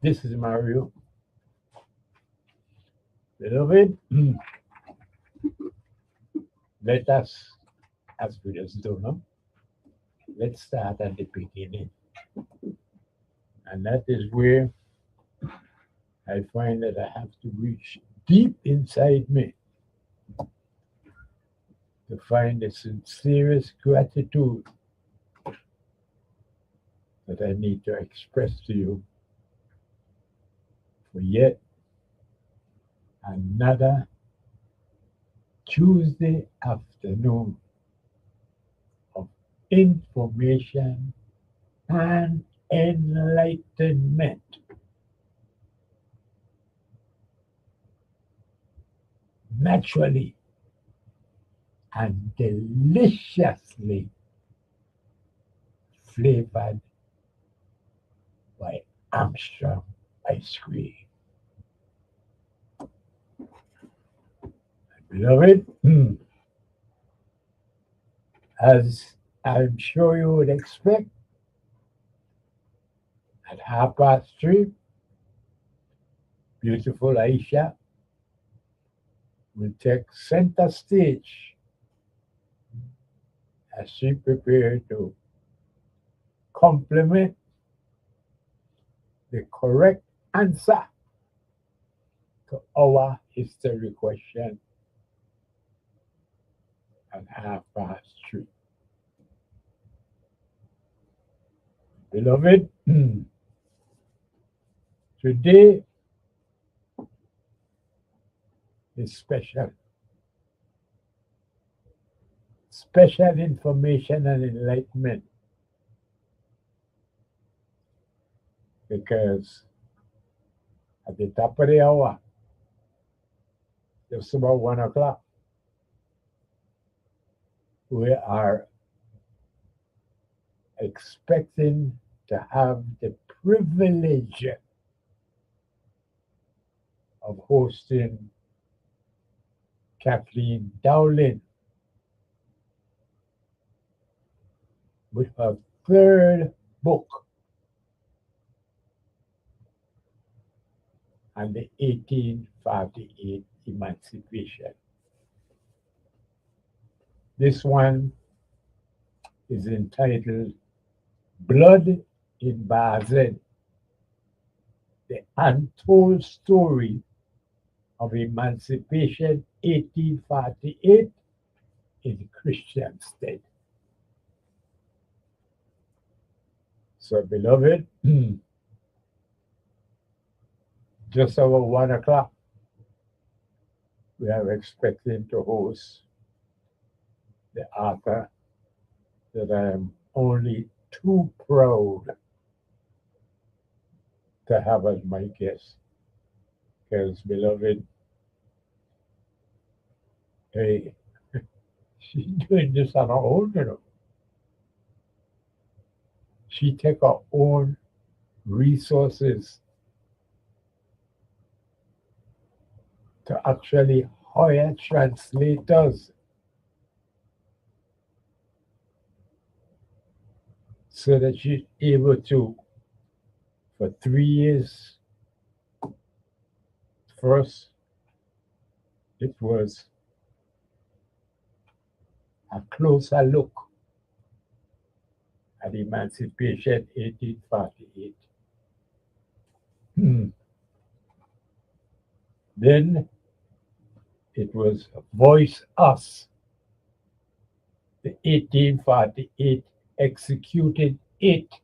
This is Mario. Beloved, let us, as we just do now, let's start at the beginning. And that is where I find that I have to reach deep inside me to find the sincerest gratitude that I need to express to you for yet another Tuesday afternoon of information and enlightenment. Naturally and deliciously flavored by Armstrong ice cream. Beloved, as I'm sure you would expect, at 3:30, beautiful Aisha will take center stage as she prepares to complement the correct answer to our history question at 3:30. Beloved, today is special. Special information and enlightenment because at the top of the hour, just about 1 o'clock, we are expecting to have the privilege of hosting Kathleen Dowling with her third book on the 1848 Emancipation. This one is entitled Blood in Basel, the untold story of emancipation 1848 in Christiansted. So, beloved, just over 1 o'clock, we are expecting to host the author that I am only too proud to have as my guest. Because, beloved, hey, she's doing this on her own, you know. She take her own resources to actually hire translators so that she's able to, for 3 years, first, it was a closer look at Emancipation 1848. Then it was Voice Us, the 1848 executed it.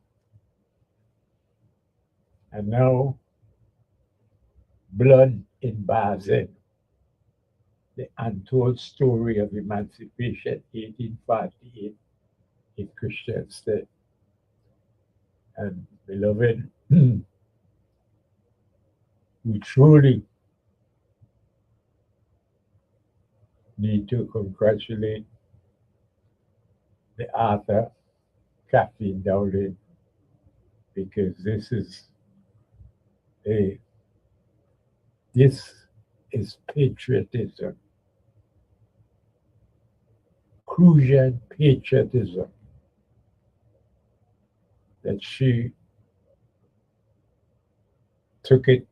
And now Blood in Basel, the untold story of emancipation 1848 in Christiansted. And beloved, we truly need to congratulate the author, Kathleen Dowling, because this is patriotism, Crucian patriotism that she took it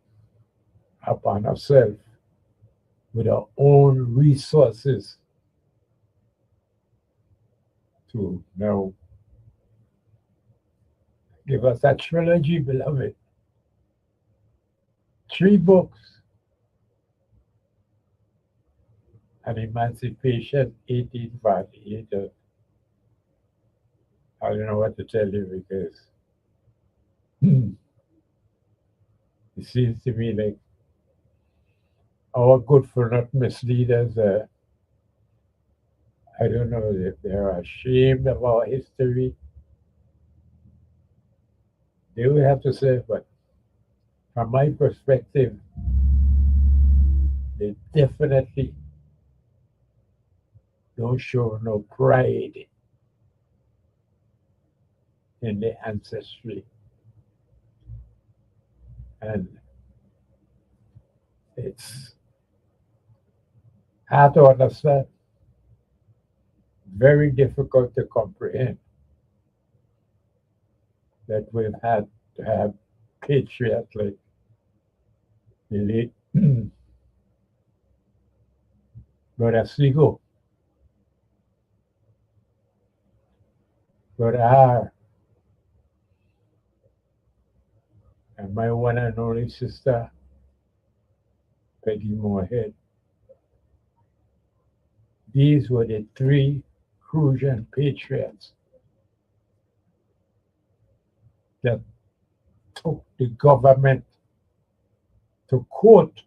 upon ourselves with our own resources to now give us that trilogy, beloved. 3 books. An Emancipation, 1848. I don't know what to tell you because it seems to me like our good for not misleaders, I don't know if they're ashamed of our history. They will have to say, but from my perspective, they definitely don't show no pride in their ancestry. And it's hard to understand, very difficult to comprehend that we've had to have patriots like the late Brother Sigo, Brother R, and my one and only sister, Peggy Moorhead. These were the 3 Crucian patriots that took the government to court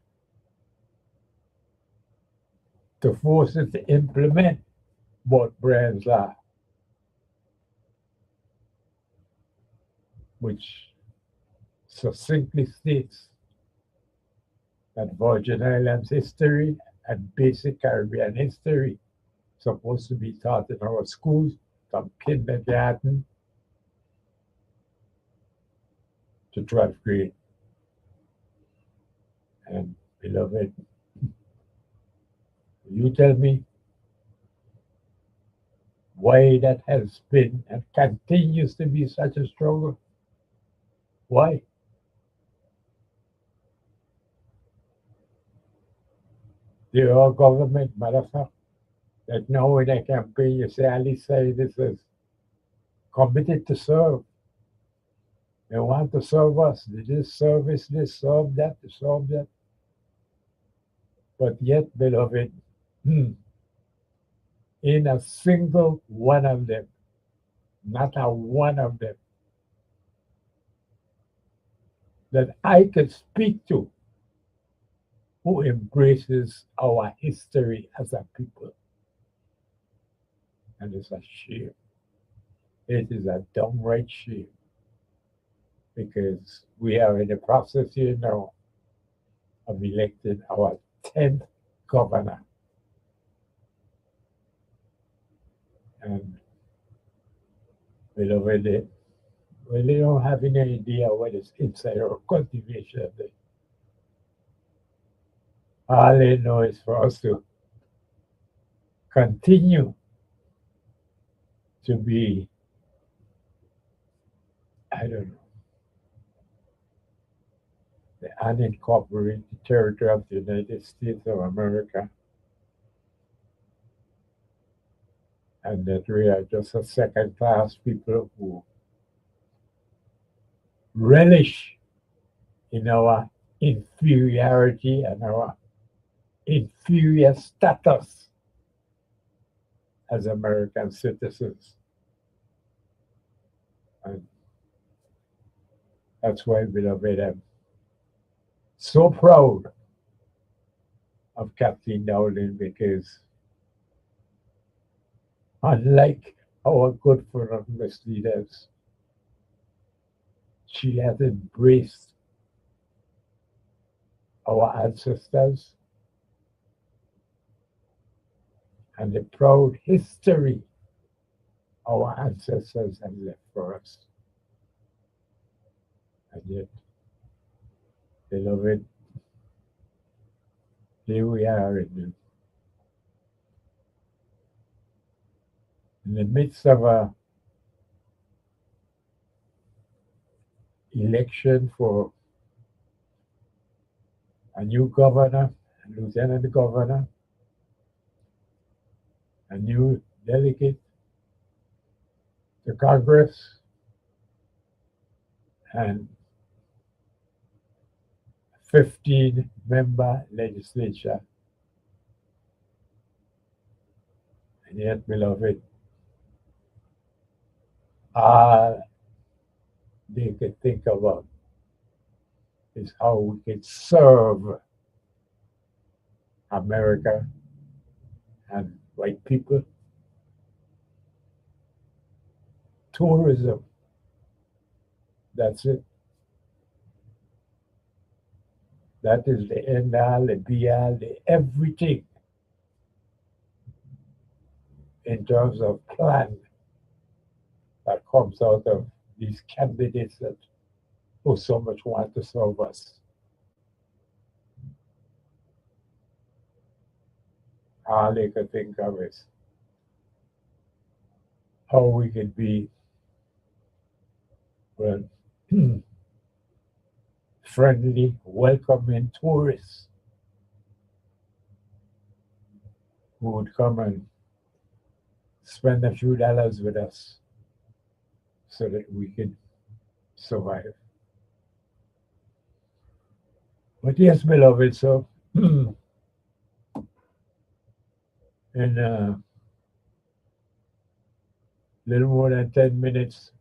to force it to implement Mort Bryan's law, which succinctly states that Virgin Islands history and basic Caribbean history supposed to be taught in our schools from kindergarten to 12th grade. And beloved, you tell me why that has been and continues to be such a struggle. Why? The government, motherfucker, that now in a campaign you say, Ali say this is committed to serve. They want to serve us. This service, this, serve that, to serve that. But yet, beloved, in a single one of them, not a one of them, that I could speak to who embraces our history as a people. And it's a shame. It is a downright shame because we are in the process here now of electing our 10th governor. And beloved, well, they don't have any idea what is inside our cultivation. All they know is for us to continue to be, I don't know, the unincorporated territory of the United States of America, and that we are just a second class people who relish in our inferiority and our inferior status as American citizens. And that's why, beloved, I'm so proud of Kathleen Dowling because unlike our good foreign leaders, she has embraced our ancestors and the proud history our ancestors have left for us. And yet, beloved, here we are in the midst of a election for a new governor, a lieutenant governor, a new delegate to Congress, and 15-member legislature. And yet, beloved, all they could think about is how we can serve America and white people. Tourism, that's it. That is the end all, the be all, the everything in terms of plan that comes out of these candidates that who so much want to serve us. All they could think of is how we could be, well, friendly, welcoming tourists who would come and spend a few dollars with us so that we could survive. But yes, beloved, so in a little more than 10 minutes,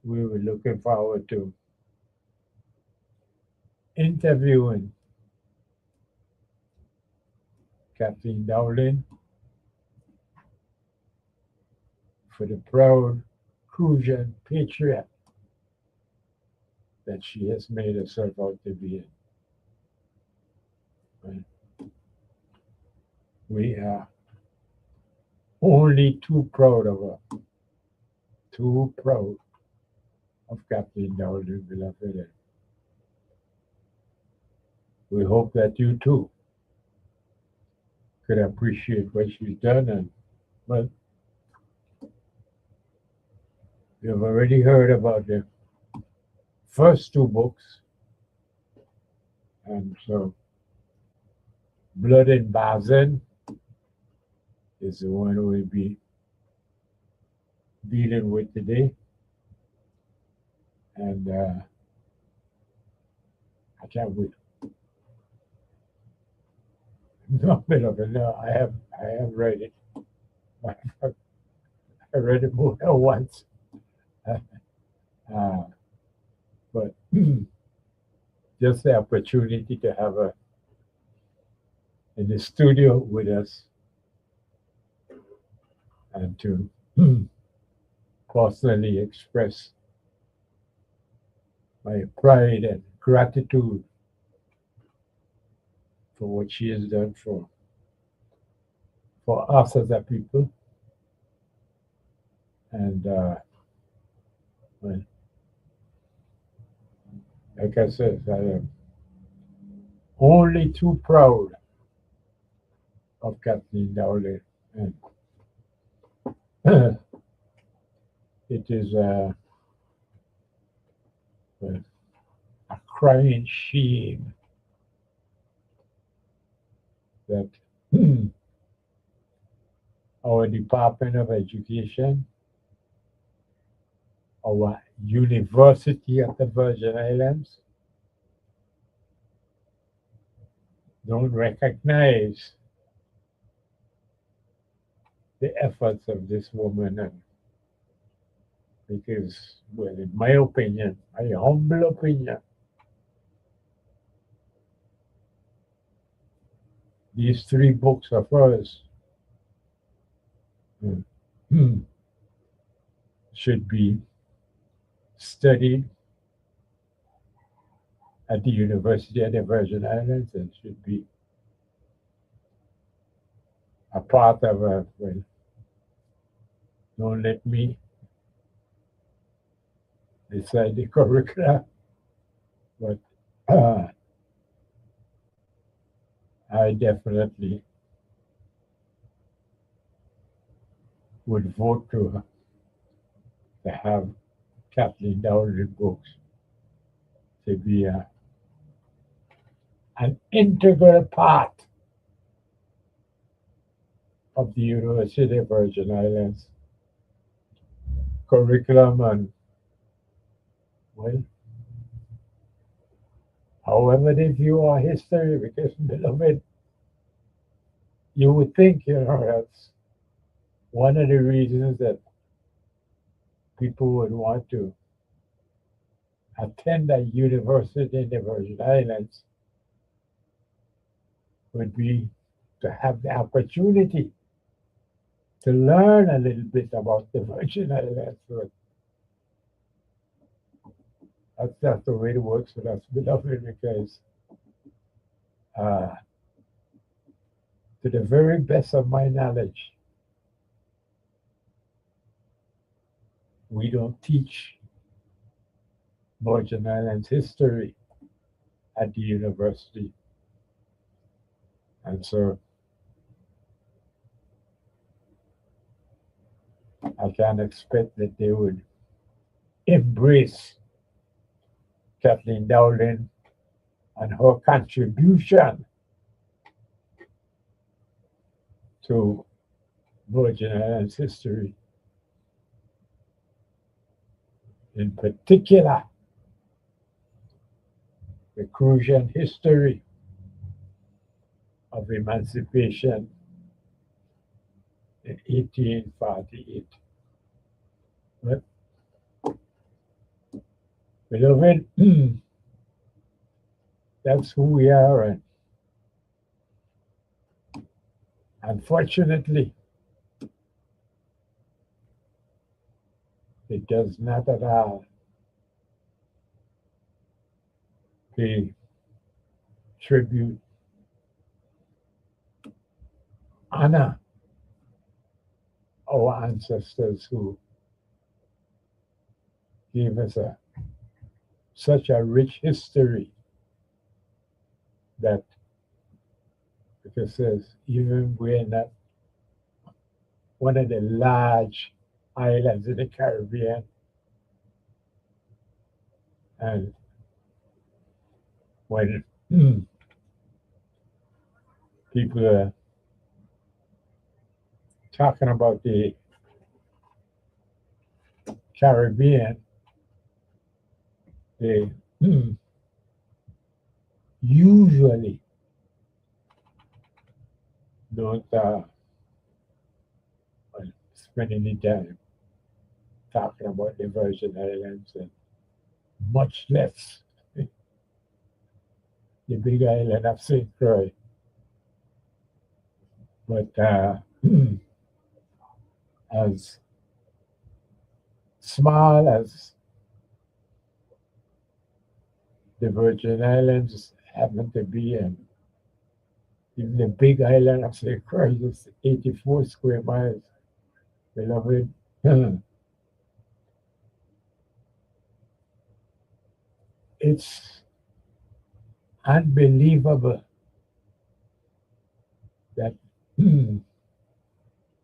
we were looking forward to interviewing Kathleen Dowling for the proud Crucian patriot that she has made herself out to be. And we are only too proud of her, too proud of Kathleen Dowling, beloved. And we hope that you too could appreciate what she's done. And well, you've already heard about the first two books. And so Blood and Bazin is the one we'll be dealing with today. And I can't wait. No, beloved, no, I have read it. I read it more than once. But just the opportunity to have her in the studio with us and to personally express my pride and gratitude for what she has done for us as a people. And well, like I said, I am only too proud of Kathleen Dowling. And it is a crying shame that our Department of Education, our University of the Virgin Islands, don't recognize the efforts of this woman. And because, well, in my opinion, my humble opinion, these three books of hers should be studied at the University of the Virgin Islands and should be a part of a, well, don't let me decide the curricula, but I definitely would vote to have Kathleen Dowling books to be a an integral part of the University of Virgin Islands curriculum and, well, however they view our history, because, beloved, you would think, that's one of the reasons that people would want to attend a university in the Virgin Islands would be to have the opportunity to learn a little bit about the Virgin Islands. But that's just the way it works with us, beloved, because uh, to the very best of my knowledge, we don't teach Virgin Islands history at the university. And so I can expect that they would embrace Kathleen Dowling and her contribution to Virgin Islands history, in particular the Crucian history of emancipation in 1848. But, beloved, that's who we are. And unfortunately, it does not at all pay tribute, honor our ancestors who gave us such a rich history that, because says, even we're not one of the large islands in the Caribbean, and when people are talking about the Caribbean, they usually don't spend any time talking about the Virgin Islands, and much less the big island of St. Croix. But as small as the Virgin Islands happen to be, and even the big island of St. Croix is 84 square miles, beloved. It's unbelievable that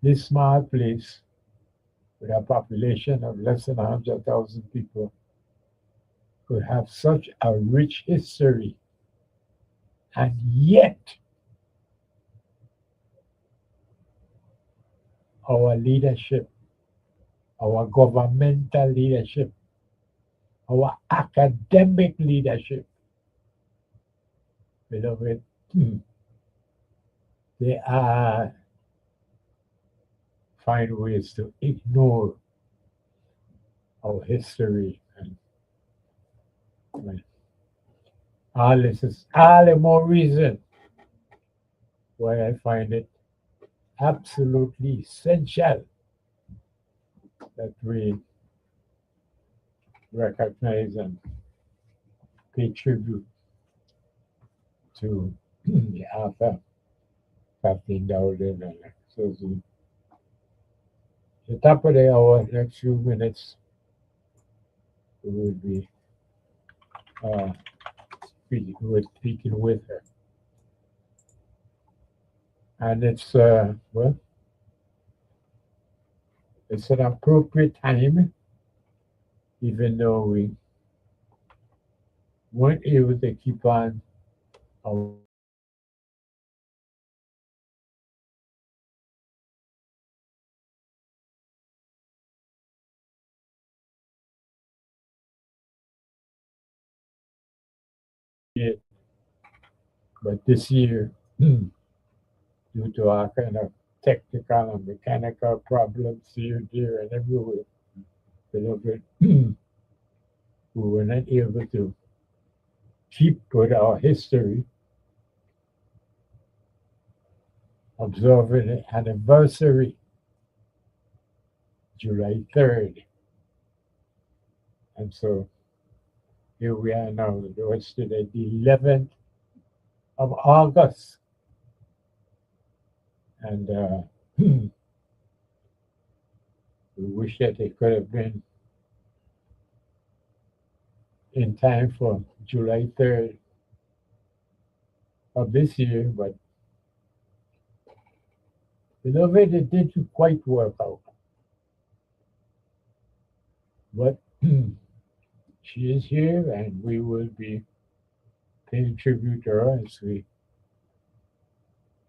this small place with a population of less than 100,000 people could have such a rich history, and yet our leadership, our governmental leadership, our academic leadership, beloved, they are find ways to ignore our history. And well, all this is all the more reason why I find it absolutely essential that we recognize and pay tribute to the author, Kathleen Dowden. And so the top of the hour, next few minutes, we will be speaking with her. And it's, well, it's an appropriate time, even though we weren't able to keep on our year. But this year, due to our kind of technical and mechanical problems here, there, and everywhere, beloved, we were not able to keep with our history, observing the anniversary, July 3rd. And so here we are now, the rest of the 11th of August. And we wish that it could have been in time for July 3rd of this year, but beloved, it didn't quite work out. But she is here, and we will be paying tribute to her as we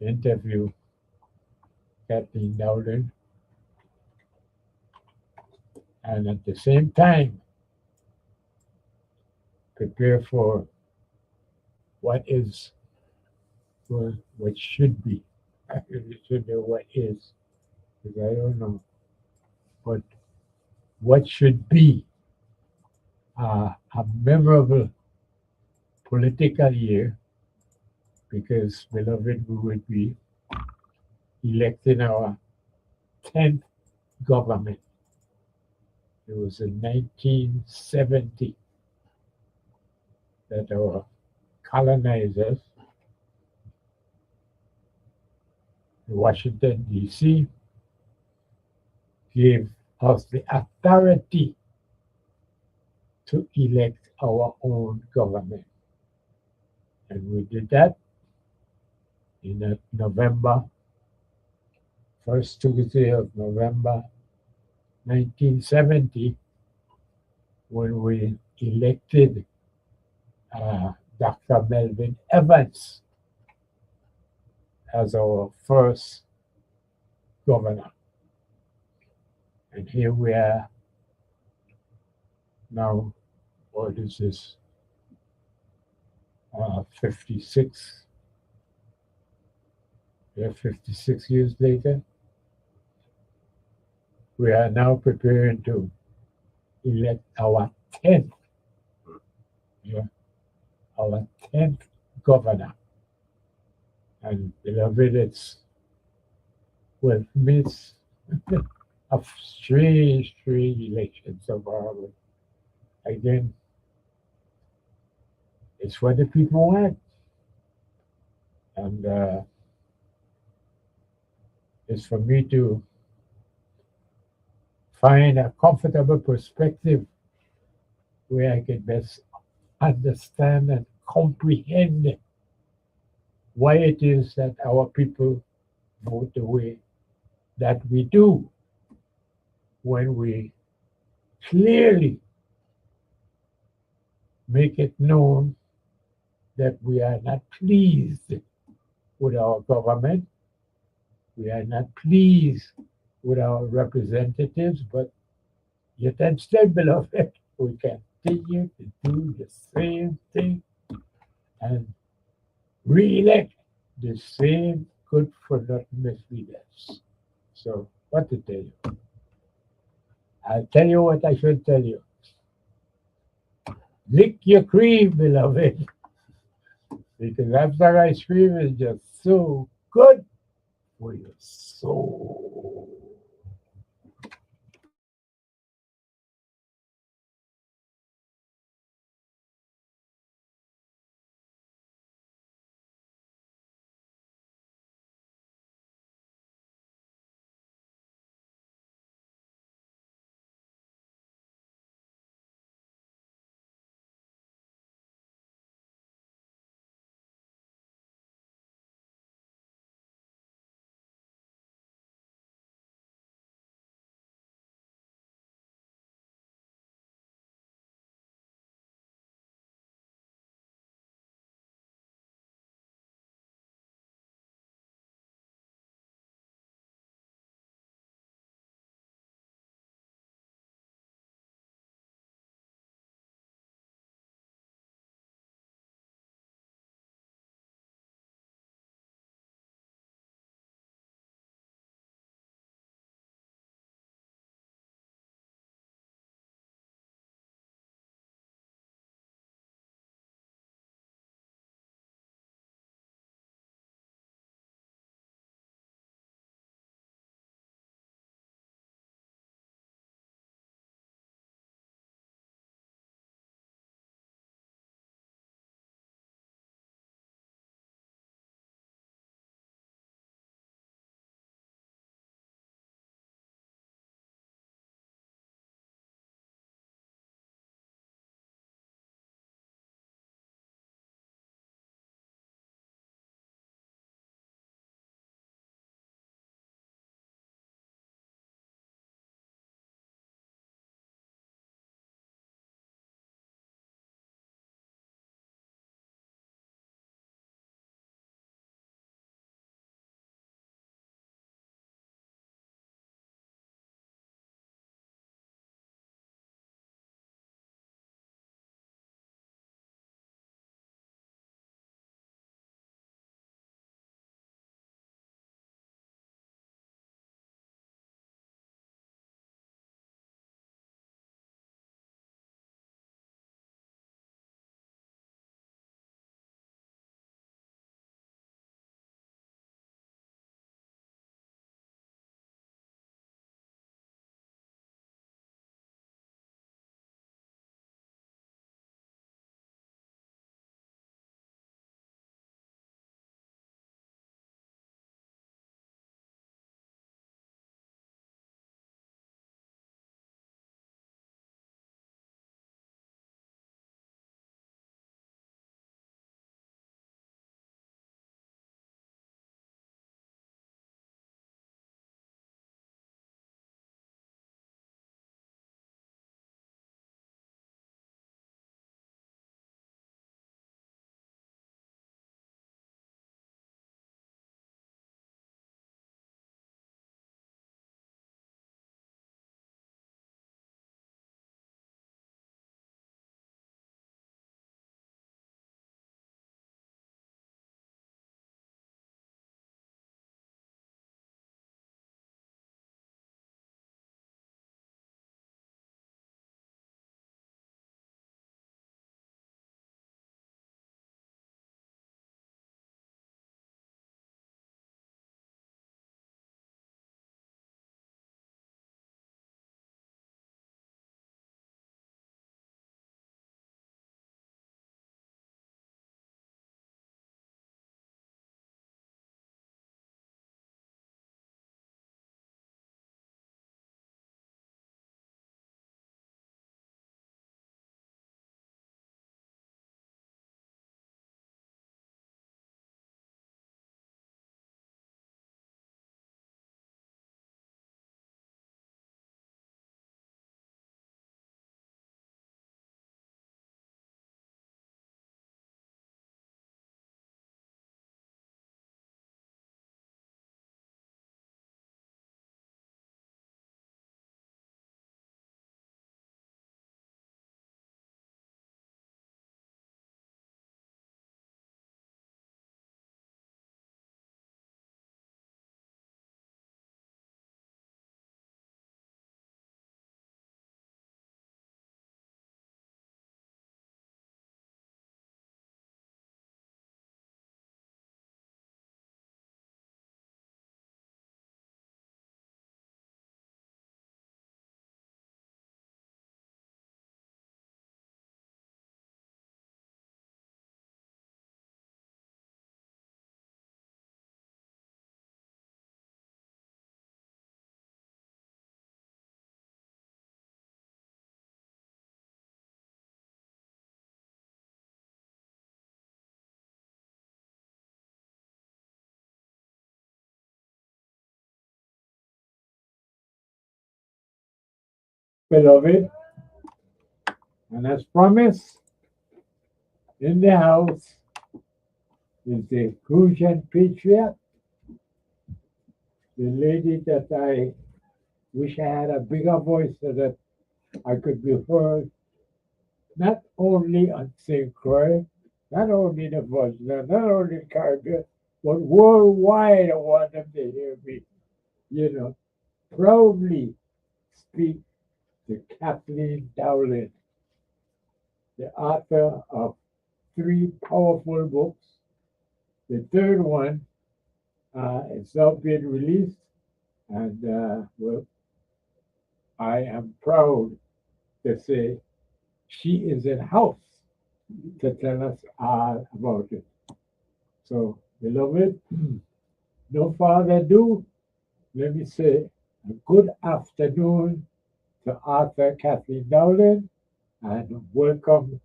interview Kathleen Dowden. And at the same time, prepare for what is, for what should be. I really should know what is, because I don't know. But what should be a memorable political year, because, beloved, we would be electing our 10th government. It was in 1970 that our colonizers in Washington, D.C., gave us the authority to elect our own government. And we did that in November, first Tuesday of November 1970, when we elected Dr. Melvin Evans as our first governor. And here we are now, what is this, 56, yeah, 56 years later. We are now preparing to elect our 10th, yeah, our 10th governor. And beloved, it's, well, it's a strange elections of our, again, it's what the people want. And it's for me to find a comfortable perspective where I can best understand and comprehend why it is that our people vote the way that we do, when we clearly make it known that we are not pleased with our government, we are not pleased with our representatives, but yet and still, beloved, we continue to do the same thing and re-elect the same good for nothing misleaders. So, what to tell you? I'll tell you what I should tell you. Lick your cream, beloved, because after ice cream is just so good for your soul. Beloved, and as promised, in the house is the Crucian patriot, the lady that I wish I had a bigger voice so that I could be heard not only on St. Croix, not only in the Virgin, not only in Caribbean, but worldwide. I want them to hear me, you know, proudly speak to Kathleen Dowling, the author of three powerful books. The third one is now being released, and well, I am proud to say she is in house to tell us all about it. So, beloved, no further ado, let me say a good afternoon to Arthur Kathleen Dowling and welcome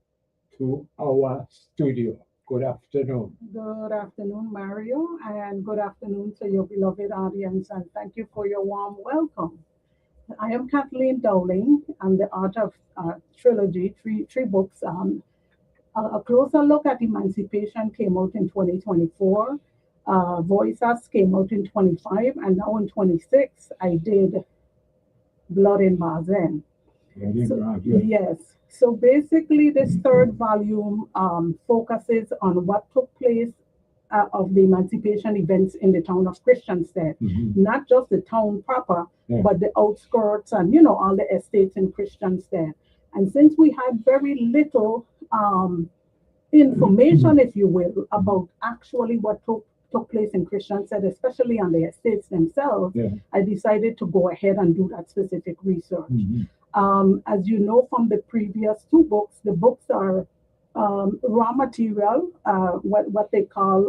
to our studio. Good afternoon. Good afternoon, Mario, and good afternoon to your beloved audience, and thank you for your warm welcome. I am Kathleen Dowling. I'm the author of trilogy, three books. A closer look at emancipation came out in 2024. Voices came out in 25, and now in 26, I did Blood in Bazen. Very So, good. yes. So basically, this third volume focuses on what took place of the emancipation events in the town of Christiansted. Mhm. Not just the town proper, Yeah. but the outskirts and, you know, all the estates in Christiansted. And since we had very little information, if you will, about actually what took place in Christiansted, especially on the estates themselves, Yeah. I decided to go ahead and do that specific research. Mhm. As you know from the previous two books, the books are raw material, what they call,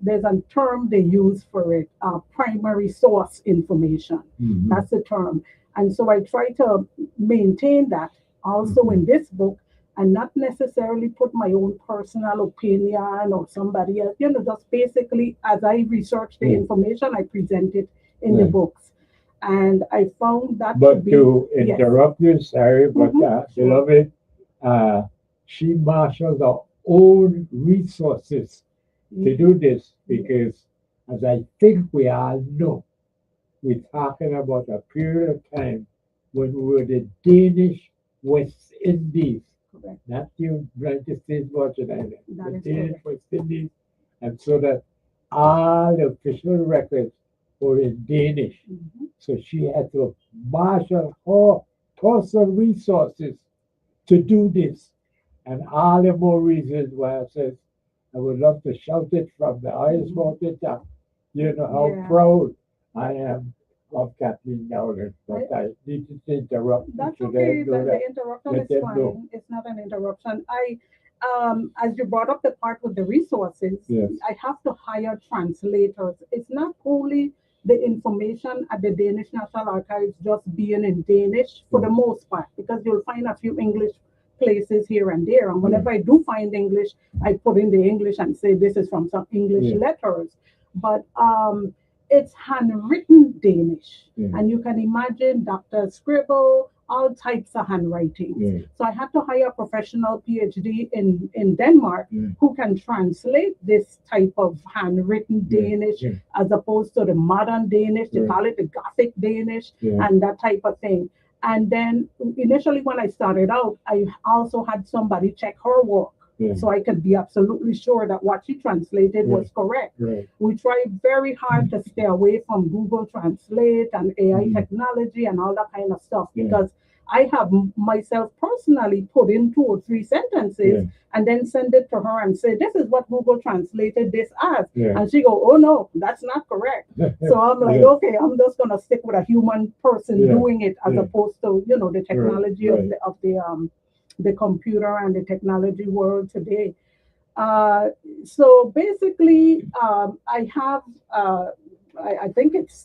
there's a term they use for it, primary source information. Mhm. That's the term. And so I try to maintain that also in this book and not necessarily put my own personal opinion or somebody else, just basically as I research the Yeah. information, I present it in the Yeah. books. And I found that to But be, to yes. interrupt you, sorry, but Sure. beloved, uh, she marshals her own resources to do this because, as I think we all know, we're talking about a period of time when we were the Danish West Indies, Correct. not the United States Virgin Islands, That the is Danish correct. West Indies, and so that all the official records were in Danish. Mhm. So she had to marshal her personal resources to do this. And all the more reasons why I said I would love to shout it from the highest mountain top. You know how Yeah. proud I am of Kathleen Dowling. I, But I need to interrupt you that's today okay. and do The that. interruption Let is them know. fine. It's not an interruption. As you brought up the part with the resources, Yes. I have to hire translators. It's not only the information at the Danish National Archives just being in Danish for the most part, because you'll find a few English places here and there. And whenever I do find English, I put in the English and say this is from some English Yeah. letters. But it's handwritten Danish. Yeah. And you can imagine Dr. Scribble, all types of handwritings. Yeah. So I had to hire a professional PhD in Denmark Yeah. who can translate this type of handwritten Yeah. Danish Yeah. as opposed to the modern Danish. They Right. call it the Gothic Danish Yeah. and that type of thing. And then initially when I started out, I also had somebody check her work. Yeah. So I could be absolutely sure that what she translated Yeah. was correct. Right. We try very hard to stay away from Google Translate and AI Mhm. technology and all that kind of stuff Yeah. because I have myself personally put in 2 or 3 sentences Yeah. and then send it to her and say, this is what Google translated this as. Yeah. And she go, oh no, that's not correct. So I'm like, Yeah. okay, I'm just gonna stick with a human person Yeah. doing it as Yeah. opposed to, the technology Right. of the computer and the technology world today. Uh, so basically, I have, I think it's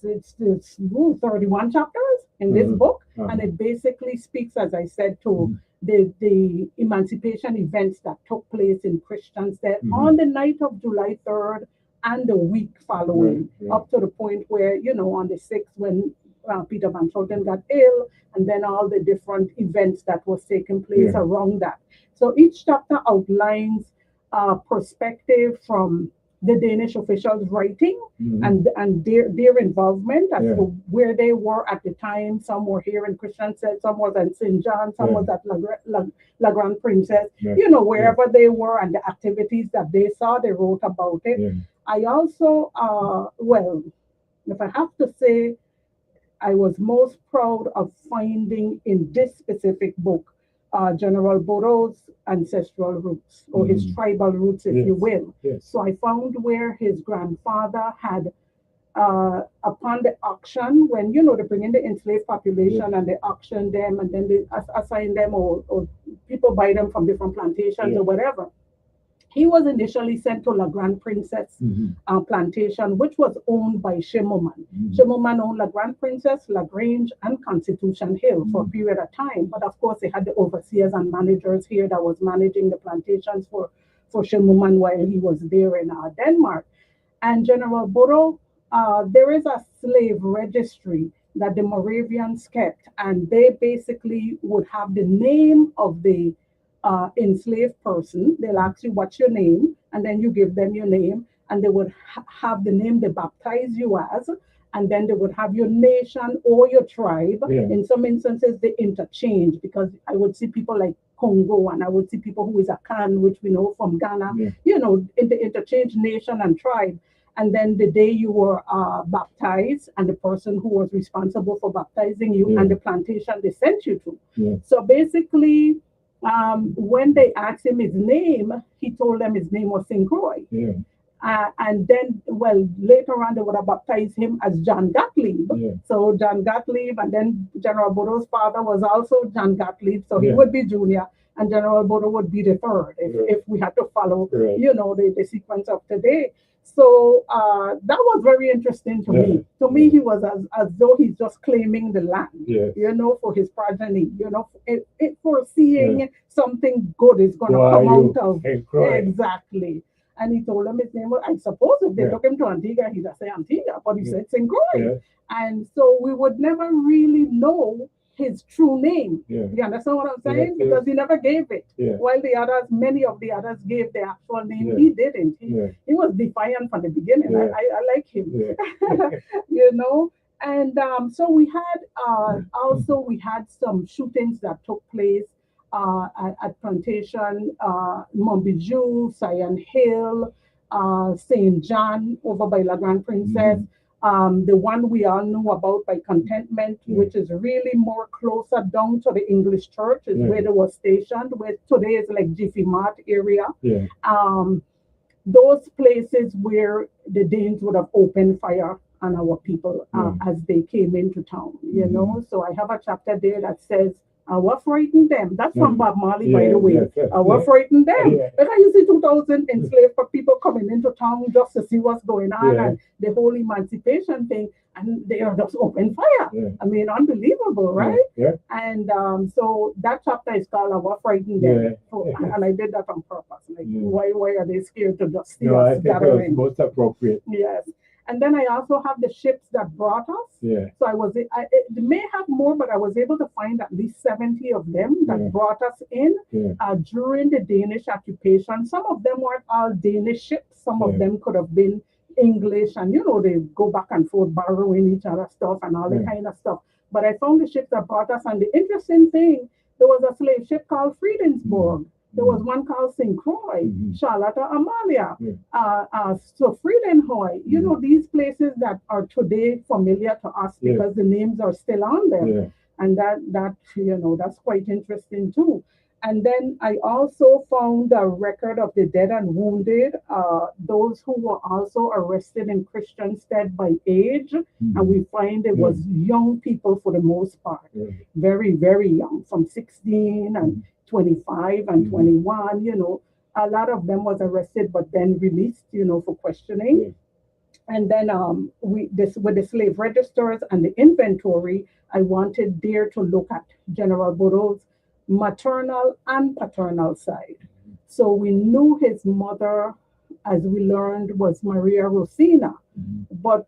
31 chapters in this Mhm. book, Uh-huh. and it basically speaks, as I said, to Mhm. the emancipation events that took place in Christiansted Mhm. on the night of July 3rd and the week following, Right. up to the point where, on the 6th, when Peter Van Schouten got ill, and then all the different events that was taking place Yeah. around that. So each chapter outlines perspective from the Danish officials writing and their involvement as Yeah. to where they were at the time. Some were here in Christiansted, some was at St. John, some Yeah. was at La Grande Princess. Yeah. You know, wherever they were and the activities that they saw, they wrote about it. Yeah. I also, well, if I have to say, I was most proud of finding in this specific book General Bodo's ancestral roots or his tribal roots, if you Yes. will. Yes. So I found where his grandfather had, upon the auction, when you know they bring in the enslaved population and they auction them and then they assign them or people buy them from different plantations Yeah. or whatever. He was initially sent to La Grande Princess plantation, which was owned by Shimoman. Shimoman owned La Grande Princess, La Grange, and Constitution Hill for a period of time. But of course, they had the overseers and managers here that was managing the plantations for Shimoman while he was there in Denmark. And General Bodo, there is a slave registry that the Moravians kept, and they basically would have the name of the enslaved person. They'll ask you what's your name, and then you give them your name, and they would have the name they baptize you as, and then they would have your nation or your tribe. Yeah. In some instances, they interchange because I would see people like Congo, and I would see people who is a Kan, which we know from Ghana. Yeah. You know, in the interchange nation and tribe. And then the day you were baptized, and the person who was responsible for baptizing you and the plantation they sent you to. Yeah. So basically, when they asked him his name, he told them his name was Sincroy. Yeah. And then, well, later on, they would have baptized him as John Gottlieb. Yeah. So John Gottlieb, and then General Bodo's father was also John Gottlieb, so he Yeah. would be junior, and General Bodo would be the third if we had to follow, Right. you know, the sequence of today. So that was very interesting to me. To me, he was as though he's just claiming the land, Yeah. you know, for his progeny, you know, foreseeing something good is going to come out of. Hey, Croy. Exactly. And he told him his name was, I suppose if they took him to Antigua, he'd say Antigua, but he said St. Croix. Yeah. And so we would never really know his true name. Yeah. You understand what I'm saying? Yeah. Because he never gave it. Yeah. While the others, many of the others gave their actual name, Yeah. he didn't. Yeah. He was defiant from the beginning. Yeah. I like him. Yeah. You know? And so we had also we had some shootings that took place at Plantation, Montbijou, Cyan Hill, St. John over by La Grande Princess. The one we all knew about by Contentment, which is really more closer down to the English church, is where they were stationed, where today is like Jiffy Mart area. Yeah. Those places where the Danes would have opened fire on our people as they came into town, you know. So I have a chapter there that says, what frightened them? That's from Bob Marley, by the way. What frightened them? Because you see 2,000 enslaved people coming into town just to see what's going on and the whole emancipation thing, and they are just open fire. I mean, unbelievable, right? And so that chapter is called What Frightened Them. So, and I did that on purpose. Like, why are they scared to just see us gathering? It was most appropriate. Yes. And then I also have the ships that brought us. Yeah. So it may have more, but I was able to find at least 70 of them that brought us in during the Danish occupation. Some of them weren't all Danish ships. Some of them could have been English, and you know, they go back and forth borrowing each other's stuff and all that kind of stuff. But I found the ships that brought us, and the interesting thing, there was a slave ship called Friedensborg. There was one called St. Croix, Charlotte Amalia, so Friedenhoy. You know, these places that are today familiar to us because the names are still on them. And that you know, that's quite interesting too. And then I also found a record of the dead and wounded, those who were also arrested in Christiansted by age. And we find it was young people for the most part, very, very young, from 16 and 25 and 21, you know. A lot of them was arrested, but then released, you know, for questioning. And then with the slave registers and the inventory, I wanted there to look at General Bodo's maternal and paternal side. So we knew his mother, as we learned, was Maria Rosina, but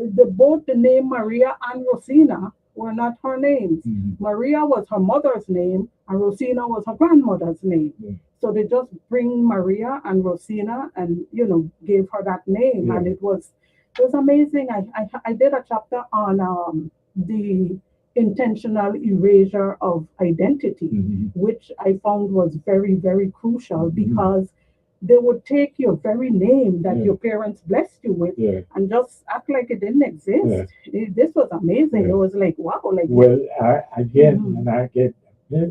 both the name Maria and Rosina were not her names. Maria was her mother's name, and Rosina was her grandmother's name. Yeah. So they just bring Maria and Rosina, and gave her that name, and Yeah. it was amazing. I did a chapter on the intentional erasure of identity, which I found was very, very crucial because they would take your very name that Yeah. your parents blessed you with Yeah. and just act like it didn't exist. Yeah. This was amazing. Yeah. It was like, wow, like, Well, again, Mhm. and I get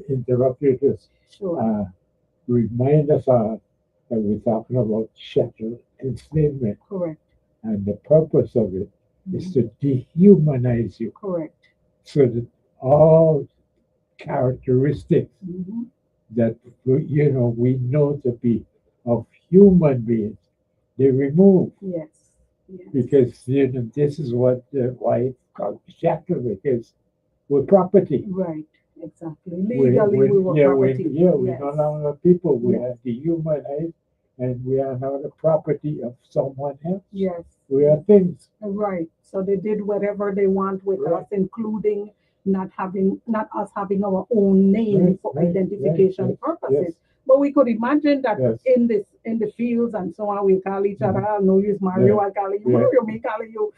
interrupted, just sure, remind us that we're talking about chattel enslavement, correct, and the purpose of it is Mhm. to dehumanize you, correct. so that all characteristics Mhm. that we know to be of human beings, they remove, Yes, yes, because this is why it's called chattel, because we're property. right, exactly. We, Legally, we, we were yeah, property. we're Yes, no longer people. We Yes. are dehumanized, and we are now the property of someone else. yes, We are things. right. So they did whatever they want with Right. us, including not us having our own name Right, for right, identification right, purposes. yes. But we could imagine that Yes. in the fields and so on, we call each other. Mhm. I'll know you is Mario. Yeah. I call you Yeah. Mario. Me call you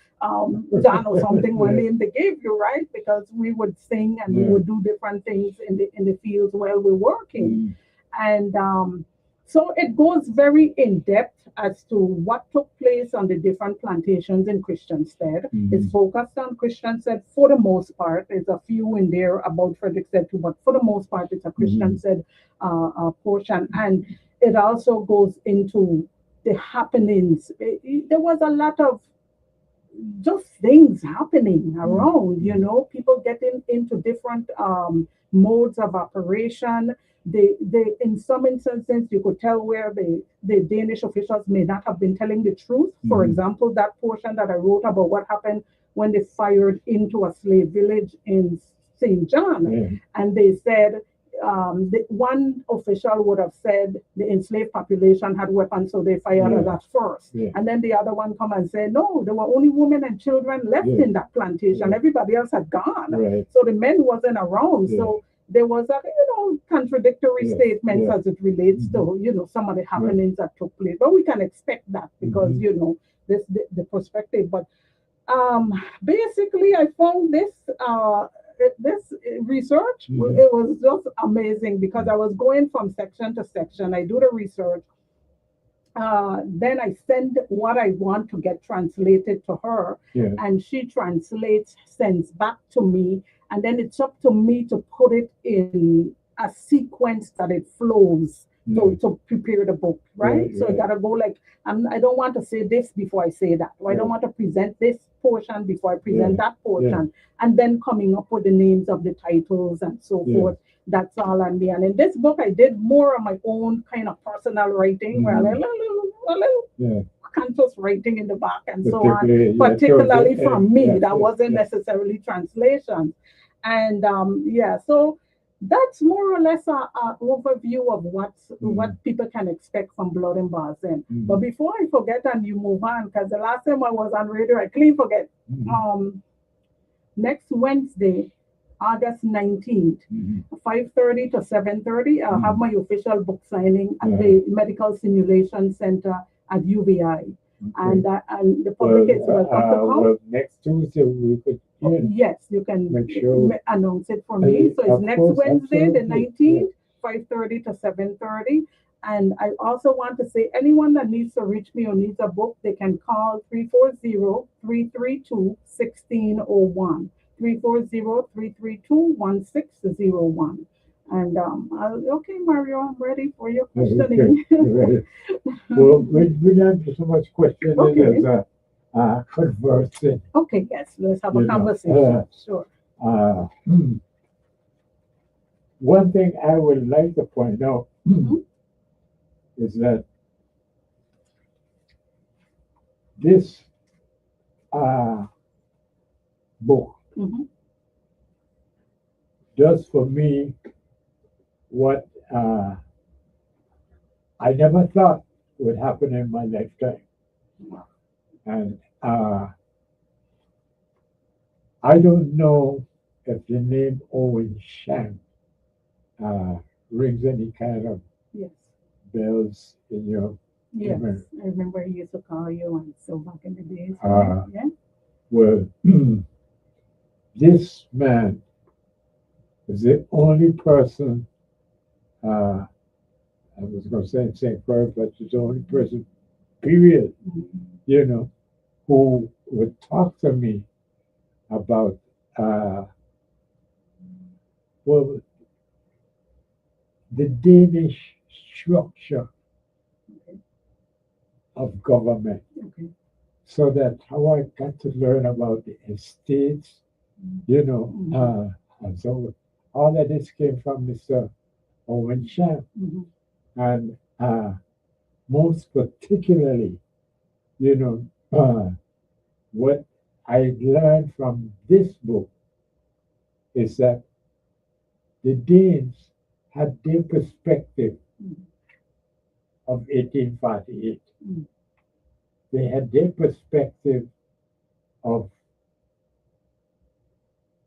John or something. One Yeah. name they gave you, right? Because we would sing and we Yeah. would do different things in the fields while we're working. Mm. And so it goes very in depth as to what took place on the different plantations in Christiansted. It's Mhm. focused on Christiansted for the most part. There's a few in there about Fredericksted too, but for the most part, it's a Christiansted portion. And it also goes into the happenings. There was a lot of just things happening around, people getting into different modes of operation. They in some instances you could tell where the Danish officials may not have been telling the truth. For Mhm. example, that portion that I wrote about what happened when they fired into a slave village in St. John, Yeah. and they said the one official would have said the enslaved population had weapons, so they fired at Yeah. us first. Yeah. And then the other one come and say, no, there were only women and children left Yeah. in that plantation. Yeah. Everybody else had gone. Right. So the men wasn't around. Yeah. So there was a contradictory Yes. statements Yeah. as it relates Mhm. to some of the happenings that took place. But we can expect that because Mhm. this the perspective. But basically, I found this research. Mhm. It was just amazing because I was going from section to section. I do the research. Then I send what I want to get translated to her, Yeah. and she translates, sends back to me, and then it's up to me to put it in a sequence that it flows Nice. to prepare the book, right? Right, So I right. gotta go like I don't want to say this before I say that, or I don't Right. want to present this portion before I present Yeah. that portion, and then coming up with the names of the titles and so Yeah. forth. That's all on me. And in this book, I did more of my own kind of personal writing, where Mhm. a little Yeah. conscious writing in the back and so on, Particularly, yeah, particularly towards the from end. me. Yeah. That Yeah. wasn't Yeah. necessarily translation. And so that's more or less a overview of what people can expect from Blood and Basin. But Mhm. before I forget and you move on, because the last time I was on radio, I clean forget. Mhm. Next Wednesday, August 19th, Mhm. 5:30 to 7:30, I'll have Mhm. my official book signing at Yeah. the Medical Simulation Center at UVI. And the Well, public is welcome to come. well, next Tuesday we could, yeah, Yes, you can make sure. announce it for me. So it's Of next course, Wednesday, the absolutely. 19th, 5:30 to 7:30. And I also want to say anyone that needs to reach me or needs a book, they can call 340-332-1601. 340-332-1601. And okay, Mario, I'm ready for your questioning. Okay. Well, we don't have so much questioning Okay. as conversing. Okay, yes, let's have a You know, conversation. Sure. Uh, one thing I would like to point out Mhm. is that this book Mhm. does for me what I never thought would happen in my lifetime. And I don't know if the name Owen Shank rings any kind of Yes. bells in your Yes. memory. I remember he used to call you and so back in the days. Uh, Yeah. well, this man is the only person, I was going to say in St. Croix, but he's the only person, period, Mhm. you know, who would talk to me about, uh, well, the Danish structure Okay. of government. Okay. So that how I got to learn about the estates, you know, Mhm. and so all of this came from Mr. Owen Shan. Mhm. And most particularly, you know, what I learned from this book is that the Danes had their perspective Mhm. of 1848. Mhm. They had their perspective of,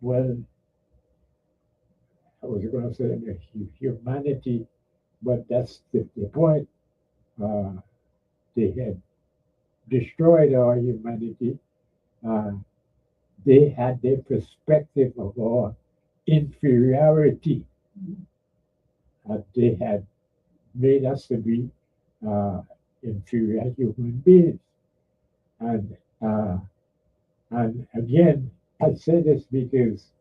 well, I was going to say humanity, but that's the point. Uh, they had destroyed our humanity. Uh, they had their perspective of our inferiority. Mhm. They had made us to be uh, inferior human beings. And uh, and again, I say this because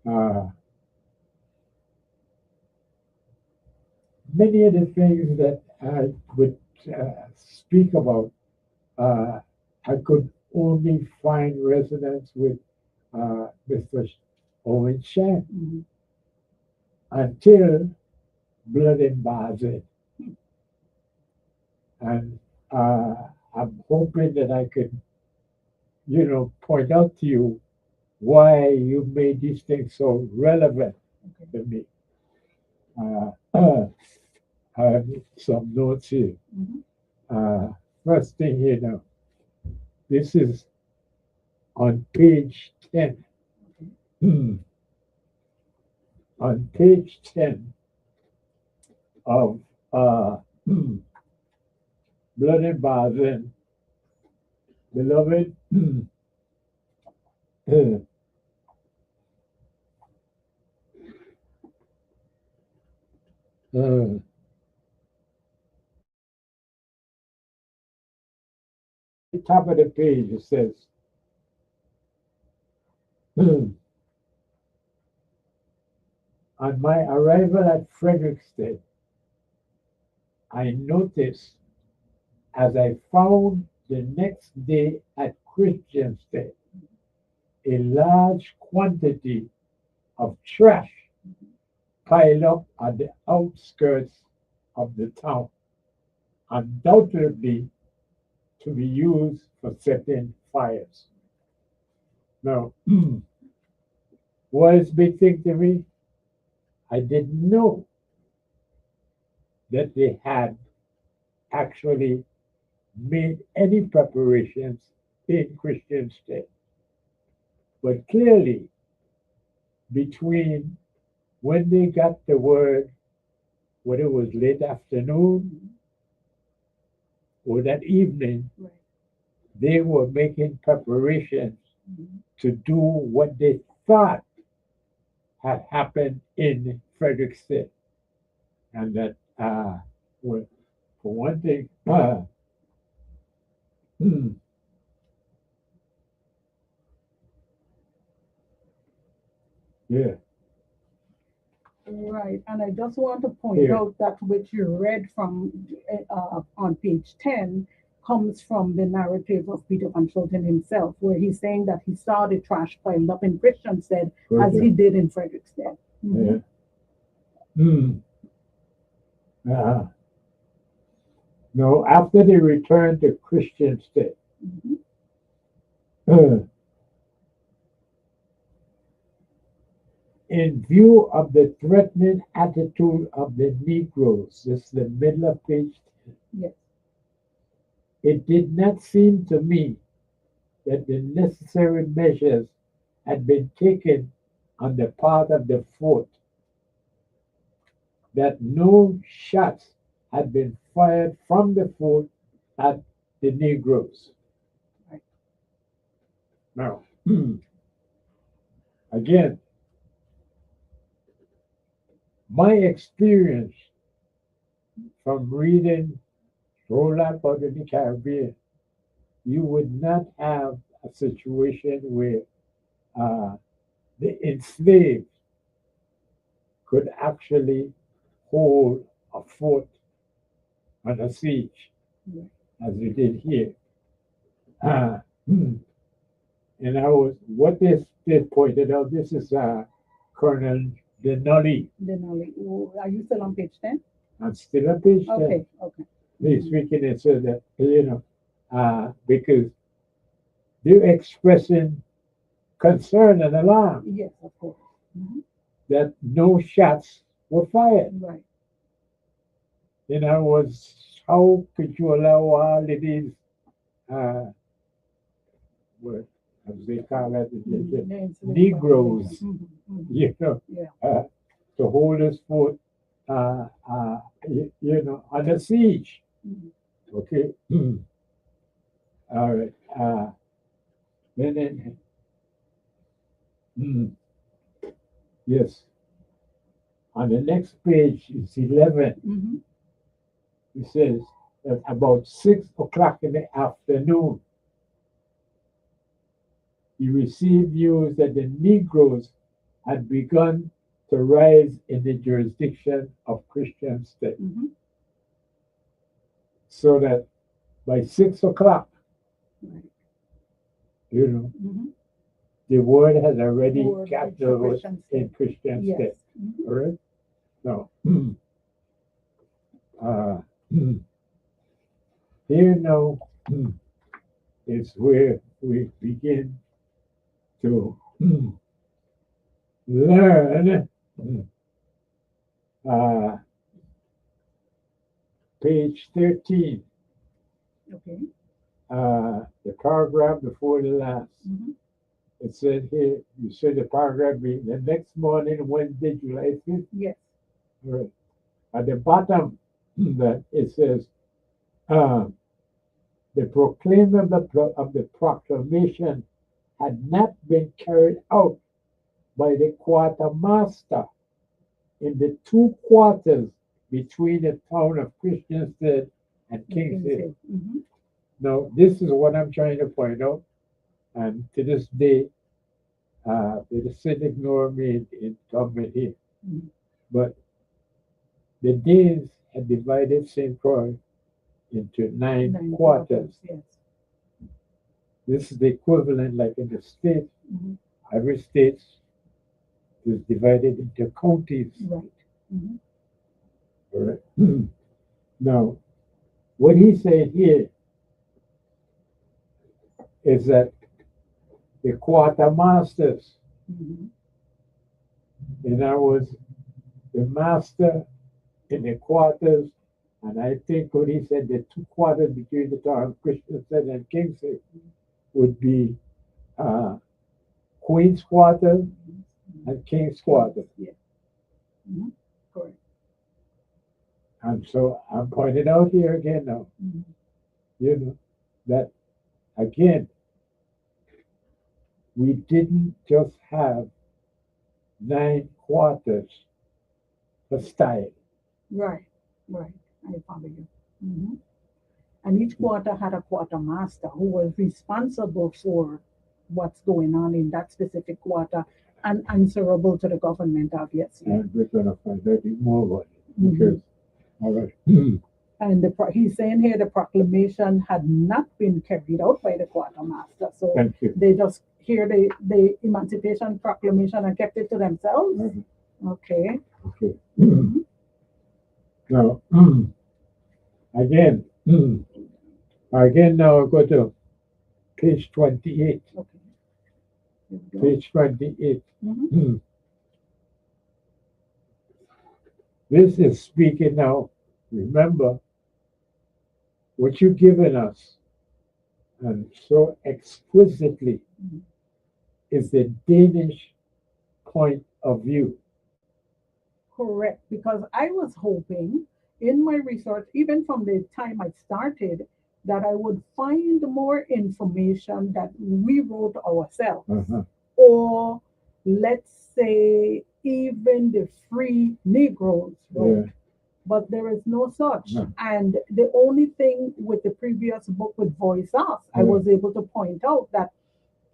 uh, many of the things that I would speak about, uh, I could only find resonance with Mr. Owen Shan Mhm. until Blood and Basin. And I'm hoping that I could, you know, point out to you why you made these things so relevant Okay. to me. I have some notes here. Mhm. Uh, First thing you know, this is on page 10. Okay. On page 10 of uh, Blood and Basin, beloved, uh, the top of the page it says, on my arrival at Frederiksted, I noticed as I found the next day at Christiansted a large quantity of trash piled up at the outskirts of the town, undoubtedly to be used for setting fires. Now, what is big thing to me? I didn't know that they had actually made any preparations in Christian state. But clearly, between when they got the word, whether it was late afternoon or that evening, Right. they were making preparations Mhm. to do what they thought had happened in Fredericksburg. And that, well, for one thing, yeah, Right, and I just want to point here, out that which you read from on page 10 comes from the narrative of Peter Van Schulten himself, where he's saying that he saw the trash piled up in Christiansted as he okay, did in Fredericksted. yeah. Mhm. Uh, no, after they returned to Christian state, Mhm. in view of the threatening attitude of the Negroes, this is the middle of page, Yes. it did not seem to me that the necessary measures had been taken on the part of the fort, that no shots had been fired from the fort at the Negroes. Right. Now, again, my experience from reading Roll-Up out of the Caribbean, you would not have a situation where the enslaved could actually hold a fort on a siege, Yeah. as we did here. And I was, what they pointed out, this is Colonel Denali. Denali. Oh, are you still on page 10? I'm still a page 10. Okay, okay. He's speaking and said that, because they're expressing concern and alarm Yes, of course. that no shots were fired. Right. In other words, how could you allow all of these, what, as they call it, Negroes, you know, Yeah. to hold us fort, under siege? Okay. All right. Then, yes. On the next page, it's 11. It says that about 6 o'clock in the afternoon, he received news that the Negroes had begun to rise in the jurisdiction of Christian state. So that by 6 o'clock, Right. you know, the word has already Word got reached the Christian in state. Christian Yes. state. All right? Now, here now is where we begin to learn. Page 13, Okay. the paragraph before the last. It said here, you said the paragraph being the next morning, Wednesday, July 5th. Yes. All right. At the bottom, that it says, the proclaiming of the proclamation had not been carried out by the quartermaster in the 2 quarters between the town of Christiansted and Kingston. Now, this is what I'm trying to point out, and to this day, they still ignore me in government here. But the Danes had divided St. Croix into 9 quarters. Yes. This is the equivalent, like in the state, every state is divided into counties. Right. All right. Now, what he said here is that the quartermasters, in other words, the master in the quarters, and I think what he said, the 2 quarters between the town of Christiansted and Kingston would be Queen's Quarter and King's Quarter. Yeah. Correct. And so I'm pointing out here again now, you know, that again, we didn't just have 9 quarters for style. Right. Right. I follow you. And each quarter had a quartermaster who was responsible for what's going on in that specific quarter and answerable to the government, obviously. And we're going to find out more about it. Because, all right. And he's saying here the proclamation had not been carried out by the quartermaster. So Thank you. they just hear the Emancipation Proclamation and kept it to themselves. Okay. Okay. Now, again, now I'll go to page 28. Okay. Page 28. This is speaking now. Remember what you've given us, and so exquisitely is the Danish point of view. Correct, because I was hoping in my research, even from the time I started, that I would find more information that we wrote ourselves, Uh-huh. or let's say even the free Negroes Yeah. wrote, but there is no such. No. And the only thing with the previous book with Voice Us, I Yeah. was able to point out that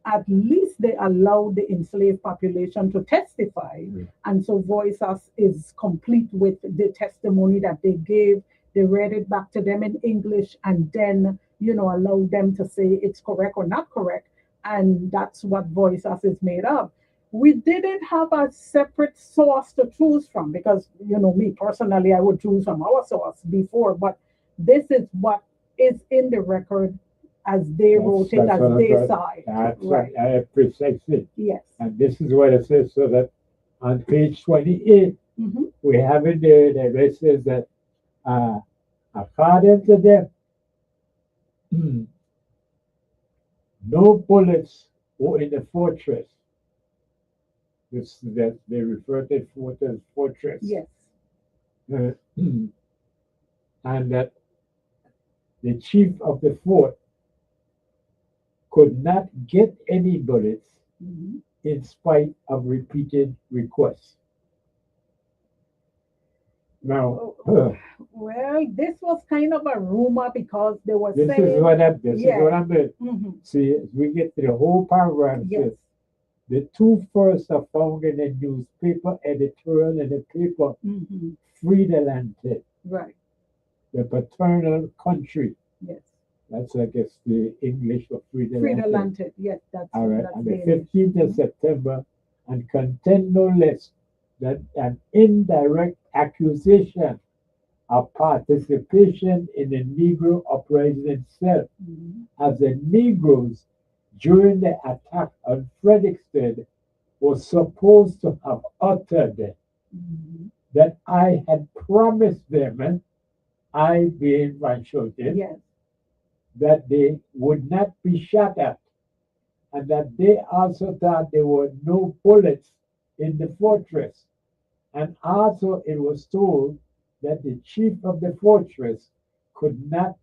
at least they allowed the enslaved population to testify. Yeah. And so Voice Us is complete with the testimony that they gave. They read it back to them in English and then, allowed them to say it's correct or not correct. And that's what Voice Us is made of. We didn't have a separate source to choose from because, me personally, I would choose from our source before, but this is what is in the record as they wrote it, That's as what they I got. saw it. That's Right. right. Precisely. Yes. And this is what it says. So that on page 28, Hmm. we have it there that it says that according to them, no bullets were in the fortress. This that they refer to it as fortress. Yes. Uh, and that the chief of the fort could not get any bullets Mhm. in spite of repeated requests. Now, Well, this was kind of a rumor because they were this saying, is what I, this yeah. is what I'm doing. Mhm. See, as we get to the whole paragraph, it Yes. says, the two first are found in the newspaper editorial in the paper Mhm. Friedland, Right. the paternal country. Yes. That's, I guess, the English for Frida Friedland. Lanted. Yes, that's All right, that's on the the English. 15th of Mhm. September, and contain no less than an indirect accusation of participation in the Negro uprising itself, Mhm. as the Negroes during the attack on Fredericksburg was supposed to have uttered Mhm. that I had promised them, I being Van Schulten, Yes. that they would not be shot at, and that they also thought there were no bullets in the fortress. And also it was told that the chief of the fortress could not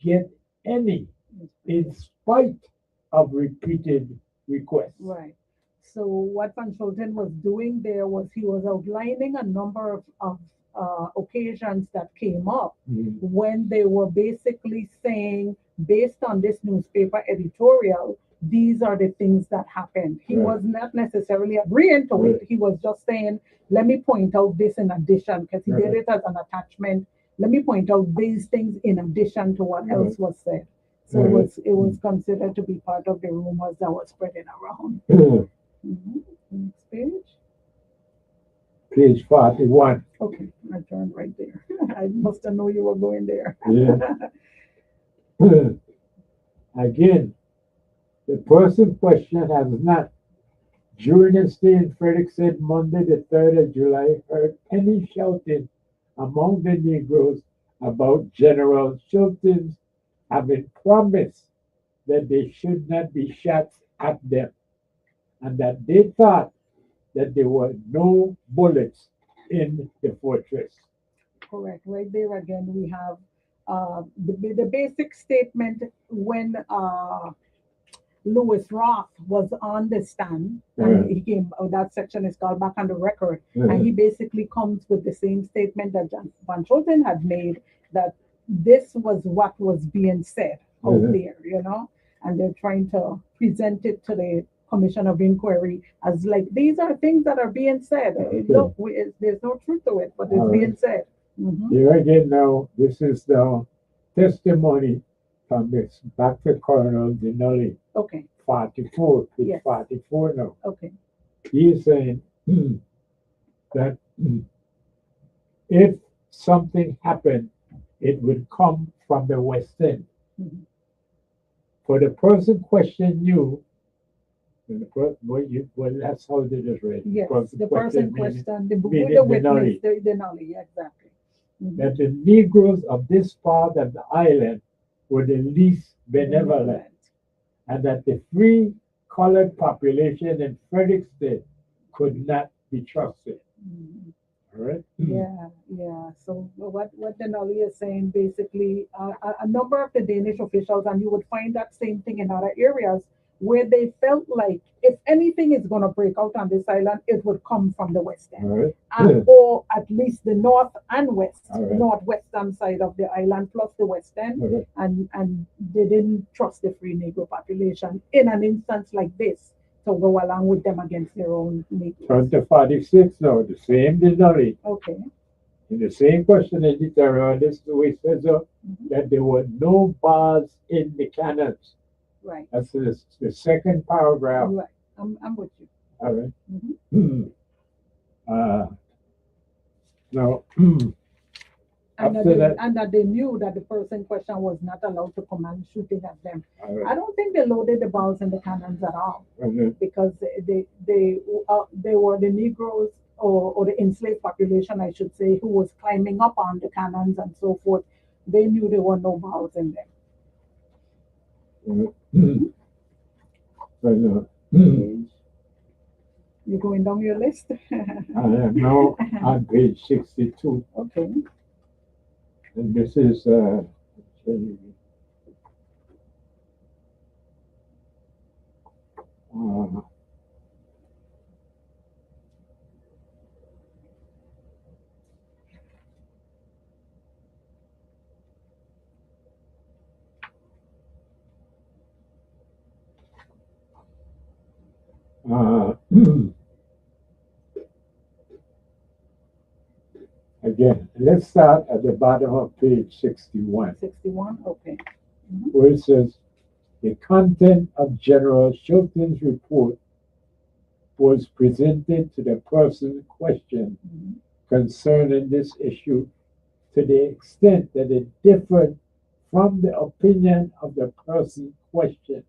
get any in spite of repeated requests. Right. So what Van Schulten was doing there was he was outlining a number of occasions that came up Mhm. when they were basically saying, based on this newspaper editorial, these are the things that happened. He Right. was not necessarily agreeing to Right. it. He was just saying, let me point out this in addition, because he did Right. it as an attachment. Let me point out these things in addition to what Right. else was said. So Right. it was considered to be part of the rumors that were spreading around. Mhm. Next page. Page 41. Okay, I turned right there. I must have known you were going there. Yeah. Again, the person questioned has not, during his stay in Fredericksburg Monday, the 3rd of July, heard any shouting among the Negroes about General Schulten's having promised that they should not be shot at them, and that they thought that there were no bullets in the fortress. Correct. Right there again, we have the basic statement when Lewis Roth was on the stand, and he came. Oh, that section is called "Back on the Record," and he basically comes with the same statement that Van Schulten had made, that this was what was being said out there, and they're trying to present it to the Commission of Inquiry as like these are things that are being said. Look, there's no truth to it, but it's All being right. said. Mhm. Here again now, this is the testimony from this Dr. Colonel Dinelli, Okay. 44, page Yes. 44 now. Okay. He is saying that if something happened, it would come from the West End. Mhm. For the person questioning you, well, that's how they just read. Yes. The person meaning questioned meaning the witness, Denali. the Denali, exactly. Mhm. That the Negroes of this part of the island were the least benevolent, and that the free colored population in Frederickston could not be trusted. Mhm. All right. Yeah, yeah. So what Denali is saying basically, a number of the Danish officials, and you would find that same thing in other areas, where they felt like if anything is going to break out on this island, it would come from the west All end, right. or at least the north and west, All right. northwestern side of the island plus the west end, All right. and they didn't trust the free Negro population in an instance like this to go along with them against their own Negroes. Turn to 46 now, the same Denali. Okay. In the same question in the terror, this is the way it says Mhm. that there were no bars in the cannons. Right. That's the second paragraph. Right. I'm with you. All right. Mhm. Now, And after that, and that they knew that the person in question was not allowed to command shooting at them. all I right. don't think they loaded the balls in the cannons at all Mhm. because they were the Negroes or the enslaved population, I should say, who was climbing up on the cannons and so forth. They knew there were no balls in them. Mhm. But, You're going down your list? I am now on page 62, Okay. and this is uh, uh, again, let's start at the bottom of page 61, 61? Okay. where it says, the content of General Shilton's report was presented to the person questioned Mhm. concerning this issue to the extent that it differed from the opinion of the person questioned.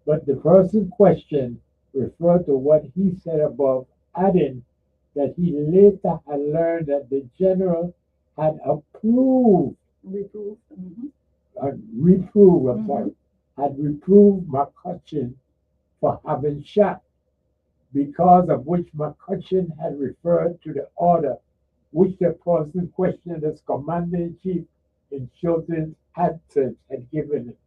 But the person questioned referred to what he said above, adding that he later had learned that the general had approved, Reproved. Mhm. reproved, I'm Mhm. sorry, had reproved McCutcheon for having shot, because of which McCutcheon had referred to the order which the person questioned as commander-in-chief in Chilton's absence had given him.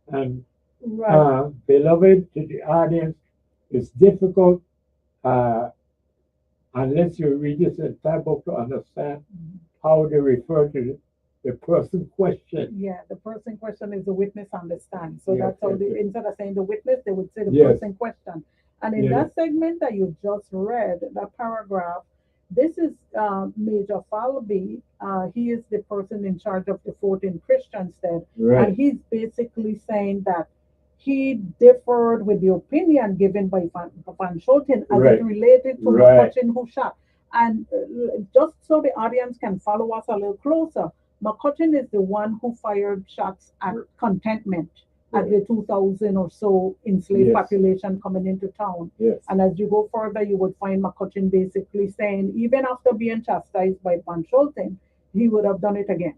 And Right. beloved, to the audience, it's difficult unless you read this entire book to understand Mhm. how they refer to the person questioned. Yeah, the person question is the witness on the stand. So Yes, that's how yes, they, yes. instead of saying the witness, they would say the Yes. person question. And in Yes. that segment that you just read, that paragraph, this is Major Falvey. He is the person in charge of the fort in Christiansted. Right. And he's basically saying that he differed with the opinion given by Van Schoten as Right. it related to Right. McCutcheon who shot. And just so the audience can follow us a little closer, McCutcheon is the one who fired shots at Contentment at the 2,000 or so enslaved Yes. population coming into town. Yes. And as you go further, you would find McCutcheon basically saying, even after being chastised by Van Scholten, he would have done it again.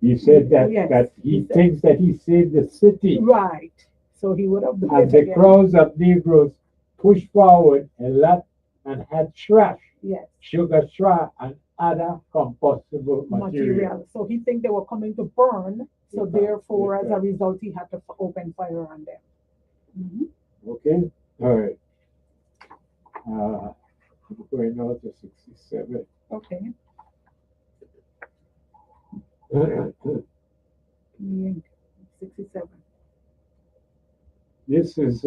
He said that, Yes, that he he said- thinks that he saved the city. Right. So he would have done And it the again. crowds of Negroes pushed forward and had trash, Yes. sugar straw, and other combustible material. Material. So he think they were coming to burn. So Yes, therefore, yes, as a result, he had to open fire on them. Mhm. Okay? All right. I'm going now to 67. Okay. Yeah. 67. This is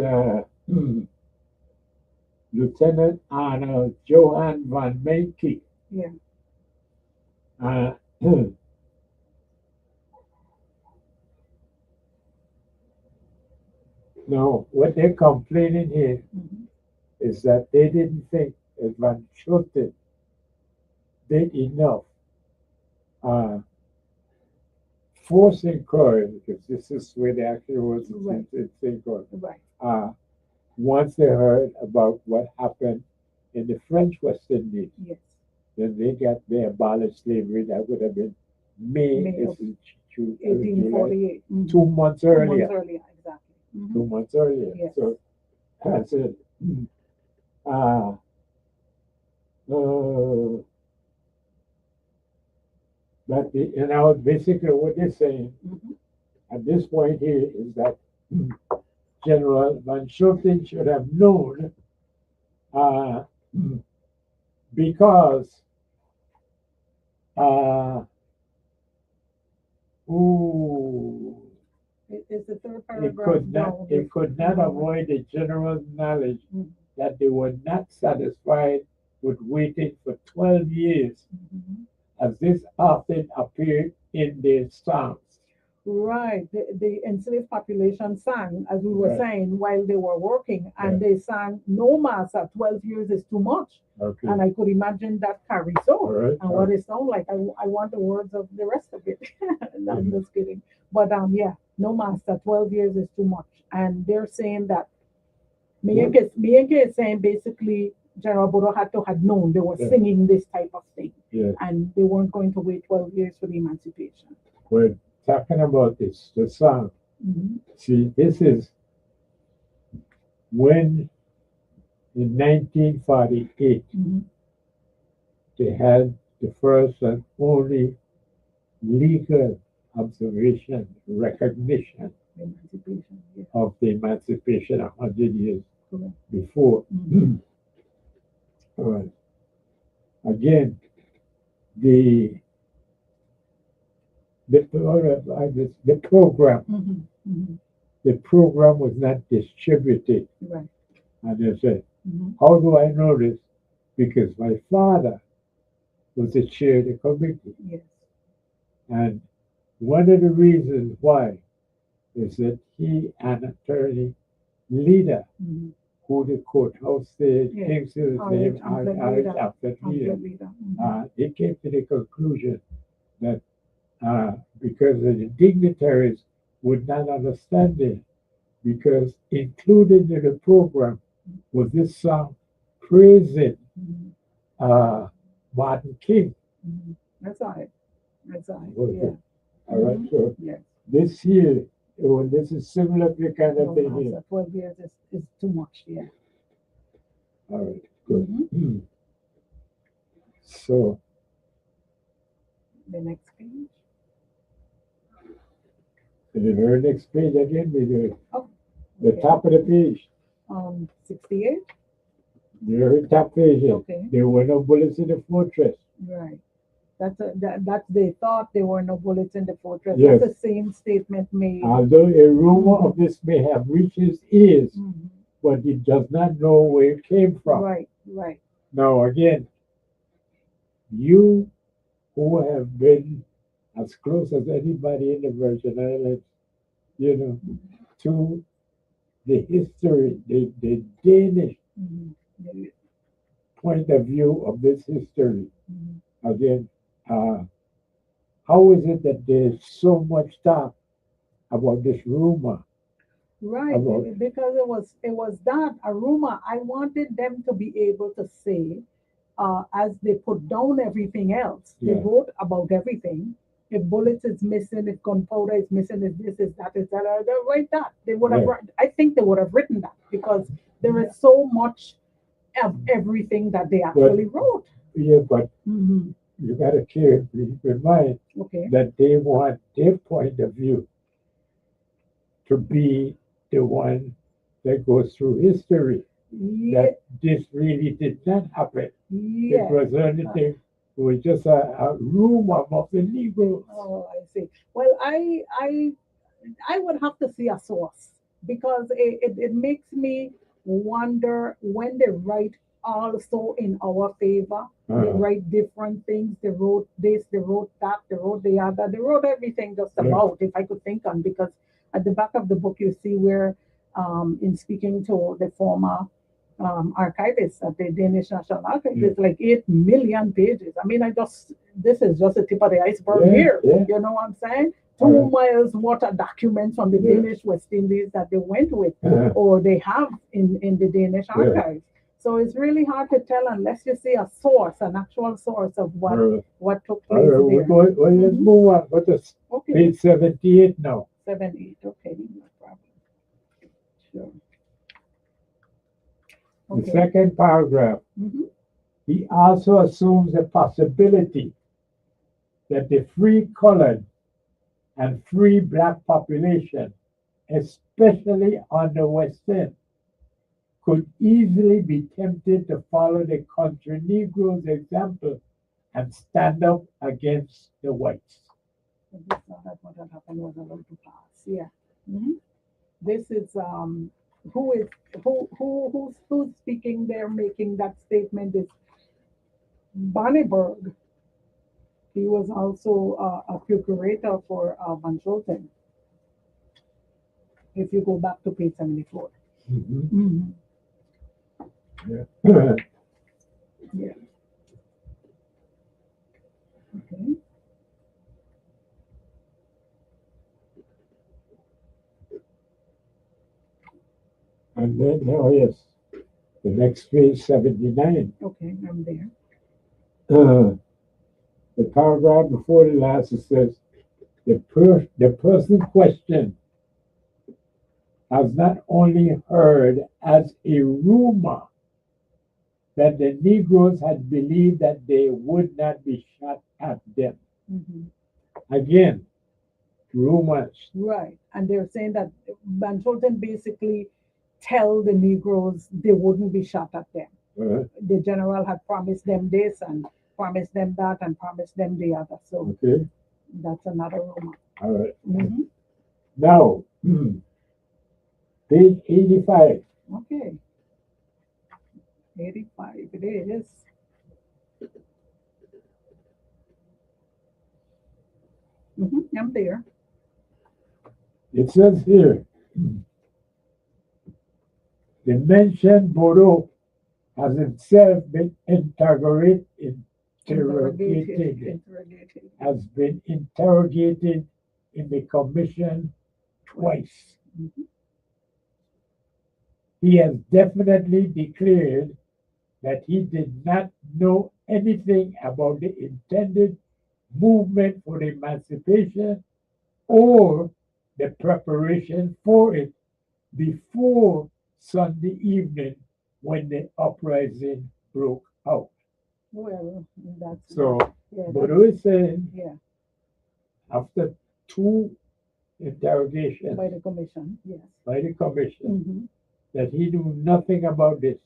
Lieutenant Arnold Johann von Menke. Yeah. Uh, now, what they're complaining here Mhm. is that they didn't think that Van Schulten did enough force inquiry, because this is where the actual was Right. inquiry. Right. Once they heard about what happened in the French West Indies, Yes. then they abolished slavery. That would have been May May of July, 1848. Mhm. 2 months 2 earlier. months earlier, exactly. Mhm. 2 months earlier. Yes. So I said, uh, uh, but basically what they're saying Mhm. at this point here is that General Van Schulten should have known uh, because uh, ooh, It's the third it paragraph could not down. it could not Mhm. avoid the general knowledge Mhm. that they were not satisfied with waiting for 12 years, Mhm. as this often appeared in their songs. Right. The enslaved population sang, as we were Right. saying, while they were working, and Right. they sang, "No, master, 12 years is too much." Okay. And I could imagine that carries All on. right. And what it sounds like, I want the words of the rest of it. No, I'm Mhm. just kidding. But yeah, "No, master, 12 years is too much." And they're saying that Mienke is saying basically General Bodo Hatto had known they were Yeah. singing this type of thing, Yes. and they weren't going to wait 12 years for the emancipation. We're talking about this, the song. Mhm. See, this is when in 1948 Mhm. they had the first and only legal observation, recognition Emancipation, yeah, of the emancipation 100 years correct. before. Mhm. All right. Again, the the program Mhm. Mhm. the program was not distributed. Right. And they said, Mhm. how do I know this? Because my father was the chair of the committee. Yes. And one of the reasons why is that he and attorney leader, Mhm. who the courthouse said, Yeah. came to his Harriet name, Amflet Harriet leader. Amflet leader. Pamphlet leader. Mhm. They came to the conclusion that because the dignitaries would not understand it, because included in the program was this song praising Mhm. Martin King. Mhm. That's right. That's right. Okay. Yeah. All right, Mhm. so Yes. this here, this is similar to the kind No, of thing here. master, 12 years is too much. Yeah. All right, good. Mhm. So, The next page. the very next page again, we do Oh. the Okay. top of the page, 68. the very top page here. Okay. There were no bullets in the fortress. Right. That's they thought there were no bullets in the fortress. Yes. That's the same statement made. Although a rumor of this may have reached his ears, Mhm. but he does not know where it came from. Right. Right. Now, again, you who have been as close as anybody in the Virgin Islands, to the history, the Danish Mhm. Yeah. point of view of this history. Mhm. Again, how is it that there's so much talk about this rumor? Right, About because it was that a rumor. I wanted them to be able to say, as they put down everything else, they Yeah. wrote about everything. If bullets is missing, if gunpowder is missing, if this is that, is that, they write that. They would have. Yeah. I think they would have written that because there is so much of everything that they actually wrote. Yeah, but Mhm. you got to keep in mind Okay. that they want their point of view to be the one that goes through history. Yeah. That this really did not happen. It Yeah. was anything. It was just a rumor of the Negroes. Oh, I see. Well, I would have to see a source because it makes me wonder when they write also in our favor. They Uh, write different things. They wrote this, they wrote that, they wrote the other. They wrote everything just Yeah. about, if I could think on, because at the back of the book you see where, in speaking to the former archivist at the Danish National Archives, Yeah. it's like 8 million pages. I mean, this is just the tip of the iceberg Yeah, here. yeah. You know what I'm saying? All 2 miles worth of documents from the Yeah. Danish West Indies that they went with Uh, or they have in the Danish Yeah. archives. So it's really hard to tell unless you see a source, an actual source of what took all place right, there. let's move on. What is Okay, page 78 now? 7, 8. Okay, no problem. Sure. The Okay. second paragraph, Mhm. he also assumes the possibility that the free colored and free black population, especially on the West End, could easily be tempted to follow the country Negroes' example and stand up against the whites. But this that what had happened was allowed to pass. Yeah. Mhm. This is who is who's speaking there, making that statement is Bonneberg. He was also a procurator for Van Schulten. If you go back to page 74. Mhm. Mhm. Yeah. Yeah. Okay. And then, oh yes, the next page, 79. Okay, I'm there. Uh, the paragraph before the last, it says, the person questioned has not only heard as a rumor that the Negroes had believed that they would not be shot at them. Mhm. Again, rumors. Right. And they're saying that Van Schulten basically tell the Negroes they wouldn't be shot at them. Uh, The general had promised them this and promised them that and promised them the other. So okay, that's another rumor. all right. Mhm. Now, page 85. Okay. 85 it is. I'm there. It says here, the mentioned Bodo has himself been Interrogated. has been interrogated in the commission twice. Mhm. He has definitely declared that he did not know anything about the intended movement for emancipation or the preparation for it before Sunday evening when the uprising broke out. Well, that's So, yeah, Bodo is saying yeah, after two interrogations by the commission. Yes. by the commission Mhm. that he knew nothing about this.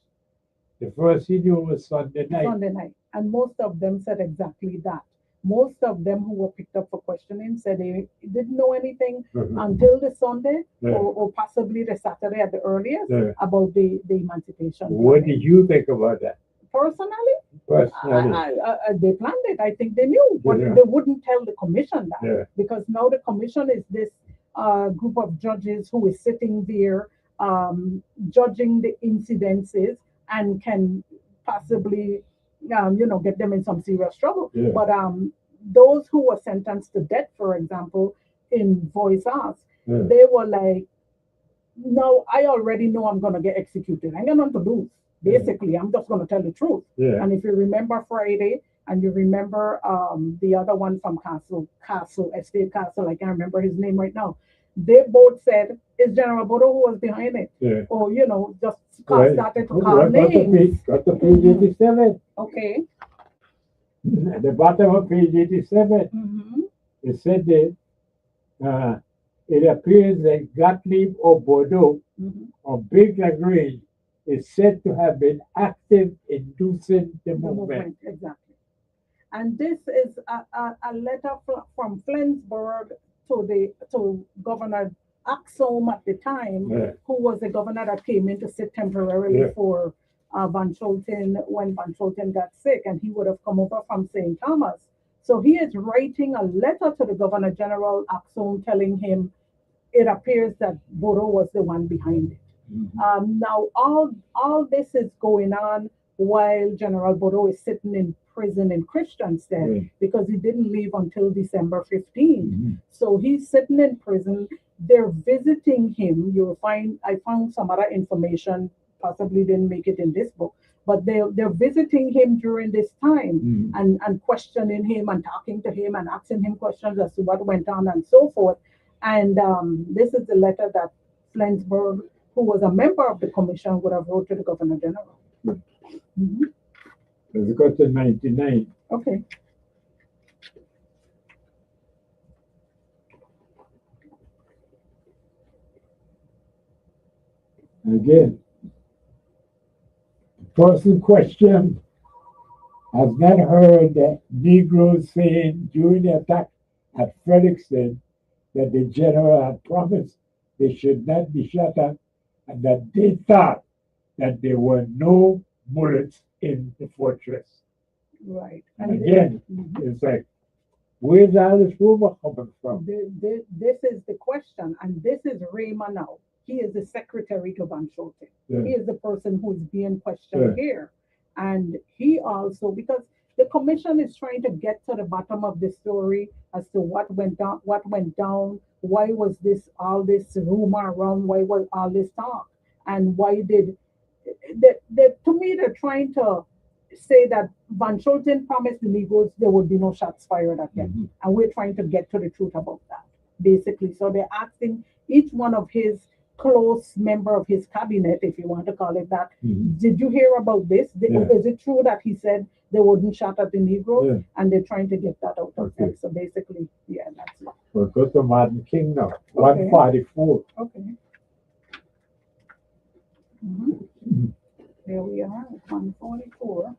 The first he knew was Sunday night. Sunday night. And most of them said exactly that. Most of them who were picked up for questioning said they didn't know anything Mhm. until the Sunday Yeah. or possibly the Saturday at the earliest Yeah. about the emancipation. What planning. did you think about that Personally, personally? they planned it. I think they knew, but Yeah. they wouldn't tell the commission that Yeah. because now the commission is this group of judges who is sitting there judging the incidences and can possibly, get them in some serious trouble. Yeah. But those who were sentenced to death, for example, in Voice Arts, Yeah. they were like, no, I already know I'm going to get executed. I got nothing to lose. Basically, I'm just going to tell the truth. Yeah. And if you remember Friday, and you remember the other one from Estate Castle, I can't remember his name right now. They both said it's General Bodo who was behind it. Yeah. Or, just Well, started to well, call names. got to page 87. Okay. At the bottom of page 87, Mm-hmm. it said that it appears that Gottlieb or Bordeaux Mm-hmm. of Big Lagrange is said to have been active inducing the The movement. movement, exactly. And this is a letter from Flensburg to Governor Axom at the time, Yeah. who was the governor that came in to sit temporarily Yeah. for Van Schulten when Van Schulten got sick, and he would have come over from St. Thomas. So he is writing a letter to the Governor General Axom telling him it appears that Bodo was the one behind it. Now, all this is going on while General Bodo is sitting in prison in Christiansted Mm. because he didn't leave until December 15th. Mhm. So he's sitting in prison. They're visiting him. I found some other information, possibly didn't make it in this book, but they're visiting him during this time Mhm. and questioning him and talking to him and asking him questions as to what went on and so forth. And this is the letter that Flensburg who was a member of the commission, would have wrote to the Governor General. Good. Mhm. Let's go to 99. Okay. Again, person question has not heard the Negroes saying during the attack at Fredericksburg that the general had promised they should not be shot at and that they thought that there were no bullets in the fortress. Right. And again, Mhm. it's like, where's all this rumor coming from? This is the question, and this is Raymond now. He is the secretary to Van Schulten. Yeah. He is the person who's being questioned Yeah. here. And he also, because the commission is trying to get to the bottom of the story as to what went down, why was this all this rumor around, why was all this talk, and why did to me they're trying to say that Van Schulten promised the Negroes there would be no shots fired at him. Mhm. And we're trying to get to the truth about that, basically. So they're asking each one of his close member of his cabinet, if you want to call it that, Mhm. did you hear about this? Yeah. Is it true that he said they wouldn't shot at the Negroes? Yeah. And they're trying to get that out of Okay. them. So basically, yeah, that's it. We'll go to Martin King now. Okay. 144. Okay. Mhm. Mhm. There we are, 144.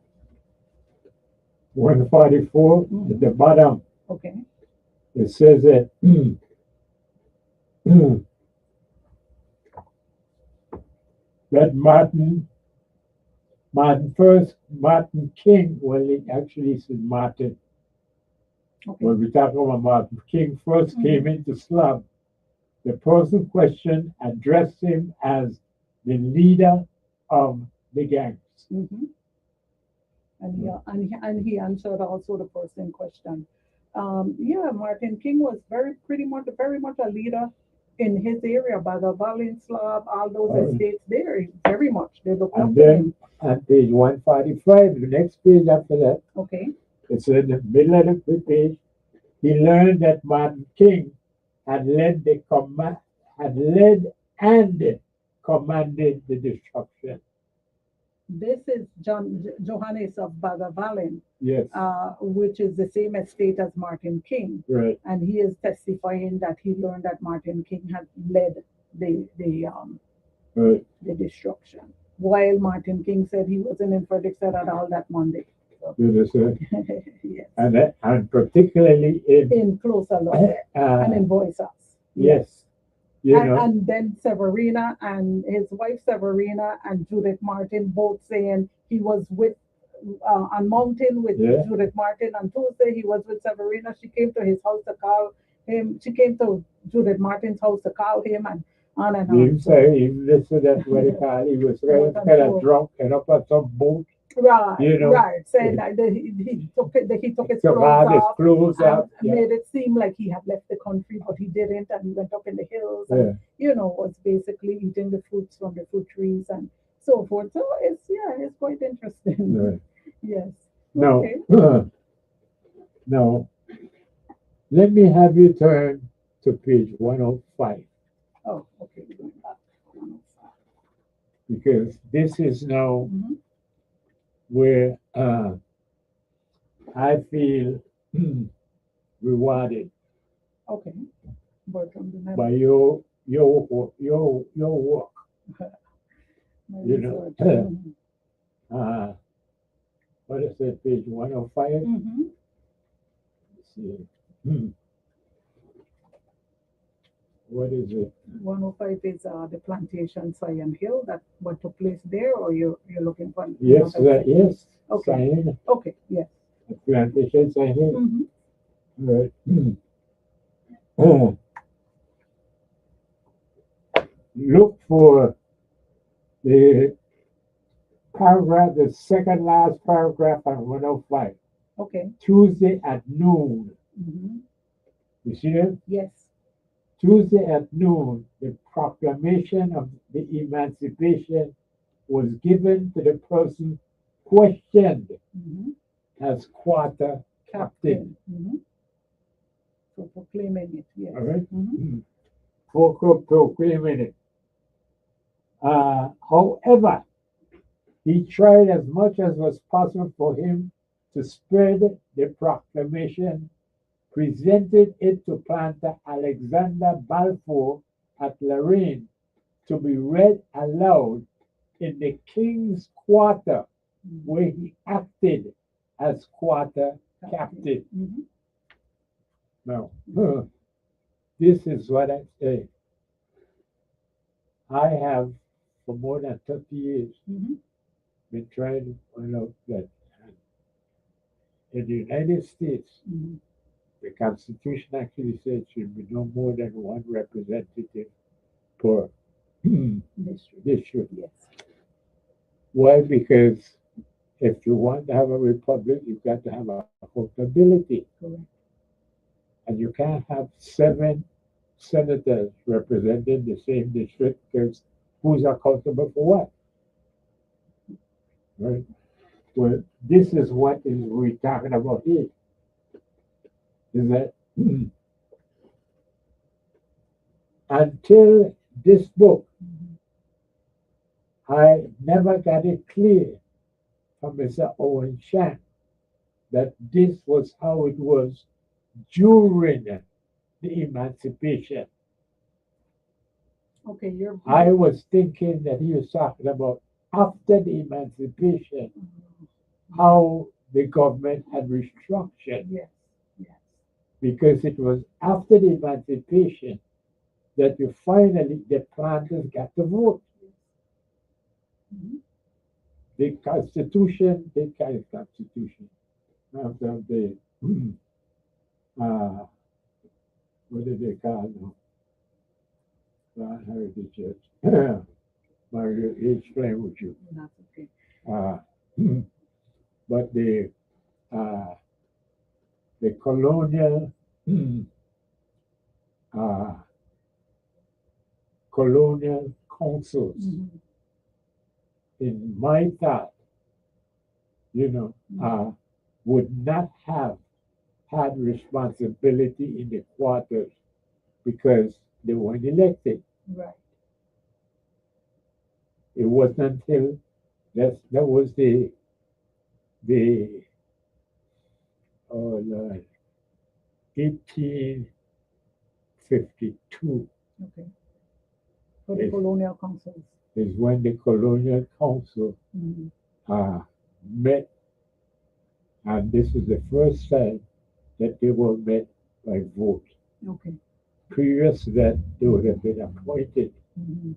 144 Mhm. at the bottom. Okay. It says that that Martin King, well, it actually says Martin. Okay. When we talk about Martin King first Mhm. came into slum, the person questioned addressed him as the leader of the gangs. Mm-hmm. And he answered also the person question. Yeah, Martin King was very much a leader in his area, by the Valley Slav, all those Oh. estates there. Very much they looked up And to then him. on page 145, the next page after that, Okay. it's in the middle of the page. He learned that Martin King had led and commanded the destruction. This is Johannes of Bagavalen, Yes, which is the same estate as Martin King. right. And he is testifying that he learned that Martin King had led Right. the destruction, while Martin King said he wasn't in Fredericksburg at all that Monday. So, You understand? yes. And particularly in In Closer Look and in Voice Us. yes, you know, And then Severina and his wife Severina and Judith Martin both saying he was with on Mountain with Yeah. Judith Martin on Tuesday. He was with Severina. She came to his house to call him. She came to Judith Martin's house to call him and on and on. you say he listed that what he called. He was kind of drunk and up at some boat. Right, You know, right. Saying that he took his Took all clothes his off clothes and out. Yeah. made it seem like he had left the country, but he didn't, and he went up in the hills Yeah. and was basically eating the fruits from the fruit trees and so forth. So it's quite interesting. Right. Yes. No, Okay. no. Let me have you turn to page 105 Oh, okay. We're going back. 105. because this is now Mhm. where I feel rewarded Okay. Bertram, remember. by your work. you know. Mhm. What is that, page 105? Mhm. Let's see. What is it? 105 is the plantation Sion Hill that what took place there, or you're looking for Yes, another section? yes. Okay. Sign, Okay, yes. the plantation sign here. Mhm. Right. Look for the paragraph, the second last paragraph on 105. Okay. Tuesday at noon. Mhm. You see that? Yes. Tuesday at noon, the proclamation of the emancipation was given to the person questioned Mhm. as quarter captain. Mhm. So proclaiming it, yes. All right? Mhm. For proclaiming it. However, he tried as much as was possible for him to spread the proclamation, presented it to planter Alexander Balfour at Lorraine to be read aloud in the king's quarter, where he acted as quarter captain. Mhm. Now, this is what I say. I have, for more than 30 years, Mhm. been trying to find out that in the United States, Mhm. the Constitution actually says should be no more than one representative per District. district. Yes. Why? Because if you want to have a republic, you've got to have accountability. Correct. And you can't have 7 senators representing the same district because who's accountable for what? Right? Well, this is what is we're talking about here. Is that until this book, Mhm. I never got it clear from Mr. Owen Shan that this was how it was during the emancipation. Okay, you're. I was thinking that he was talking about after the emancipation, Mhm. how the government had restructured, Yes. Yes. because it was after the emancipation that you finally the planters got to vote. Mhm. The Constitution, the kind of Constitution, after the uh, what did they call it? Heritage Church. Mario, explain with you. That's okay. Uh, but uh, the colonial uh, colonial councils, Mhm. in my thought, you know, would not have had responsibility in the quarters because they weren't elected. Right. It wasn't until that was the oh Lord, 1852 Okay. For the is, colonial councils. is when the colonial council Mhm. met, and this is the first time that they were met by vote. Okay. Previous to that, they would have been appointed, Mhm.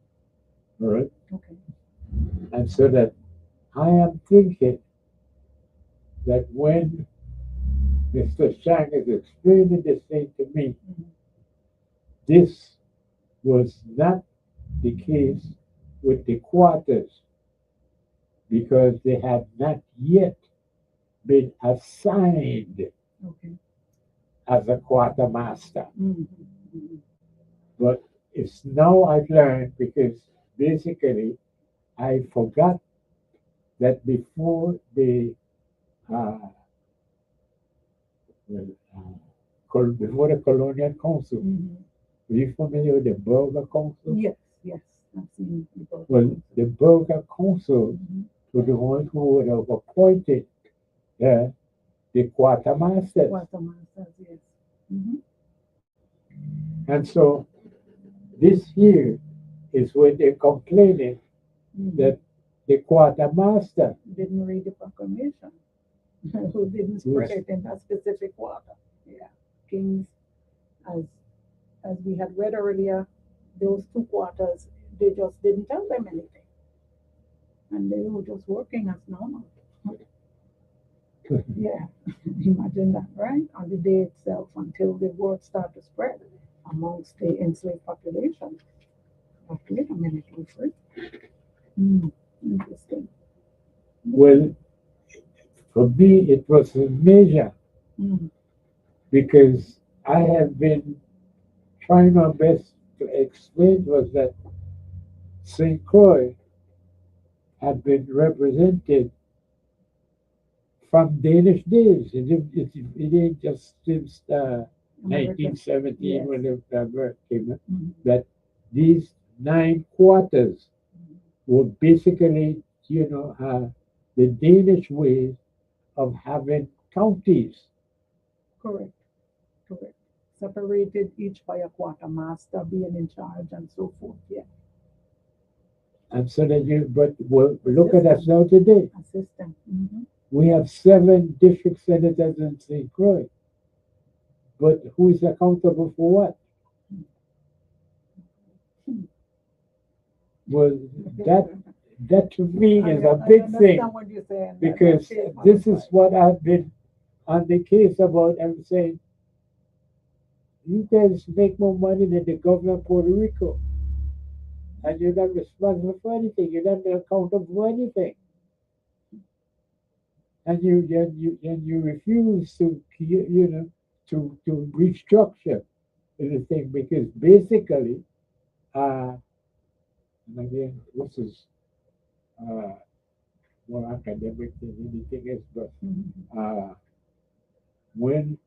all right? Okay. And so that I am thinking that when Mr. Shang is explaining this thing to me, Mhm. this was not the case with the quarters because they had not yet been assigned Okay. as a quartermaster. Mhm. Mhm. But it's now I've learned because basically I forgot that before the uh, well, before the colonial council, Mhm. are you familiar with the Burger Council? Yes. Yes. I've seen people. Well, the Burger Council Mhm. were the ones who would have appointed the quartermasters. Quartermasters. Yes. Mhm. And so this here is when they're complaining Mhm. that the quartermaster Didn't read the proclamation. Who didn't spread it in that specific water. Yeah. Kings, as as we had read earlier, those 2 quarters, they just didn't tell them anything. And they were just working as normal. Yeah. Imagine that, right? On the day itself until the word started to spread amongst the enslaved population. But wait a minute, Wilfred. Interesting. well, for me, it was a major Mm. because I have been trying my best to explain was that St. Croix had been represented from Danish days. It ain't just since America. 1917 Yes. when the America came in, Mhm. that these 9 quarters were basically, the Danish way of having counties. Correct. Correct. Separated each by a quartermaster being in charge and so forth. Yeah. And so that but well, look at us now today. A system. Mm-hmm. We have 7 district senators in St. Croix. But who is accountable for what? Well, that to me is a big thing what you're saying. because this is what I've been on the case about. I'm saying you guys make more money than the governor of Puerto Rico, and you're not responsible for anything. You're not accountable for anything, and you refuse to to restructure the thing because basically, and again, this is uh, more academic than anything else, but uh, when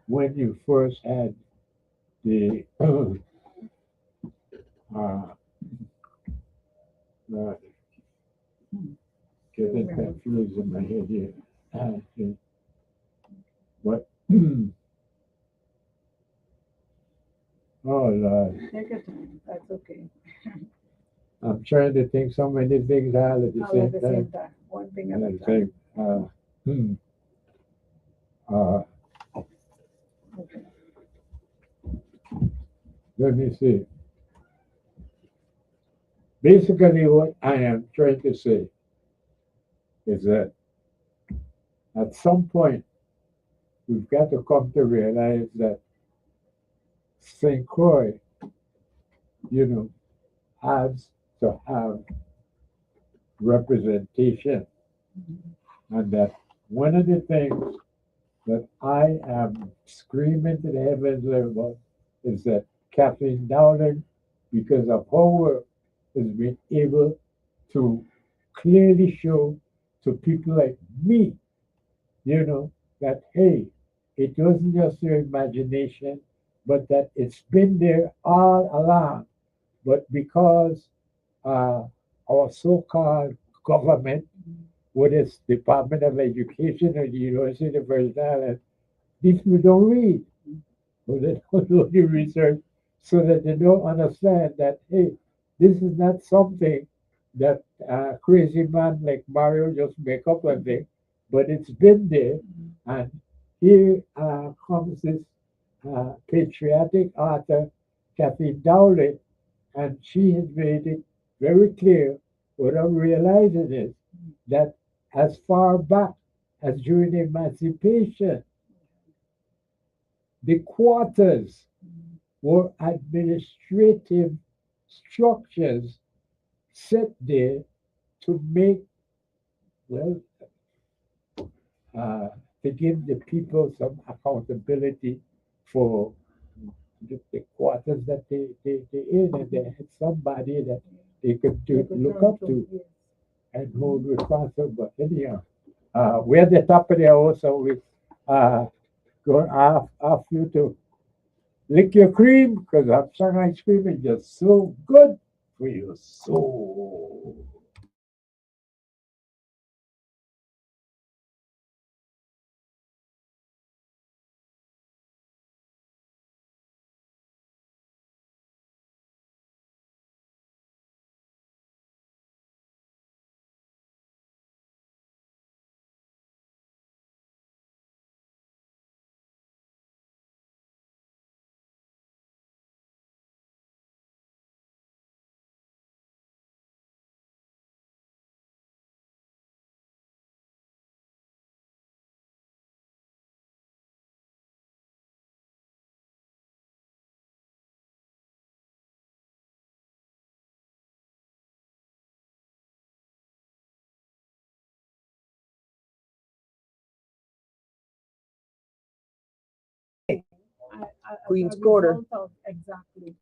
when you first had the uh, getting confused in my head here. What? Oh Lord, Take your time. That's okay. I'm trying to think so many things all at the All same at the time. same time. One thing at At a the time. same, uh, Okay. let me see. Basically, what I am trying to say is that at some point we've got to come to realize that St. Croix, you know, has to have representation, and that one of the things that I am screaming to the heavens about is that Kathleen Dowling, because of her work, has been able to clearly show to people like me, that hey, it wasn't just your imagination, but that it's been there all along. But because uh, our so-called government, whether it's Department of Education or the University of Virgin Islands, these people don't read, or they don't do the research, so that they don't understand that, hey, this is not something that a crazy man like Mario just make up one thing, but it's been there. And here comes this patriotic author, Kathy Dowling, and she has made it very clear what I'm realizing is that as far back as during emancipation, the quarters were administrative structures set there to make, well, uh, to give the people some accountability for the quarters that they in, and they had somebody that they could look up to and hold responsible. But anyhow, we're at the top of the hour, so we go ask you to lick your cream because hot ice cream is just so good for your soul. Queen's Quarter. Exactly.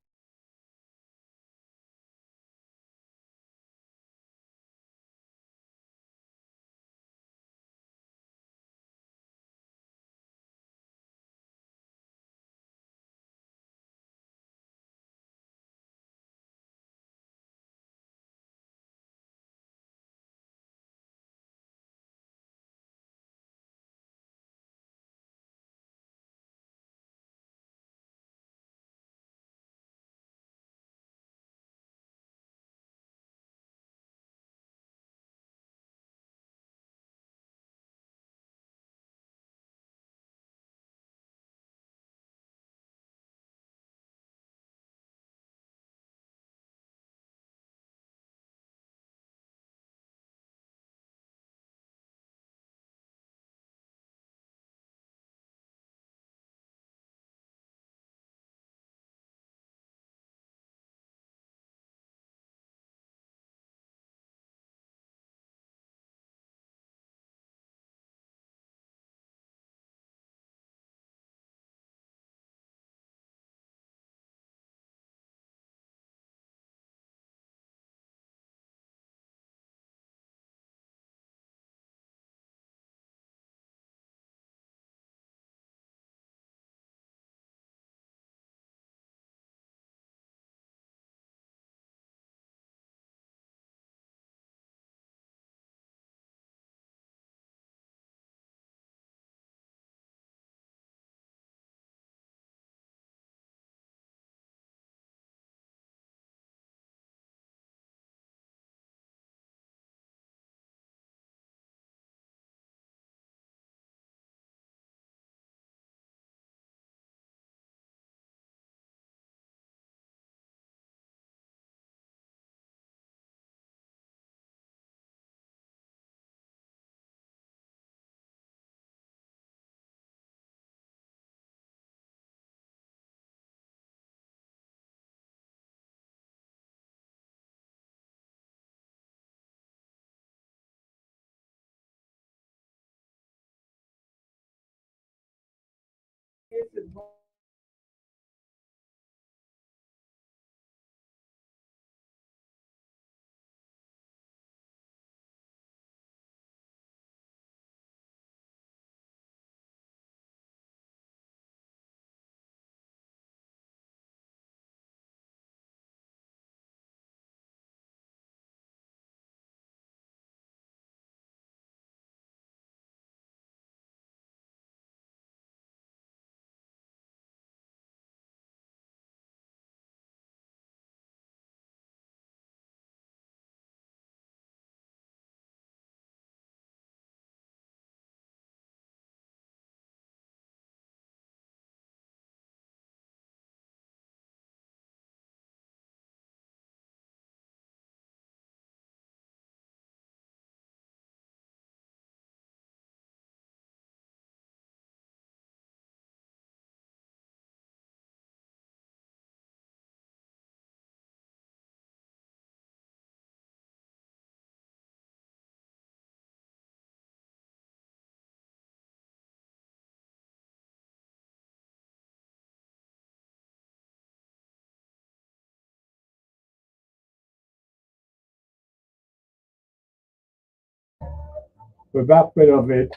we're back with of it.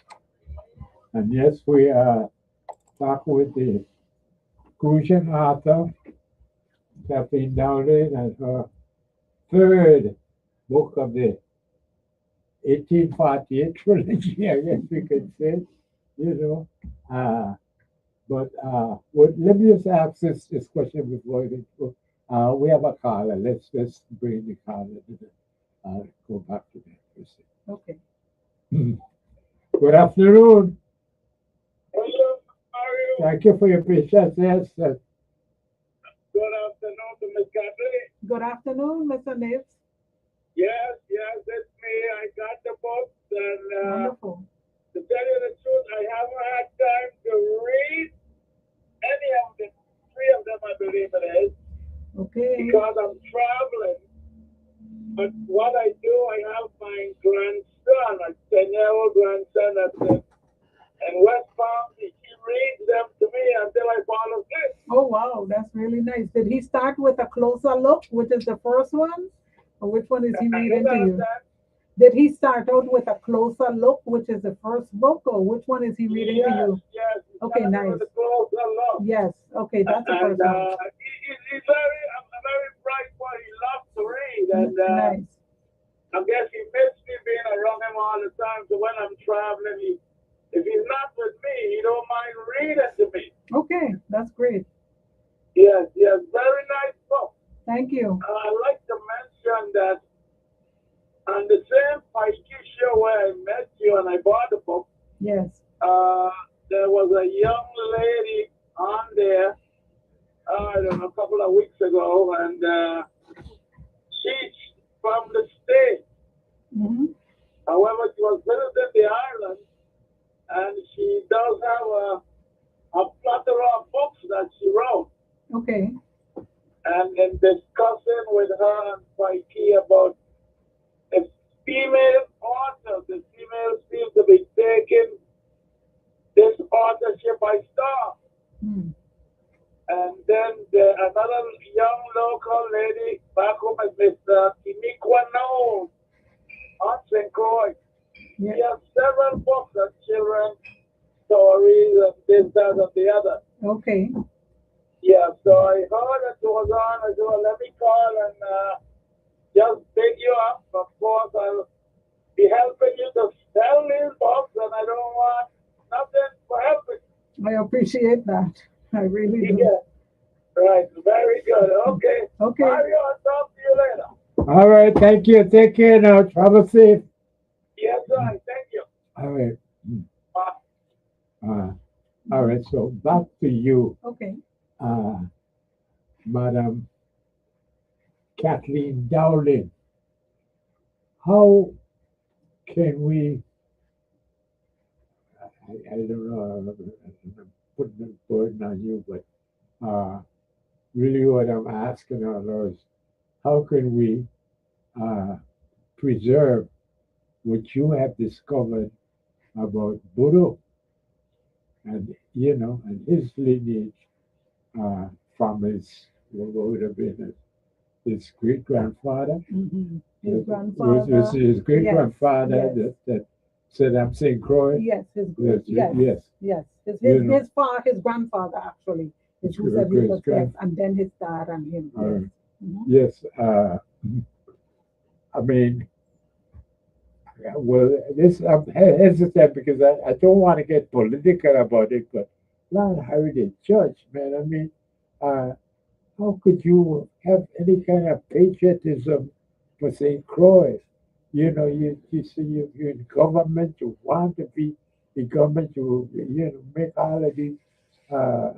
And yes, we are talking with the Crucian author, Kathleen Dowling, and her third book of the 1848 trilogy, I guess we could say, you know. Let me just ask this question before we go. We have a caller. Let's bring the caller to the, go back to that for a second. Okay. Good afternoon. Hello, how are you? Thank you for your patience. Yes, Good afternoon to Miss Kathleen. Good afternoon, Mr. Nibs. Yes, it's me. I got the books, and Wonderful. to tell you the truth, I haven't had time to read any of the three of them, I believe it is, Okay. because I'm traveling. But what I do, I have my grandson, a 10-year-old grandson that's in West Palm Beach. He reads them to me until I fall asleep. Oh, wow. That's really nice. Did he start with a closer look, which is the first one? Or which one is he reading to you? Did he start out with a closer look, which is the first book, or which one is he reading to you? Yes. Okay, nice. With a closer look. Yes. Okay, that's the first one. He's a very bright boy. He loves to read, and Nice. I guess he missed me being around him all the time. So when I'm traveling, if he's not with me, he don't mind reading to me. Okay, that's great. Yes, very nice book. Thank you. I'd like to mention that on the same Pikey show where I met you and I bought the book, Yes. there was a young lady on there, I don't know, a couple of weeks ago, and she's from the States. Mm-hmm. However, she was visiting the island, and she does have a plethora of books that she wrote. Okay. And in discussing with her and Pikey about the female authors, the females seem to be taking this authorship by storm. Hmm. And then another young local lady back home is Mr. Timiqua Noel on St. Croix. Yeah. He has several books on children, stories, and this, that, and the other. Okay. Yeah, so I heard that you was on. I said, well, let me call and just pick you up. Of course, I'll be helping you to sell these books, and I don't want nothing for helping. I appreciate that. I really do. Yeah. Right, very good. Okay. Okay. Mario, I'll talk to you later. all right. Thank you. Take care now. Travel safe. Yes, sir. Thank you. All right. Bye. All right. So back to you, Okay. Madam Kathleen Dowling. How can we? I don't know. I'm putting the burden on you, but really, what I'm asking our is, how can we preserve what you have discovered about Buddha and and his lineage from his what would have been his great grandfather. Mm-hmm. His It grandfather. was his great grandfather yes. that said, "I'm St. Croix." Yes. His Yes, yes. yes. Yes. His You know. his grandfather actually is who His said he great was grand- yes, and then his dad and him. All right. Mhm. Yes. I mean, well, this I'm hesitant because I don't want to get political about it, but Lord Heritage Church, man. I mean, how could you have any kind of patriotism for St. Croix? You see, you're in government, you want to be in government, you make all of these uh,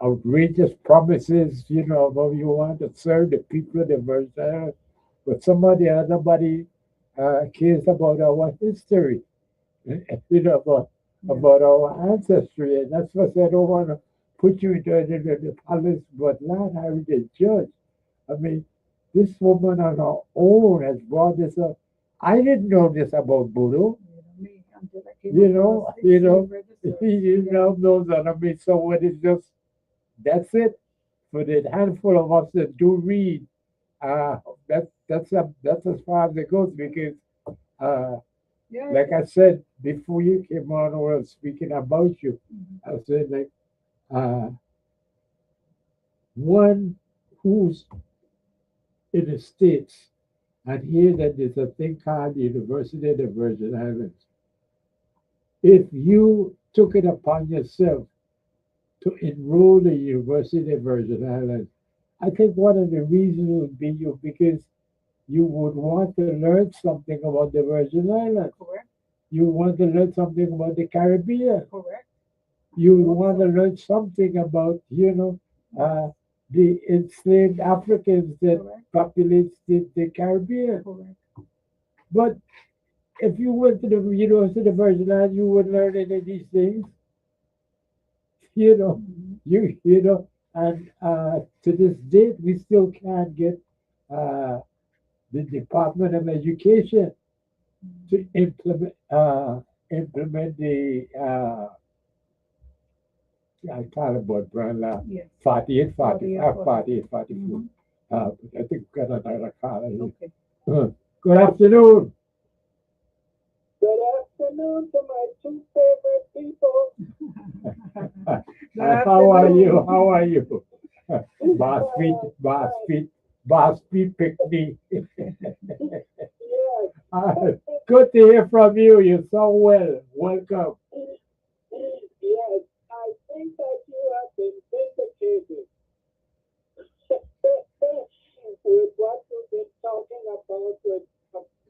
outrageous promises, how you want to serve the people of the Versailles, but nobody cares about our history, about our ancestry, and that's what I don't want to put you into the palace, but Lord Heritage Church. I mean, this woman on her own has brought this up. I didn't know this about Buddha. Me, until I came You across know, it, you know, registered. you know those are. I mean, so what is just that's it for the handful of us that do read. That's as far as it goes because uh, Yeah. Like I said before you came on, or I was speaking about you, Mhm. I said like uh, one who's in the States and hear that there's a thing called the University of the Virgin Islands. If you took it upon yourself to enroll the University of the Virgin Islands, I think one of the reasons would be you because you would want to learn something about the Virgin Islands. Correct. You want to learn something about the Caribbean. Correct. You want to learn something about, the enslaved Africans that Correct. populate the Caribbean. Correct. But if you went to the University of the Virgin Islands, you wouldn't learn any of these things. You know, Mhm. and to this date, we still can't get uh, the Department of Education to implement the I call it what brand Yes. 48, 40, 48, 48, 44. Mhm. I think we've got another caller here. Okay. Good afternoon. Good afternoon to my two favorite people. How are you? How are you? Boss Pete picked me. Yes, Good to hear from you. You're so well. Welcome. yes, I think that you have been vindicated with what you've been talking about with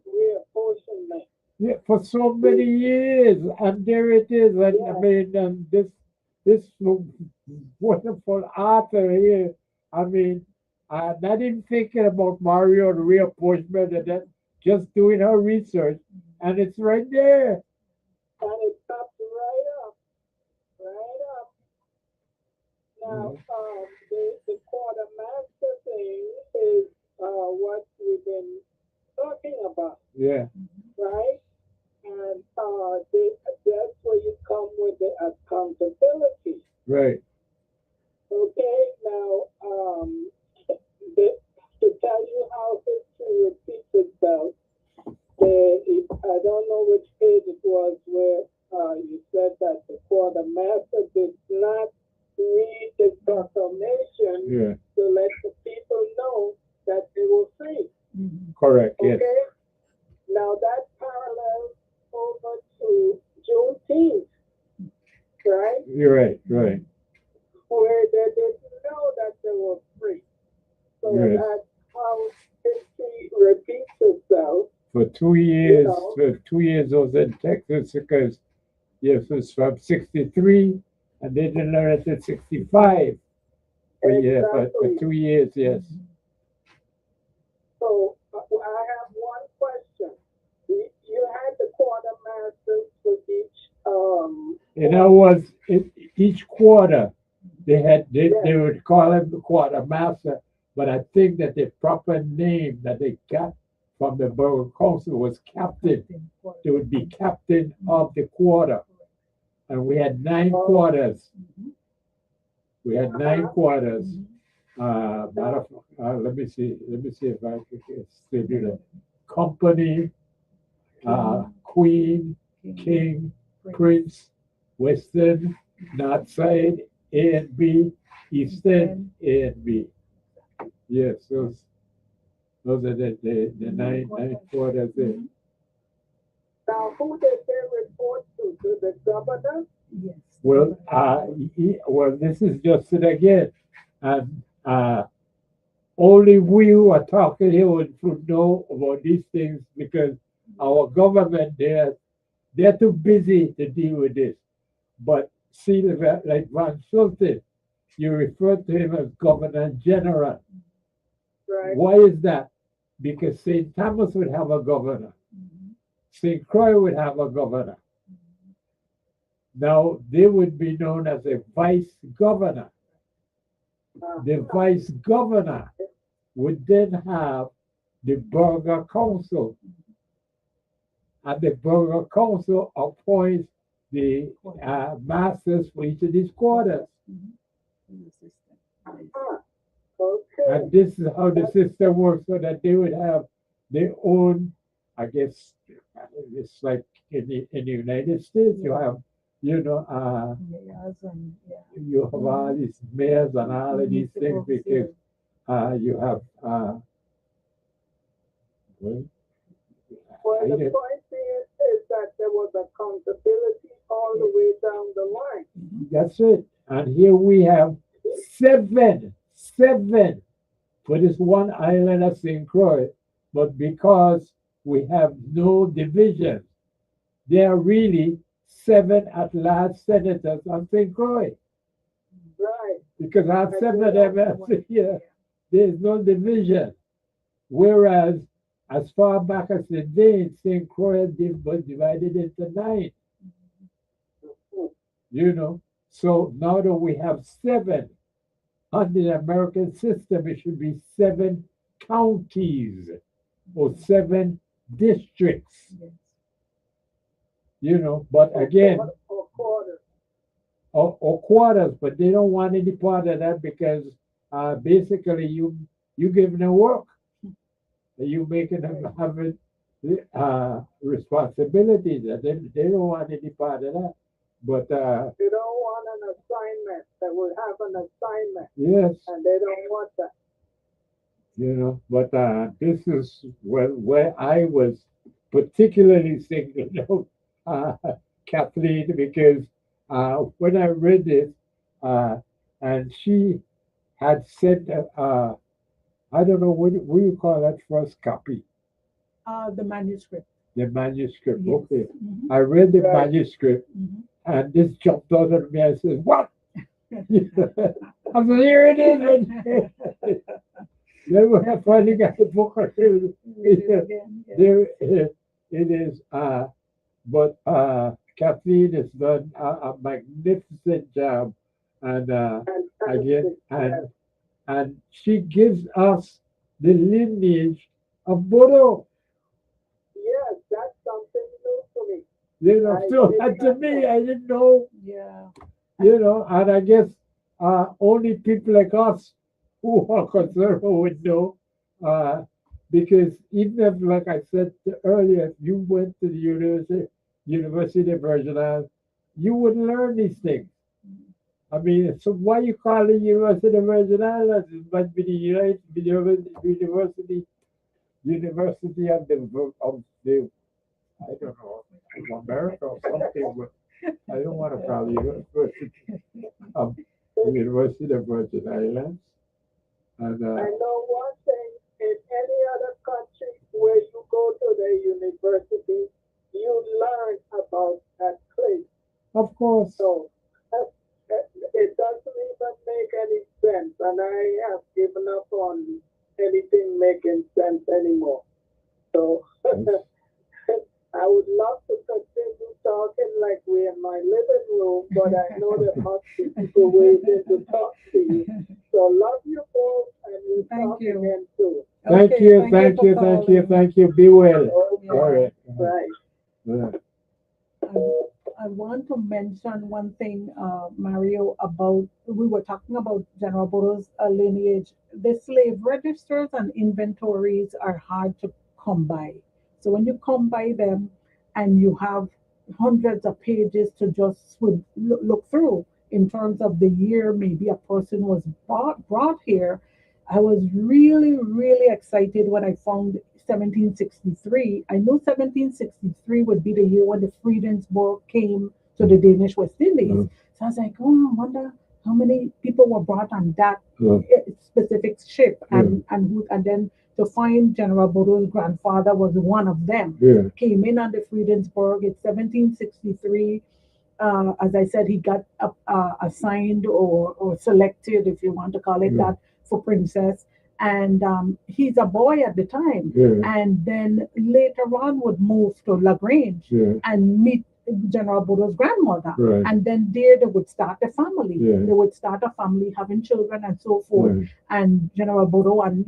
reapportionment. Yeah, for so many years, and there it is. And I Yes, mean, this wonderful author here. I mean, I'm not even thinking about Mario and reapportionment and that. Just doing her research, and it's right there. and it popped right up, right up. Now, Mhm. the quartermaster thing is what we've been talking about, Yeah, right? And that's where you come with the accountability. right. Okay, now, the, to tell you how history repeats itself, I don't know which page it was where you said that the quartermaster did not read the proclamation Yeah, to let the people know that they were free. Mhm. correct. Yes, Okay, now that parallels over to Juneteenth, right? you're right. Right. Where they didn't know that they were free. So Yes. that's how history repeats itself, For two you years, know. for 2 years, I was in Texas because yes, it was from '63, and they didn't learn it until '65. But yeah, for Exactly. 2 years, yes. So I have one question. You had the quartermasters for each And that was each quarter yes, they would call him the quartermaster, but I think that the proper name that they got from the borough council was captain. Captain. It would be captain of the quarter, and we had nine oh, quarters. Mhm. We had nine quarters. Mhm. Let me see. Let me see if I can still do that. Company, Queen, King. King, Prince. Prince, Western, North Side, A and B, Eastern, A and B. Yes, those are the nine quarters there. Mhm. now who did they report to? To the governor? Yes. Well, well, this is just it again, and only we who are talking here would know about these things because our government they're too busy to deal with this. But see, like Van Schulten, you refer to him as Governor General. Right. Why is that? Because St. Thomas would have a governor, Mhm. St. Croix would have a governor. Now they would be known as a vice governor. The Uh-huh. vice governor would then have the borough council, and the borough council appoints the masters for each of these quarters. Mhm. In the system. Yes. Uh-huh. Okay. And this is how the system works, so that they would have their own, I guess, it's like in the United States, you have, you know, Mayors and yeah. you have all these mayors and all of these things Municipals, because you have, well, Well, I the did- point is that there was accountability all the way down the line. that's it. And here we have seven for this one island of St. Croix, but because we have no division, there are really seven at-large senators on St. Croix. Right. Because our seven of them here, there's no division. Whereas, as far back as the day, St. Croix was divided into 9. You know, so now that we have 7 under the American system, it should be 7 counties or 7 districts. Yes. You know, but again, Or quarters. or quarters, but they don't want any part of that because basically you give them work, you making them have responsibilities. They don't want any part of that. But They don't want an assignment. They will have an assignment, yes, and they don't want that. you know. But this is where I was particularly thinking of Kathleen because when I read it, and she had sent, I don't know what you call that first copy, The manuscript. the manuscript. Yes. Okay, Mhm, I read the Right. manuscript, mhm. and this jumped out at me. I said, "What?" I said, "Here it is." Then when I finally got the book, Read it again, yes. there it is. But Kathleen has done a magnificent job, and again, and she gives us the lineage of Bodo. Yes, that's something new for me. You know, I so did and to not me, know. I didn't know. Yeah. You know, and I guess only people like us who are concerned would know, because even if, like I said earlier, if you went to the University of Virgin Islands, you would learn these things. I mean, so why you call it University of Virgin Islands? It might be the University of the I don't know, of America or something. But I don't want to call it University of the University of Virgin Islands. And I know one thing, in any other country where you go to the university, you learn about that place. of course, So it doesn't even make any sense. And I have given up on anything making sense anymore. So I would love to continue talking like we're in my living room, but I know there must be people waiting to talk to you. So love you both, and we'll Thank talk you. again soon. thank Okay, you, thank for you, thank you, calling. thank you. Be well. Okay, All right. right. Yeah. I want to mention one thing, Mario, about we were talking about General Bodo's lineage. The slave registers and inventories are hard to come by. So when you come by them and you have hundreds of pages to just look through in terms of the year maybe a person was brought here, I was really, really excited when I found 1763. I knew 1763 would be the year when the Fredensborg came to the Danish West Indies. Mm. So I was like, oh, I wonder how many people were brought on that Mm. specific ship, and then to find General Bodo's grandfather was one of them. Yeah. Came in on the Fredensborg. It's 1763. As I said, he got assigned or selected, if you want to call it Yeah. that, for Princess. And he's a boy at the time. Yeah. And then later on would move to LaGrange Yeah. and meet General Bodo's grandmother. Right. And then there they would start a family. Yeah. They would start a family, having children and so forth. Right. And General Bodo and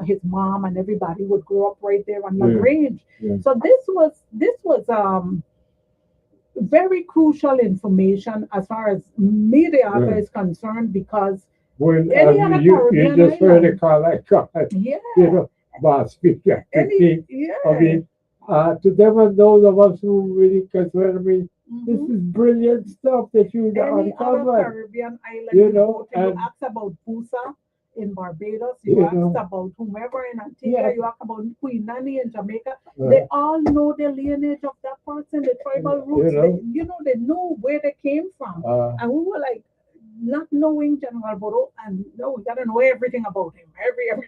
his mom and everybody would grow up right there on Yeah. LaGrange. Yeah. So this was very crucial information as far as me, the author, Yeah. is concerned, because Well, Any other you Caribbean just heard island. a call I got, yeah, you know, boss speaker. any, yeah, I mean, To them and those of us who really consider me, this Mhm. is brilliant stuff that you Any other uncovered, Caribbean island you you know, go to, you and, ask about Busa in Barbados, you you asked know, about whomever in Antigua, yeah, you ask about Queen Nanny in Jamaica. uh, They all know the lineage of that person, the tribal you roots. know, They know where they came from. uh, And we were like, not knowing General Boro, and no, we gotta know everything about him, everything.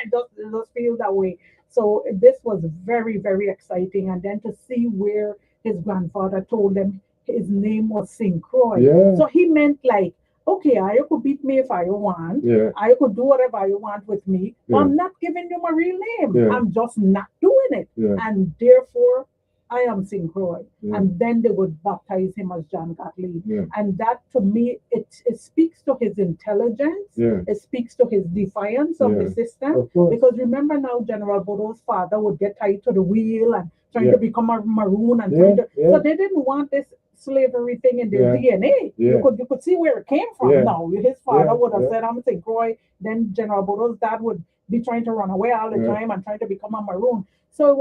I just feel that way. So this was very, very exciting. And then to see where his grandfather told them his name was St. Croix. yeah, So he meant like, okay, I could beat me if I want. yeah, I could do whatever I want with me, but yeah, I'm not giving you my real name. yeah, I'm just not doing it. yeah, And therefore, I am St. Croix. yeah, And then they would baptize him as John Kathleen. yeah, And that to me, it speaks to his intelligence, yeah, it speaks to his defiance of the yeah, system. of course, Because remember now, General Boro's father would get tied to the wheel and trying yeah, to become a maroon and yeah, trying to. yeah, So they didn't want this slavery thing in their yeah, DNA. yeah, You could see where it came from. yeah, Now his father yeah, would have yeah, said, "I'm St. Croix." Then General Boro's dad would be trying to run away all the yeah, time and trying to become a maroon. So it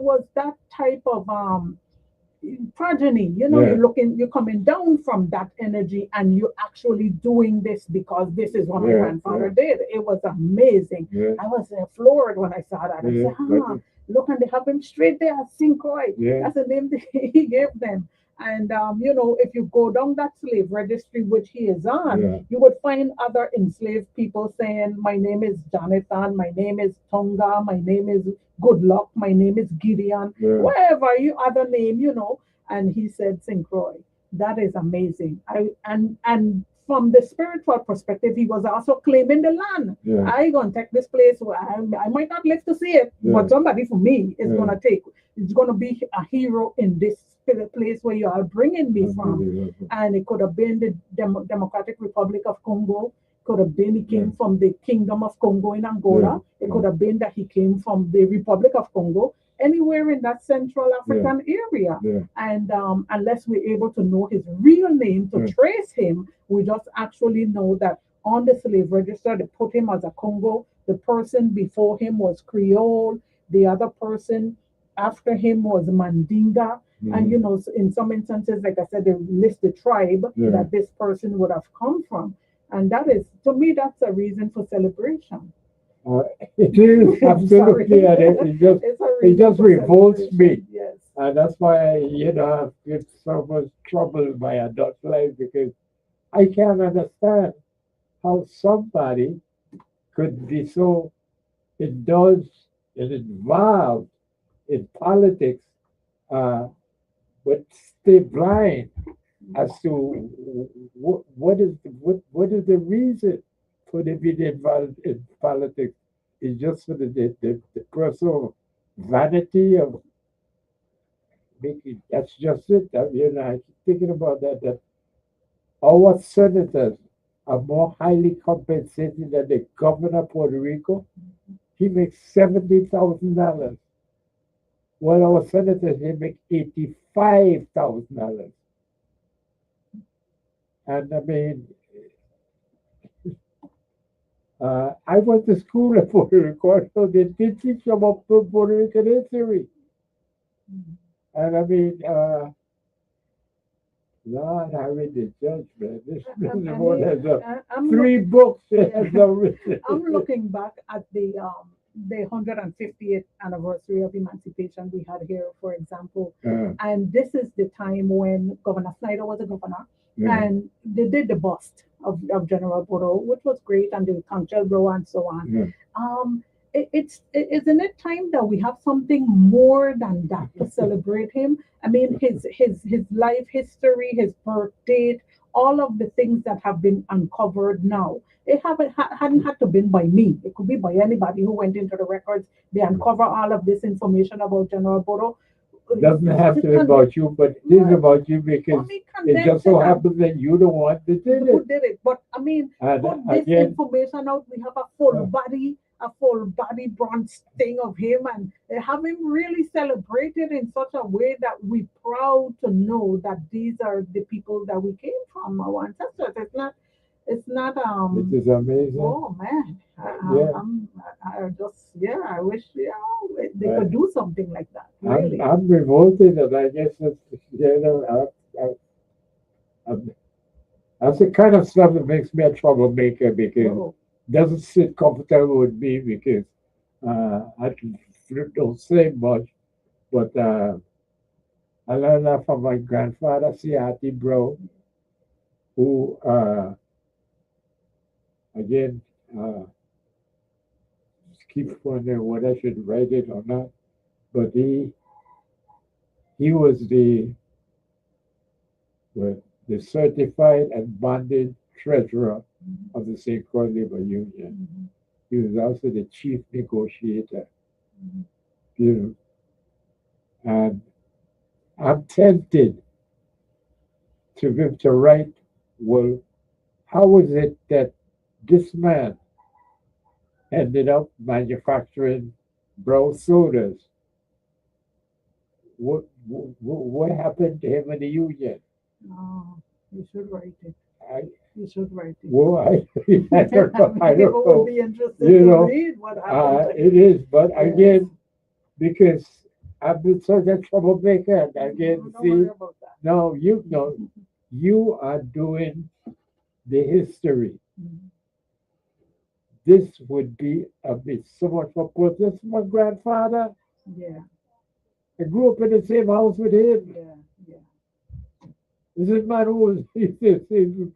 was that type of progeny. yeah, You're coming down from that energy and you're actually doing this because this is what my yeah, grandfather did. It was amazing. yeah, I was floored when I saw that. I yeah, said, look, and they have him straight there at Sinkoy. yeah, That's the name that he gave them. And if you go down that slave registry, which he is on, yeah, you would find other enslaved people saying, "My name is Jonathan, my name is Tonga, my name is Good Luck, my name is Gideon, yeah, whatever you other name. And he said, St. Croix. That is amazing. And from the spiritual perspective, he was also claiming the land. yeah, I gonna take this place where I might not live to see it, yeah, but somebody for me is yeah, gonna take. It's gonna be a hero in this place where you are bringing me from. unbelievable, And it could have been the Democratic Republic of Congo. Could have been he yeah, came from the Kingdom of Congo in yeah, Angola. It yeah, could have been that he came from the Republic of Congo, anywhere in that Central yeah, African area. yeah, And unless we're able to know his real name to yeah, trace him, we just actually know that on the slave register they put him as a Congo. The person before him was Creole. The other person after him was Mandinga. And mhm, in some instances, like I said, they list the tribe yeah. that this person would have come from. And that is, to me, that's a reason for celebration. Uh, it is I'm sorry. absolutely, and it just It's a it reason just for revolts me. celebration. Yes. And that's why, I've get so much trouble in my adult life because I can't understand how somebody could be so indulged and involved in politics, uh, but stay blind as to what is the reason for them being involved in politics. It's just for the personal vanity of making. That's just it. I keep thinking about that our senators are more highly compensated than the governor of Puerto Rico. He makes $70,000. While our senators they make $85,000. And I mean, I went to school in Puerto Rico, so they did teach about Puerto Rican history. And I mean, Lord, I read the judgment. This I is the one mean, has I'm three looking. books. It Yeah. has written. I'm looking back at the 150th anniversary of emancipation we had here, for example, Uh, and this is the time when Governor Snyder was a governor, yeah, and they did the bust of General Boro, which was great, and the Conchel Bro and so on. yeah, Isn't it time that we have something more than that to celebrate him? I mean, his life history, his birth date, all of the things that have been uncovered now. It hadn't had to been by me. It could be by anybody who went into the records. They uncover all of this information about General Boro. it doesn't have to be Con- about you, but it is right. about you because Only it condense just it so and happens that you're the one that did who it. did it. But I mean, And put this again, information out. We have a full body bronze thing of him, and have him really celebrated in such a way that we proud to know that these are the people that we came from, our ancestors. it's not It is amazing. oh man, Yeah. I just yeah, I wish they Right. could do something like that. Really. I'm revolted, and I guess it's, I'm, that's the kind of stuff that makes me a troublemaker because Oh, it doesn't sit comfortable with me because don't say much, but I learned that from my grandfather, Siati Bro, who again keep wondering whether I should write it or not, but he was well, the certified and bonded treasurer of the St. Croix Labor Union. mhm, He was also the chief negotiator, mhm. you know, and I'm tempted to write, well, how is it that this man ended up manufacturing brown sodas? What happened to him in the union? Oh, you should write it. I, You should write it. well, I don't know. I don't People would know. be interested You to know, read what happened to It him. is, but Yes. again, because I've been such a troublemaker, and again, Don't see, worry about that. no, you know, you are doing the history. Mhm. This would be a bit so much for put. This is my grandfather. Yeah, I grew up in the same house with him. yeah, yeah. This is man who was he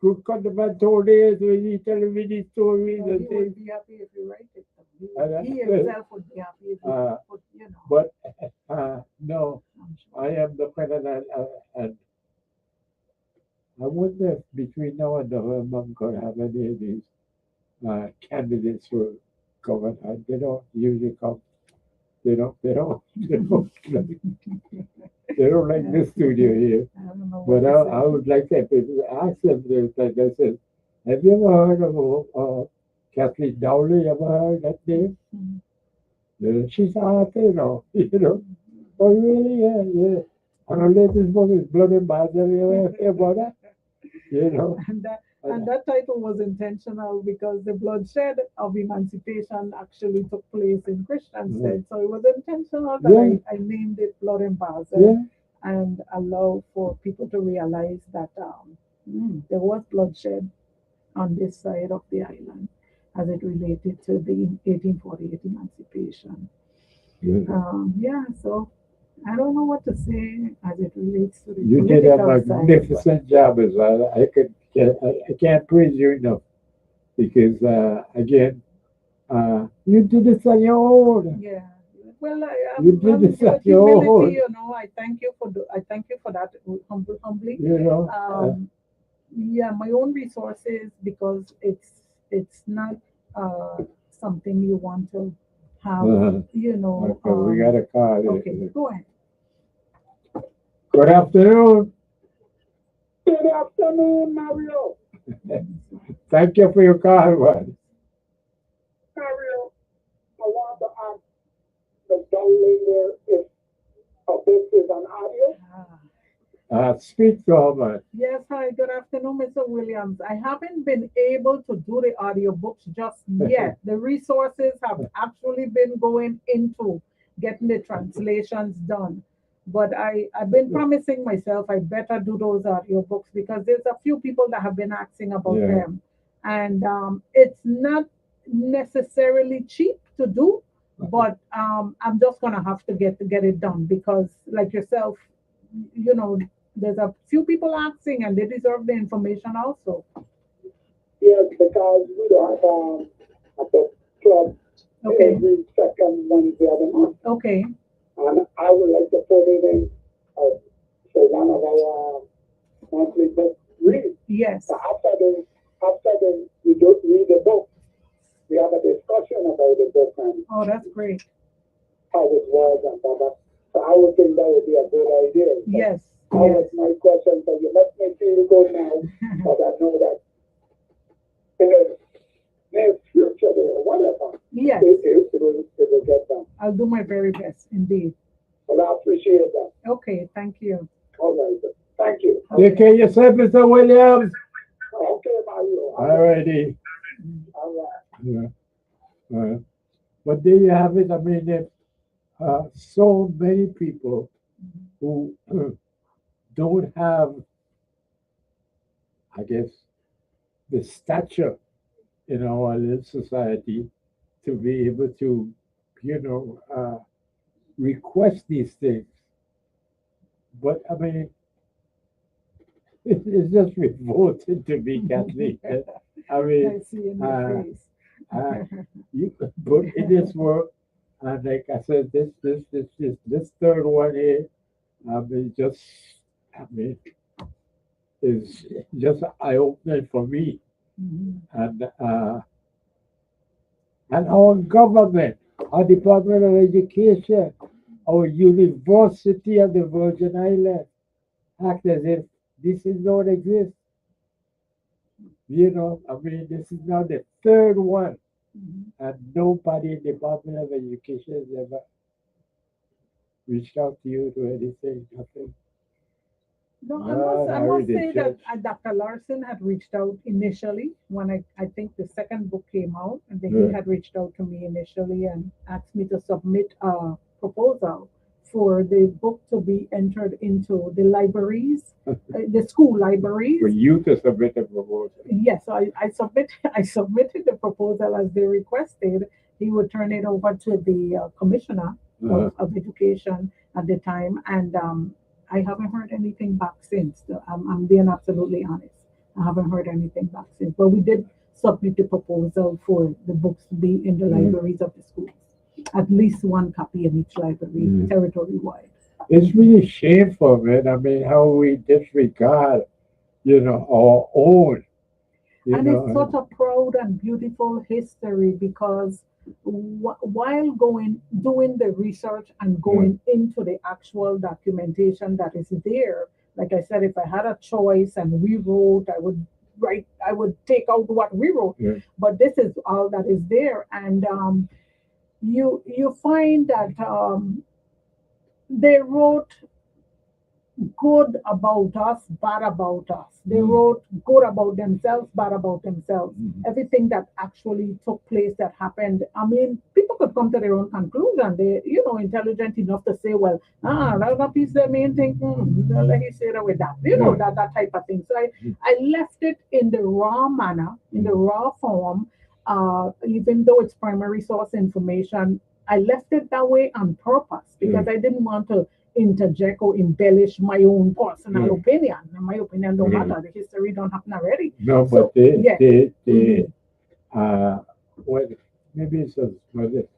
could come to my told days when he telling me these stories Well, he and things. would be happy if you write it. And He himself would be happy if you Uh, put, you know. But no, I'm sure. I am the kind of and I wonder if between now and November I'm going to have any of these candidates for governor. They don't usually come. They don't. They don't. They don't. They don't like this studio here. I don't know what But to I say. would like to ask them. Like I said, have you ever heard of Kathleen Dowley? Ever heard that name? Mhm. Yeah, she's an author, you know. You know. Oh, really? Yeah, yeah. And her latest book is Blood and Basil. You ever hear about that? You know. And that title was intentional because the bloodshed of emancipation actually took place in Christiansted. So it was intentional that Yeah. I named it Blood and Basil Yeah. and allow for people to realize that there was bloodshed on this side of the island as it related to the 1848 emancipation. Yeah, so I don't know what to say as it relates to the You did a political side. magnificent job as well. I can't praise you enough because again, you did this on your own. Yeah. Well, You did I'm this with on your own. humility, I thank you I thank you for that humbly. You know. Yeah, my own resources because it's not something you want to have, Okay, we got a call. okay, go ahead. Good afternoon. Good afternoon, Mario. Thank you for your call, man. Mario, I want to ask the young lady if this is an audio. Speak to her, man. Yes, hi, good afternoon, Mr. Williams. I haven't been able to do the audiobooks just yet. The resources have actually been going into getting the translations done. But I've been promising myself I better do those audiobooks because there's a few people that have been asking about Yeah. them. And it's not necessarily cheap to do, but I'm just gonna have to get it done because like yourself, there's a few people asking and they deserve the information also. Yes, because we don't have a book club Okay, every second Wednesday of the month. okay, And I would like to put it in for one of our monthly book reads. yes, So after we don't read the book, we have a discussion about the book and oh, that's great. how it was and blah, blah. So I would think that would be a good idea. Yes, That was my question. So you let me feel good now, but I know that in the near future or whatever, yes, it will get done. I'll do my very best indeed. But I appreciate that. Okay, thank you. All right. Thank you. Take care of yourself, Mr. Williams. Okay, Mario. Alrighty. All right. Yeah. But there you have it. I mean, there are so many people who don't have, I guess, the stature in our little society to be able to, you know, request these things. But I mean, it's just revolting to me, Kathleen. I mean, I see in uh, your face. uh, you but in this world, and like I said, this third one here, I mean, I mean, is just eye opening for me, Mhm. and our government, our Department of Education, our University of the Virgin Islands act as if this is not exist. You know, I mean, this is now the third one, Mhm. and nobody in the Department of Education has ever reached out to you to anything, nothing. No, Not I Harry must the say that judge. Dr. Larson had reached out initially when I think the second book came out, and then he Yeah. had reached out to me initially and asked me to submit a proposal for the book to be entered into the libraries, the school For libraries. you to submit a proposal. Yes, I submit I submitted the proposal as they requested. He would turn it over to the commissioner Uh, of education at the time, and I haven't heard anything back since. I'm being absolutely honest. I haven't heard anything back since. But we did submit the proposal for the books to be in the mm, libraries of the schools. At least one copy in each library, mm. territory wide. It's really shameful, man. I mean, how we disregard, you know, our own, you And it's know. such a proud and beautiful history because while doing the research and Yeah, going into the actual documentation that is there, like I said, if I had a choice and rewrote, I would take out what we wrote. yeah, But this is all that is there, and you find that they wrote good about us, bad about us. They mm, wrote good about themselves, bad about themselves. mm, Everything that actually took place that happened. I mean, people could come to their own conclusion. They, intelligent enough to say, well, that piece of main thing, let me say that with that. yeah, That type of thing. So mm, I left it in the raw manner, in the mm, raw form, even though it's primary source information. I left it that way on purpose yeah, because I didn't want to interject or embellish my own personal yeah, opinion. And my opinion don't yeah. matter. The history don't happen already. No, but So yeah, they, mhm, uh, what, maybe it's a, was it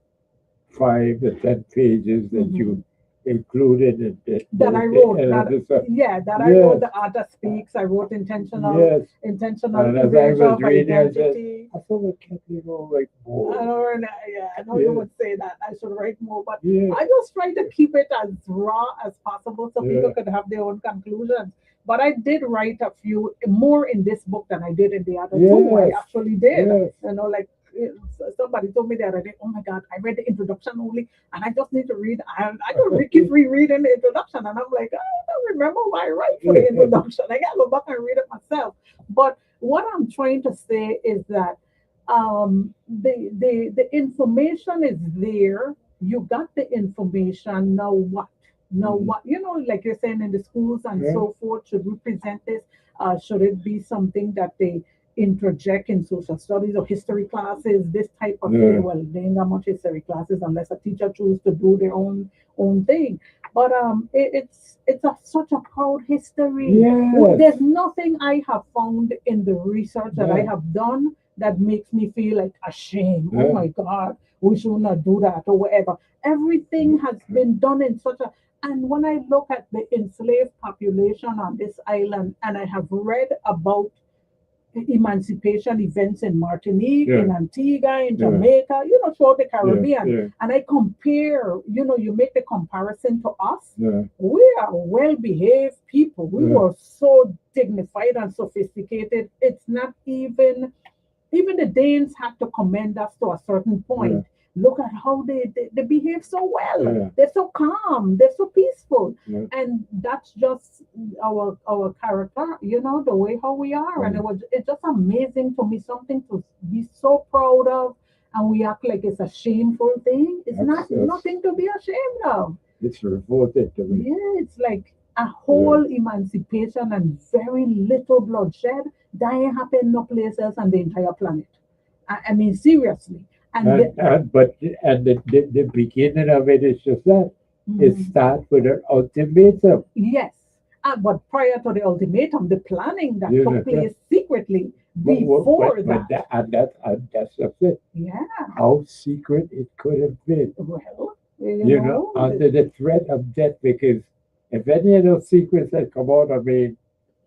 5 to 10 pages that mhm. you included in That I wrote that the so, that I wrote yes, the art that speaks. I wrote yes. intentional And as I erasure was of reading, I said, identity. I thought I can't even write I more. know, and I know you Yes, would say that I should write more, but yes, I just try to keep it as raw as possible so people yeah, could have their own conclusions. But I did write a few more in this book than I did in the other two. I yes, actually did. yes. Like somebody told me the other day, oh my God, I read the introduction only, and I just need to read. I don't keep rereading the introduction, and I'm like, I don't remember what I write for the introduction. I gotta go back and read it myself. But what I'm trying to say is that the information is there. You got the information. Now what? Now Mhm, what? Like you're saying in the schools and yeah, so forth. Should we present this? Should it be something that they interject in social studies or history classes? This type of yeah, thing. Well, they ain't got much history classes unless a teacher chooses to do their own thing. But such a proud history. yes, There's nothing I have found in the research that I yeah, have done that makes me feel like ashamed. Oh yeah, my God, we should not do that or whatever. Everything has been done in such a and when I look at the enslaved population on this island, and I have read about emancipation events in Martinique, yeah, in Antigua, in yeah, Jamaica, throughout the yeah, Caribbean, yeah, and I compare, you make the comparison to us. yeah, We are well behaved people. We yeah, were so dignified and sophisticated. It's not even the Danes had to commend us to a certain yeah, point. look at how they behave so well. Yeah. They're so calm. They're so peaceful. Yeah. And that's just our character, the way how we are. And it's just amazing to me, something to be so proud of. And we act like it's a shameful thing. It's That's- nothing to be ashamed of. It's revolting to me. Yeah, it's like a whole emancipation and very little bloodshed. That ain't happened no place else on the entire planet. I mean, seriously. And The beginning of it is just that. It Mhm. starts with an ultimatum. Yes. But prior to the ultimatum, the planning that Yeah, took yeah. place secretly But before that. that's just it. Yeah. How secret it could have been. Well, You know, under the threat of death, because if any of those secrets had come out, I mean,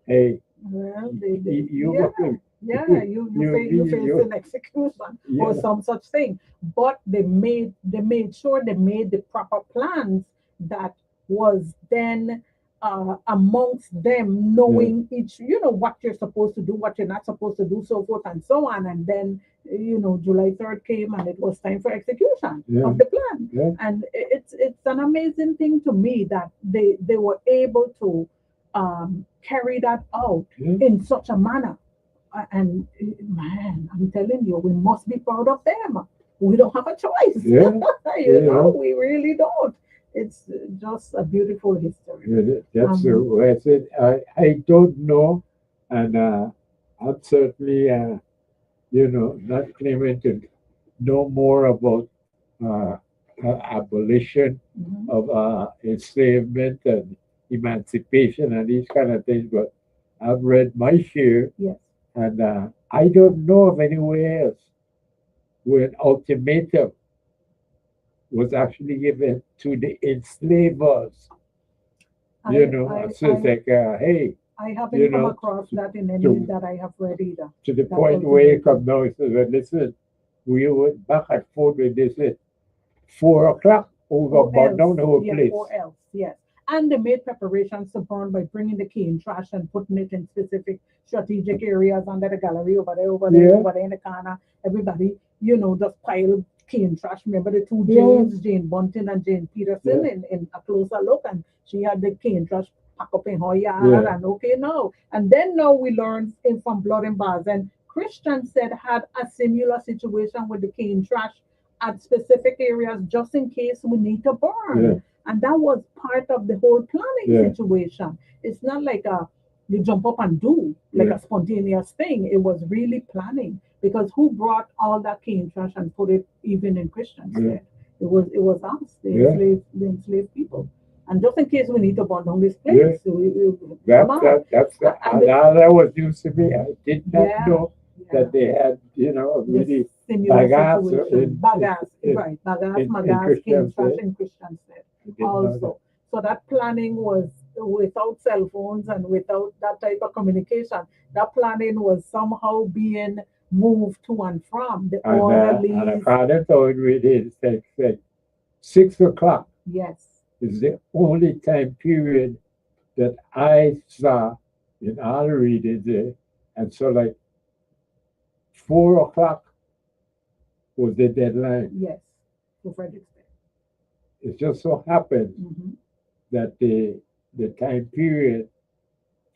hey, well, you yeah. were Yeah, you face an execution or Yeah. some such thing. But they made sure they made the proper plans that was then amongst them knowing each, what you're supposed to do, what you're not supposed to do, so forth and so on. And then, July 3rd came and it was time for execution Yeah. of the plan. Yeah. And it's an amazing thing to me that they were able to carry that out Yeah. in such a manner. And man, I'm telling you, we must be proud of them. We don't have a choice. Yeah. Yeah. We really don't. It's just a beautiful history. That's Um, that's it. I don't know, and I'm certainly, not claiming to know more about uh, abolition Mhm. of enslavement and emancipation and these kind of things, but I've read my share, Yes. and I don't know of anywhere else where an ultimatum was actually given to the enslavers. I, So it's like, hey, I haven't you come know, across that in any to- that I have read either. to the That point where you ultimatum. come now, it says, well, listen, we went back and forth with this at 4 o'clock over Or burn down else, the whole yeah, place. or else, yes. And they made preparations to burn by bringing the cane trash and putting it in specific strategic areas under the gallery, over there, Yeah. over there in the corner. Everybody, just pile cane trash. Remember the two Yeah. Janes, Jane Bunting and Jane Peterson, in a closer look, and she had the cane trash pack up in her yard. Yeah. And okay, now. And then now we learned from Blood and Bars, and Christian said had a similar situation with the cane trash at specific areas just in case we need to burn. Yeah. And that was part of the whole planning Yeah. situation. It's not like you jump up and do like Yeah. a spontaneous thing. It was really planning, because who brought all that cane trash and put it even in Christian's Yeah. stead? It was us, Yeah. the enslaved people. And just in case we need to burn down this Yeah. place, come on. That's And that was news to me. I did not Yeah. know Yeah. that they had, a This really similar bagasse situation. Bagasse, right? Bagasse, in Magasse, cane Christian's trash stead. in Christian's stead. I didn't know that. Also. So that planning was without cell phones and without that type of communication. That planning was somehow being moved to and from the And orderlies. according to it, we did say 6 o'clock Yes. is the only time period that I saw in all the readings there. And so, like, 4 o'clock was the deadline. Yes. To Fredericksburg. It just so happened Mhm. that the time period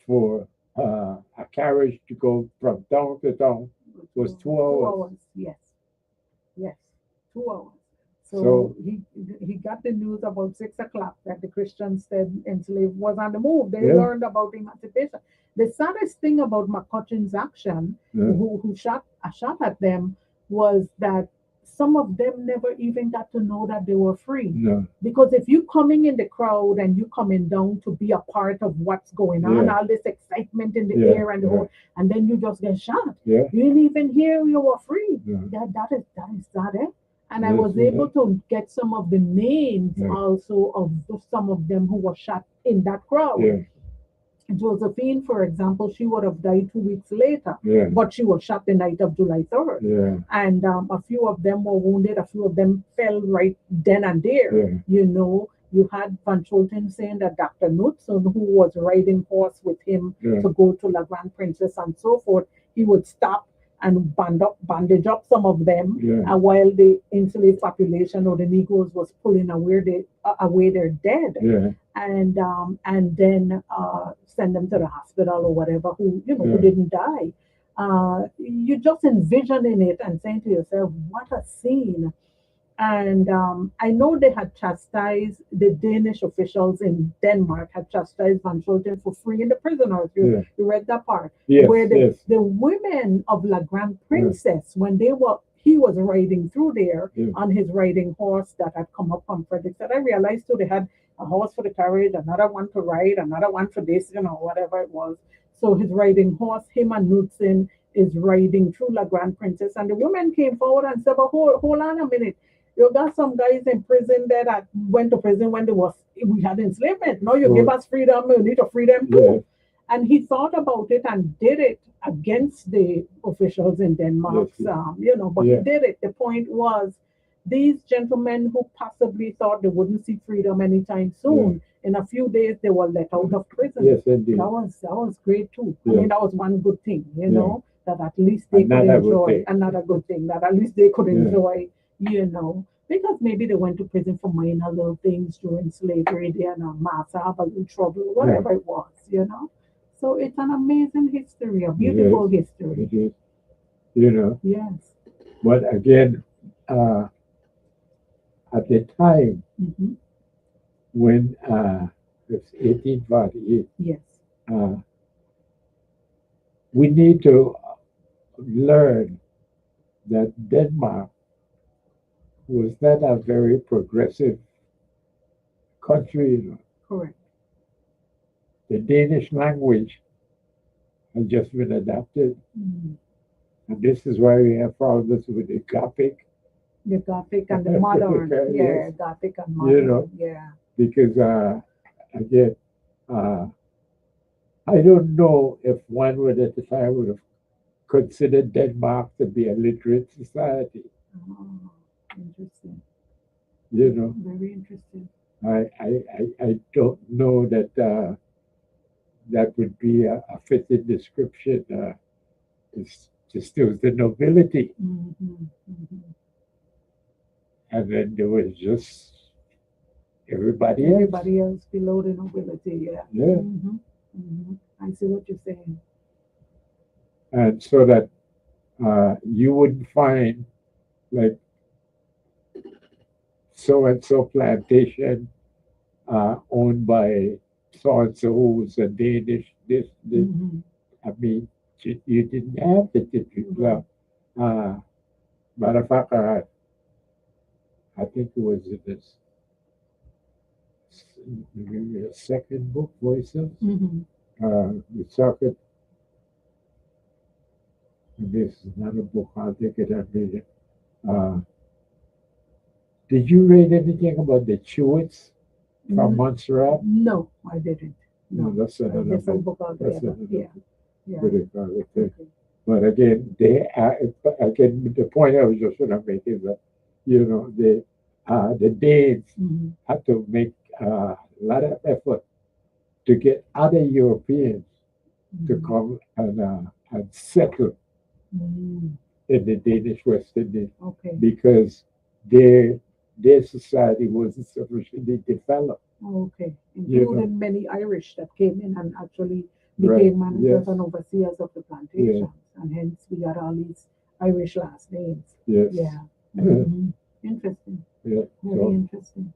for a carriage to go from town to town was 2 hours. Yes. Yes. 2 hours. So, So- he got the news about 6 o'clock that the Christians said enslaved was on the move. They Yeah. learned about emancipation. The saddest thing about McCutcheon's action, Yeah. who shot at them, was that some of them never even got to know that they were free. No, Because if you coming in the crowd and you coming down to be a part of what's going on, Yeah. all this excitement in the Yeah, air and the whole, and then you just get shot. yeah, You didn't even hear you were free. Yeah. That is sad, eh? And I Yes, was yeah. able to get some of the names Yeah. also of some of them who were shot in that crowd. yeah, Josephine, for example, she would have died 2 weeks later, yeah, but she was shot the night of July 3rd. yeah, And a few of them were wounded, a few of them fell right then and there. yeah, You had Van Cholten saying that Dr. Knudsen, who was riding horse with him yeah, to go to La Grande Princess and so forth, he would stop and bandage up some of them. Yeah. And while the enslaved population or the Negroes was pulling away their dead, Yeah. and then send them to the hospital or whatever who who Yeah. didn't die. You just envisioning it and saying to yourself, what a scene. And I know they had chastised the Danish officials in Denmark had chastised Van Schulten for freeing the prisoners. Yeah. You read that part Yes. where Yes. the women of La Grande Princess, when he was riding through there Yeah. on his riding horse that had come up from Frederickson. I realized too they had a horse for the carriage, another one to ride, another one for this, whatever it was. So his riding horse, him and Knudsen is riding through La Grande Princess, and the women came forward and said, "But hold on a minute. You got some guys in prison there that went to prison when we had enslavement. Now you give Sure. us freedom, we need to free them too." Yes. And he thought about it and did it against the officials in Denmark. Yes. But Yeah. he did it. The point was, these gentlemen who possibly thought they wouldn't see freedom anytime soon, in a few days they were let out of prison. Yes, indeed. That was great too. I Yeah. mean, that was one good thing, Yeah. that at least they could Another good enjoy. thing. Another good thing that at least they could Yeah. enjoy, because maybe they went to prison for minor little things during slavery. They had a master have a little trouble, whatever it was. So it's an amazing history, a beautiful history. It is. You know, Yes. but again, at the time Hmm. when it's 1848, Yes. we need to learn that Denmark was not a very progressive country. Correct. The Danish language has just been adapted, Mm. and this is why we have problems with the Gothic, The Gothic and the modern. Yes. Yeah, Gothic and modern. Yeah. because again, I don't know if one would at the time would have considered Denmark to be a literate society. Oh, interesting. You know, Very interesting. I don't know that that would be a fitting description. It's just there was the nobility, Mm-hmm. Mm-hmm. and then there was just everybody else. Everybody else below the nobility. Yeah. Yeah. Mm-hmm. Mm-hmm. I see what you're saying. And so that you wouldn't find like so and so plantation owned by so and so who's a Danish. This. Mm-hmm. I mean, you didn't have the typical. Matter of fact, I think it was in this second book, Voices. Mm-hmm. We talked. This is not a book. I'll take it and read it. Did you read anything about the Chewits from Montserrat? No, I didn't. No, No, that's a another different book. book That's altogether. another Yeah. book. Yeah. What do you call it? Okay. But again, the point I was just going to make is that the Danes Mm-hmm. had to make a lot of effort to get other Europeans to come and settle Mm-hmm. in the Danish West Indies Okay. because their society wasn't sufficiently developed. Okay. You Including many Irish that came in and actually Right. became managers Yes. and overseers of the plantations. And hence we got all these Irish last names. Yes. Yeah. Yeah. Mhm. Interesting. Yeah. Very So, interesting.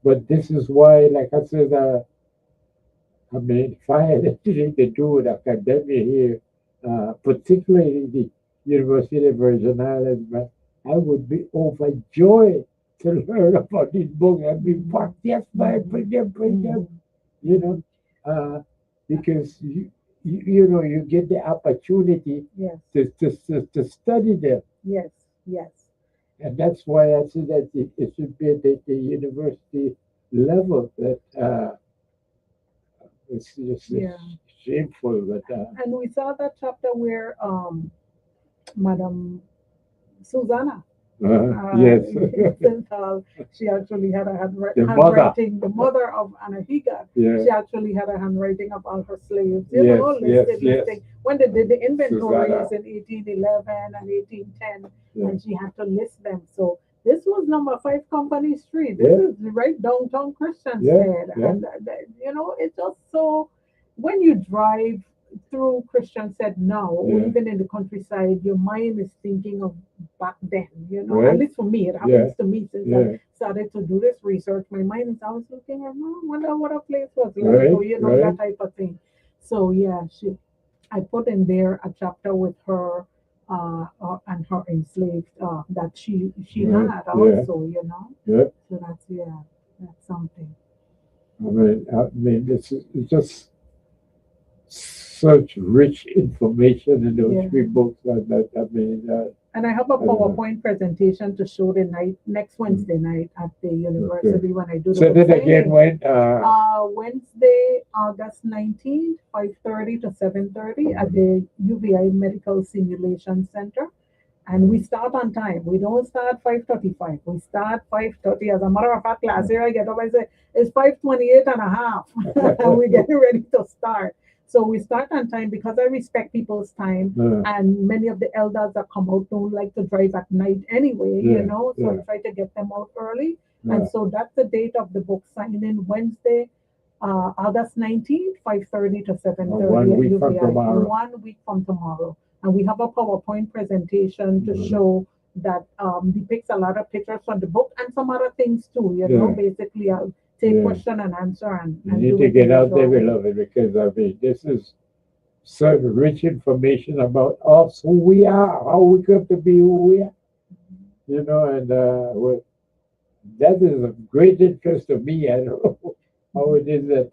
but this is why, like I said, I mean, if I had anything to do with academia here, particularly the University of Virgin Islands, I would be overjoyed to learn about this book and be part. Yes, man, bring them, Mhm. you know, because you get the opportunity Yes. to study them. Yes. Yes. And that's why I say that it should be at the university level that it's just Yeah. shameful that And we saw that chapter where Madam Susanna Yes. She actually had a The mother. handwriting, the mother of Anahita. Yeah. She actually had a handwriting of all her slaves, Yes, yes, listed, yes. listing. When they did the inventories Susanna. in 1811 and 1810, Yeah. and she had to list them. So this was number 5 Company Street. This Yeah. is right downtown Yeah, Christiansted. yeah. And, it's just so, when you drive through Christiansted now, or Yeah. even in the countryside, your mind is thinking of back then, Right. At least for me, it happens Yeah. to me since Yeah. I started to do this research. My mind is always looking at, wonder what a place was like, Right, or, right. that type of thing. So, yeah, I put in there a chapter with her and her enslaved that she Right, had yeah. also, Yeah. So that's something. I mean, it's just such rich information in those Yeah. 3 books. And I have a I don't know. PowerPoint presentation to show next Wednesday night at the university when I do the Say book that again, signing. when, Wednesday, August 19th, 5:30 to 7:30 at the UVI Medical Simulation Center. And we start on time. We don't start 5:35. We start 5:30. As a matter of fact, last year I get up, I say, it's 5:28 and a half. And we're getting ready to start. So we start on time because I respect people's time. And many of the elders that come out don't like to drive at night anyway, Yeah, So yeah. I try to get them out early. Yeah. And so that's the date of the book signing, Wednesday, August 19th, 5:30 to 7:30 1 at week from UVI. tomorrow. 1 week from tomorrow. And we have a PowerPoint presentation to Mhm. show that depicts a lot of pictures from the book and some other things too, Yeah. Basically, I'll take Yeah. question and answer and You do need to it get in out there, visual way. beloved, because this is such rich information about us, who we are, how we come to be who we are, and that is of great interest to me. I don't know how it is that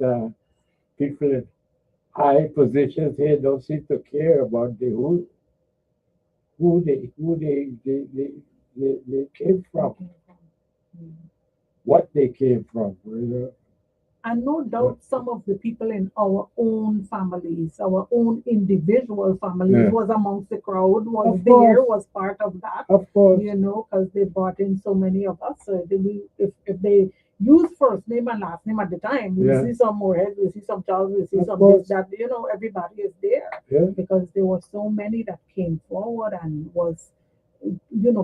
people in high positions here don't seem to care about who they came from, what they came from. And no doubt some of the people in our own families, our own individual families Yeah. was amongst the crowd, was Of there, course. was part of that, Of course. because they brought in so many of us. So if they use first name and last name at the time, we Yeah. see some Morehead, we see some Charles, we see Of some course. this, that, everybody is there. Yeah. Because there were so many that came forward and was,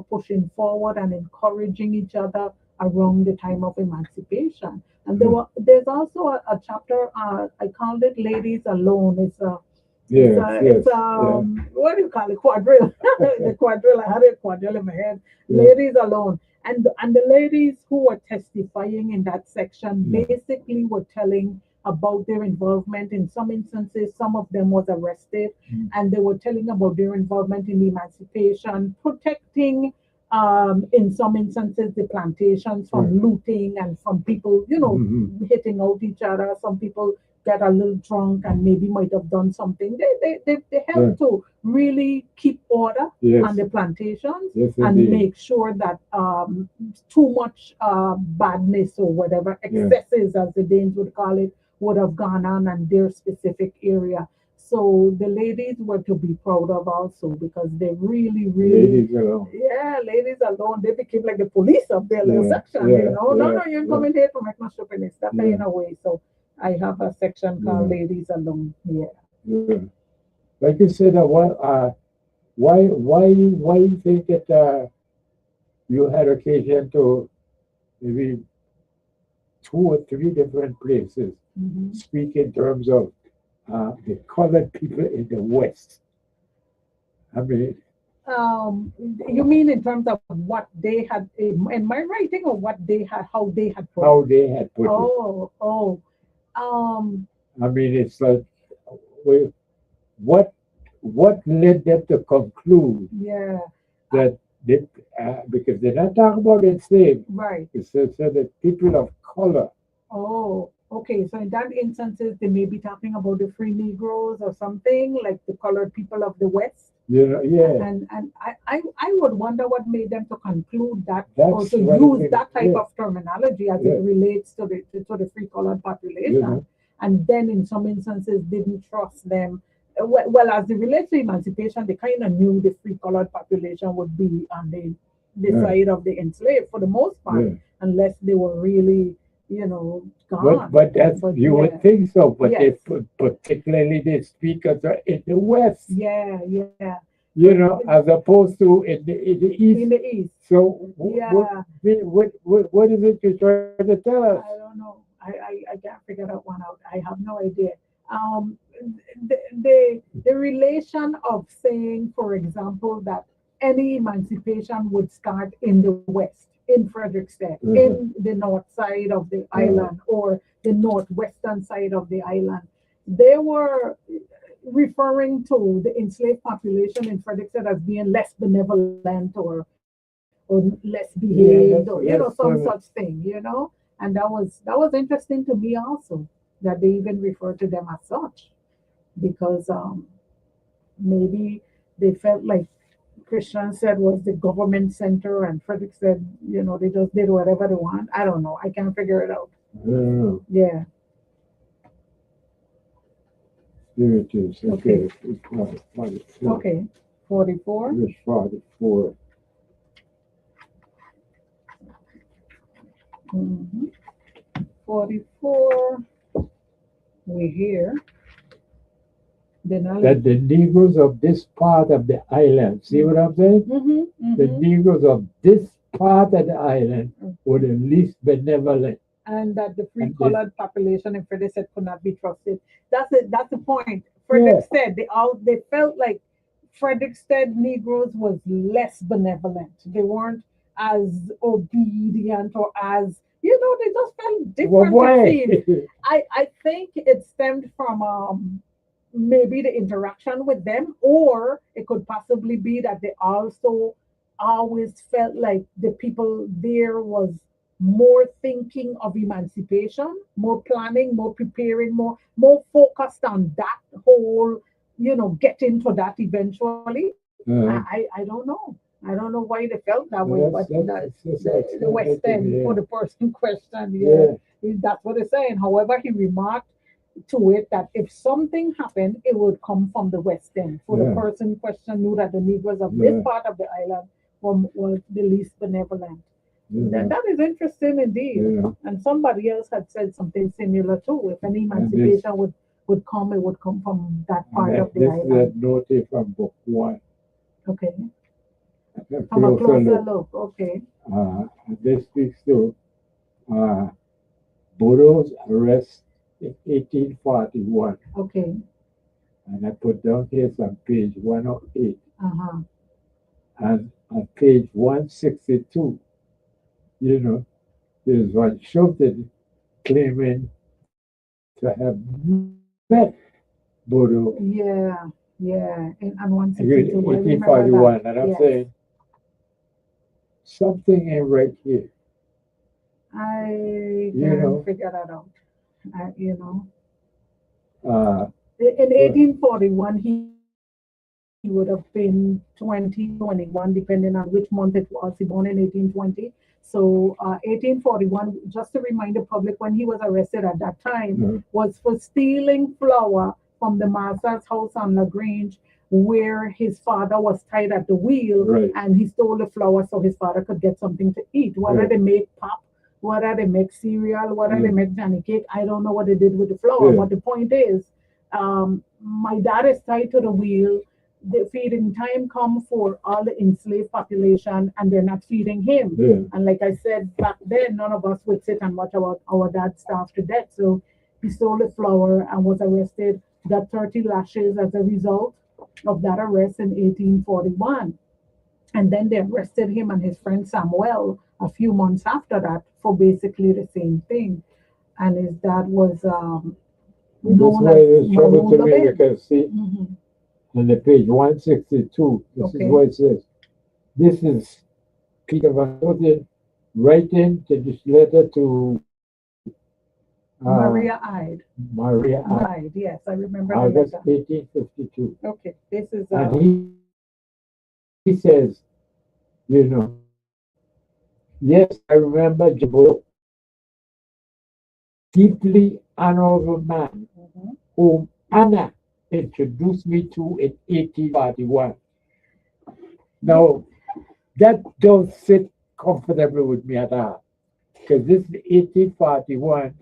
pushing forward and encouraging each other around the time of emancipation. And there's also a chapter, I called it Ladies Alone. It's Yes, yes, what do you call it? Quadrille. The quadrille. I had a quadrille in my head. Yeah. Ladies Alone. And the ladies who were testifying in that section Yeah. basically were telling about their involvement. In some instances, some of them was arrested, and they were telling about their involvement in emancipation, protecting in some instances the plantations from Right. looting and from people, Mhm. hitting out each other. Some people get a little drunk and maybe might have done something. They help Right. to really keep order Yes. on the plantations Yes, and indeed. make sure that too much badness or whatever Yeah. excesses, as the Danes would call it, would have gone on in their specific area. So the ladies were to be proud of also because they really, Ladies alone. ladies alone, they became like the police of their little Yeah, section, yeah, No, yeah, you're yeah. coming here to make my stupidness. That Yeah. kind of way. So I have a section called Yeah. Ladies Alone. Yeah. Yeah. Like you said, why you think that you had occasion to maybe 2 or 3 different places Mhm. speak in terms of the colored people in the West? I mean, You mean in terms of what they had in my writing, or what they had, how they had put how it? they had put it. Oh. I mean, it's like, well, what led them to conclude Yeah. that they, because they're not talking about enslaved, Right. it's so that people of color. Oh, okay. So in that instances, they may be talking about the free Negroes or something like the colored people of the West. Yeah. And I would wonder what made them to conclude that, That's or to what use it- that type yeah. of terminology as Yeah. it relates to the free colored population. Yeah. And then in some instances didn't trust them. Well, as it relates to emancipation, they kind of knew the free colored population would be on the the Yeah. side of the enslaved for the most part, Yeah. unless they were really, gone. But that's, But you yeah, would think so, but yes, particularly the speakers are in the West, yeah. as opposed to in the In East. the east, So yeah. what is it you're trying to tell us? I don't know. I can't figure that one out. I have no idea. Um, the relation of saying, for example, that any emancipation would start in the West, in Frederickstead, in the north side of the island, or the northwestern side of the island. They were referring to the enslaved population in Frederickstead as being less benevolent or less behaved, or some such thing. And that was interesting to me also, that they even refer to them as such, because maybe they felt like Christian said was the government center, and Frederick said, they just did whatever they want. I don't know. I can't figure it out. I don't know. Yeah. Here it is. Okay. It's 44. Okay. 44. Verse 44. Mm-hmm. 44. We hear. Then That the Negroes of this part of the island, see what I'm saying? The Negroes of this part of the island were the least benevolent. And that the free And colored population in Frederick said could not be trusted. That's it. That's the point. Frederick said they felt like Frederickstead Negroes was less benevolent. They weren't as obedient, or as they just felt different. It seemed. I think it stemmed from maybe the interaction with them, or it could possibly be that they also always felt like the people there was more thinking of emancipation, more planning, more preparing, more focused on that whole, getting to that eventually. I don't know. I don't know why they felt that way, but the West End, for the person questioned, that's what they're saying. However, he remarked to it that if something happened, it would come from the West End. For the person question knew that the Negroes of this part of the island were the least benevolent. That is interesting indeed. And somebody else had said something similar too. If any emancipation would come, it would come from that part of the island. This is a note from book 1. Okay. From a closer look. Okay. This speaks to Bodo's arrest in 1841. Okay. And I put down here on page 108. Uh-huh. And on page 162, there's one Shofted claiming to have met Bodo. Yeah. And 162. 1841. And I'm saying something ain't right here. I can't figure that out. In 1841, he would have been 20, 21, depending on which month it was. He born in 1820. So 1841, just to remind the public, when he was arrested at that time, was for stealing flour from the master's house on LaGrange, where his father was tied at the wheel, and he stole the flour so his father could get something to eat. Whether they make pop, whether they make cereal, whether they make Johnny cake, I don't know what they did with the flour. But the point is, my dad is tied to the wheel. The feeding time come for all the enslaved population, and they're not feeding him. And like I said back then, none of us would sit and watch our dad starve to death. So he stole the flour and was arrested. Got 30 lashes as a result of that arrest in 1841. And then they arrested him and his friend Samuel a few months after that for basically the same thing. And his dad was known as trouble to me, because see, on the page 162, this is what it says. This is Peter Van Noten writing to this letter to Maria Ide. Maria Ide. Yes, I remember August the letter. 1852. Okay, this is. And he says, yes, I remember Jabo, deeply honorable man, whom Anna introduced me to in 1841. Now, that don't sit comfortable with me at all. Because this is 1841,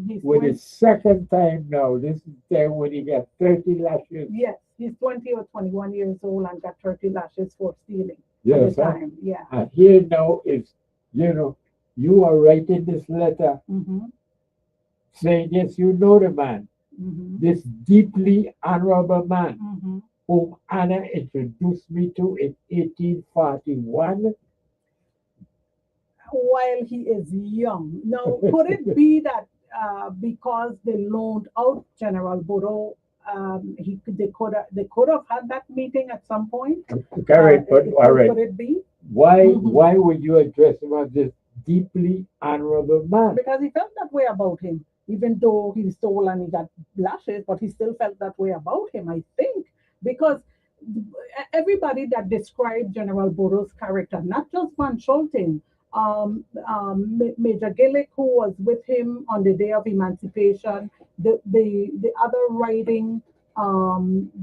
He's with 20, his second time now. This is the time when he got 30 lashes. yes, he's 20 or 21 years old and got 30 lashes for stealing at Yes, the huh? time. Yeah. And here now is, you are writing this letter Mm-hmm. saying, yes, you know the man, Mm-hmm. this deeply honorable man Mm-hmm. whom Anna introduced me to in 1841. While he is young. Now, could it be that because they loaned out General Bodo, they could have had that meeting at some point? Correct, but all right. Could it be? Why Mhm. why would you address him as this deeply honorable man? Because he felt that way about him, even though he stole and he got lashes, but he still felt that way about him, I think, because everybody that described General Bodo's character, not just Van Scholten, Major Gillick, who was with him on the day of emancipation, the other writing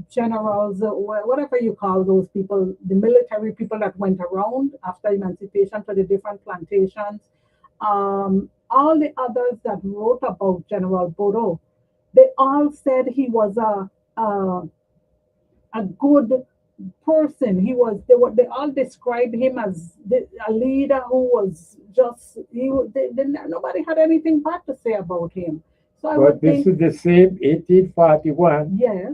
generals, whatever you call those people, the military people that went around after emancipation to the different plantations, all the others that wrote about General Bodo, they all said he was a good person. They all described him as a leader who was just nobody had anything bad to say about him. So I But would this think, is the same 1841 yes,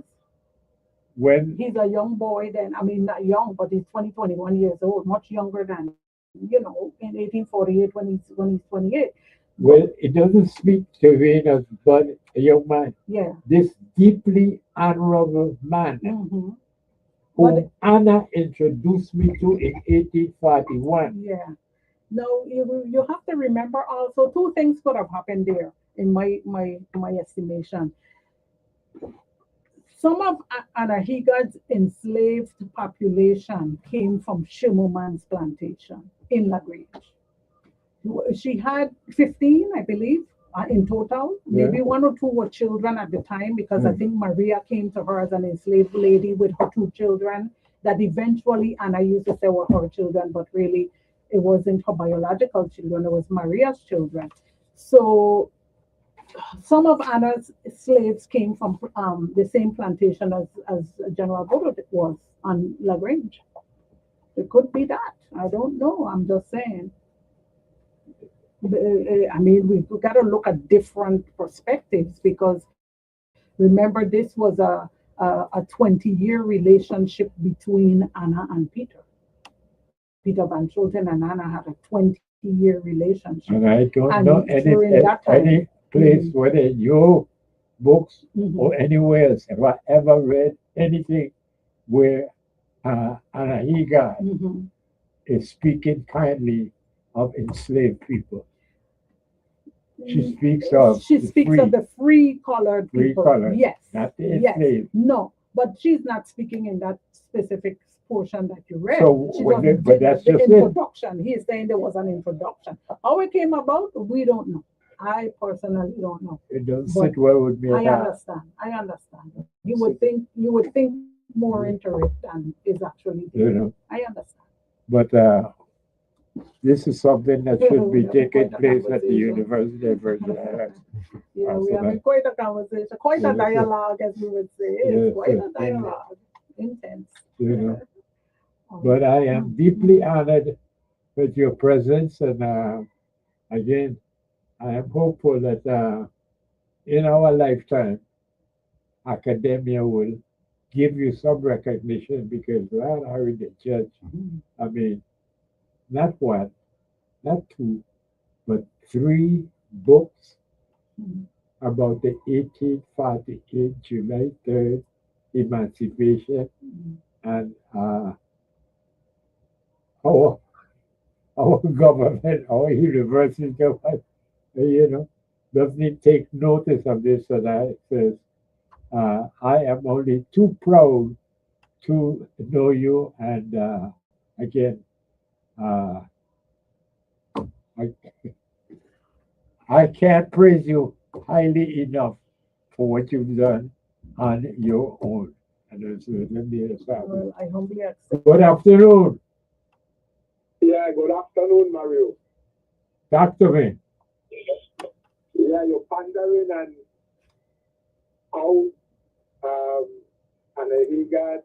when he's a young boy then. I mean, not young, but he's 20, 21 years old, much younger than, in 1848 when he's 28. well, it doesn't speak to me as but a young man. Yeah. This deeply honorable man Hmm. whom Anna introduced me to in 1841. Yeah. No, you have to remember also two things could have happened there in my estimation. Some of Anahiga's enslaved population came from Shimoman's plantation in LaGrange. She had 15, I believe, in total. Maybe Yeah. one or two were children at the time, because I Mm. think Maria came to her as an enslaved lady with her two children that eventually Anna used to say were her children, but really it wasn't her biological children, it was Maria's children. So some of Anna's slaves came from the same plantation as General Bodo was on LaGrange. It could be that. I don't know. I'm just saying. I mean, we've got to look at different perspectives, because remember, this was a 20-year relationship between Anna and Peter. Peter Van Scholten and Anna had a 20-year relationship. And I don't And know during that time, any place Mhm. whether in your books Mhm. or anywhere else have I ever read anything where Anahiga Mhm. is speaking kindly of enslaved people. She speaks of She the speaks free, of the free colored free people. colored, Yes. not the Yes. enslaved. No, but she's not speaking in that specific portion that you read. So, She when just it- but did that's the just it. introduction. He's saying there was an introduction. How it came about, we don't know. I personally don't know. It doesn't But sit well with me I at all. understand. I understand. You would think more into it than is actually there. You know, I understand. but this is something that should be Yeah, taking quite a place at the conversation. University of Virgin Islands. Yeah, we So having that- quite a conversation, quite Yeah, a dialogue, as we would say. Yeah, It's quite a yeah. dialogue. Intense. You know, Oh, but I am Mhm. deeply honored with your presence, and again, I am hopeful that in our lifetime, academia will give you some recognition, because Ryan Harry, the judge, Mhm. I mean, not one, not two, but three books Mhm. about the 1848 July 3rd emancipation, Mhm. and our our government, our university government, you know, doesn't take notice of this. And I says, I am only too proud to know you. And again, uh, I, I can't praise you highly enough for what you've done on your own. And let me start. Well, I humbly accept. Good afternoon. Yeah, good afternoon, Mario. Talk to me. Yeah, you're pondering on how and he got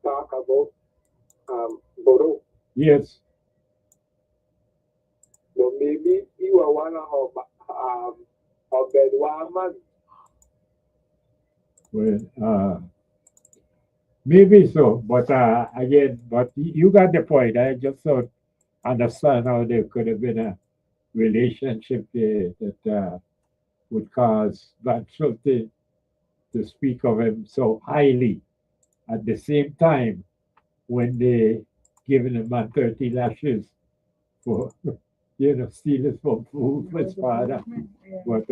talk about Bodo. Yes. So maybe you are one of Bedouin. Well, maybe so, but again, but you got the point. I just don't understand how there could have been a relationship there that would cause Van Schulte to speak of him so highly at the same time when they given him man 30 lashes for stealing from food for his father. Yeah. But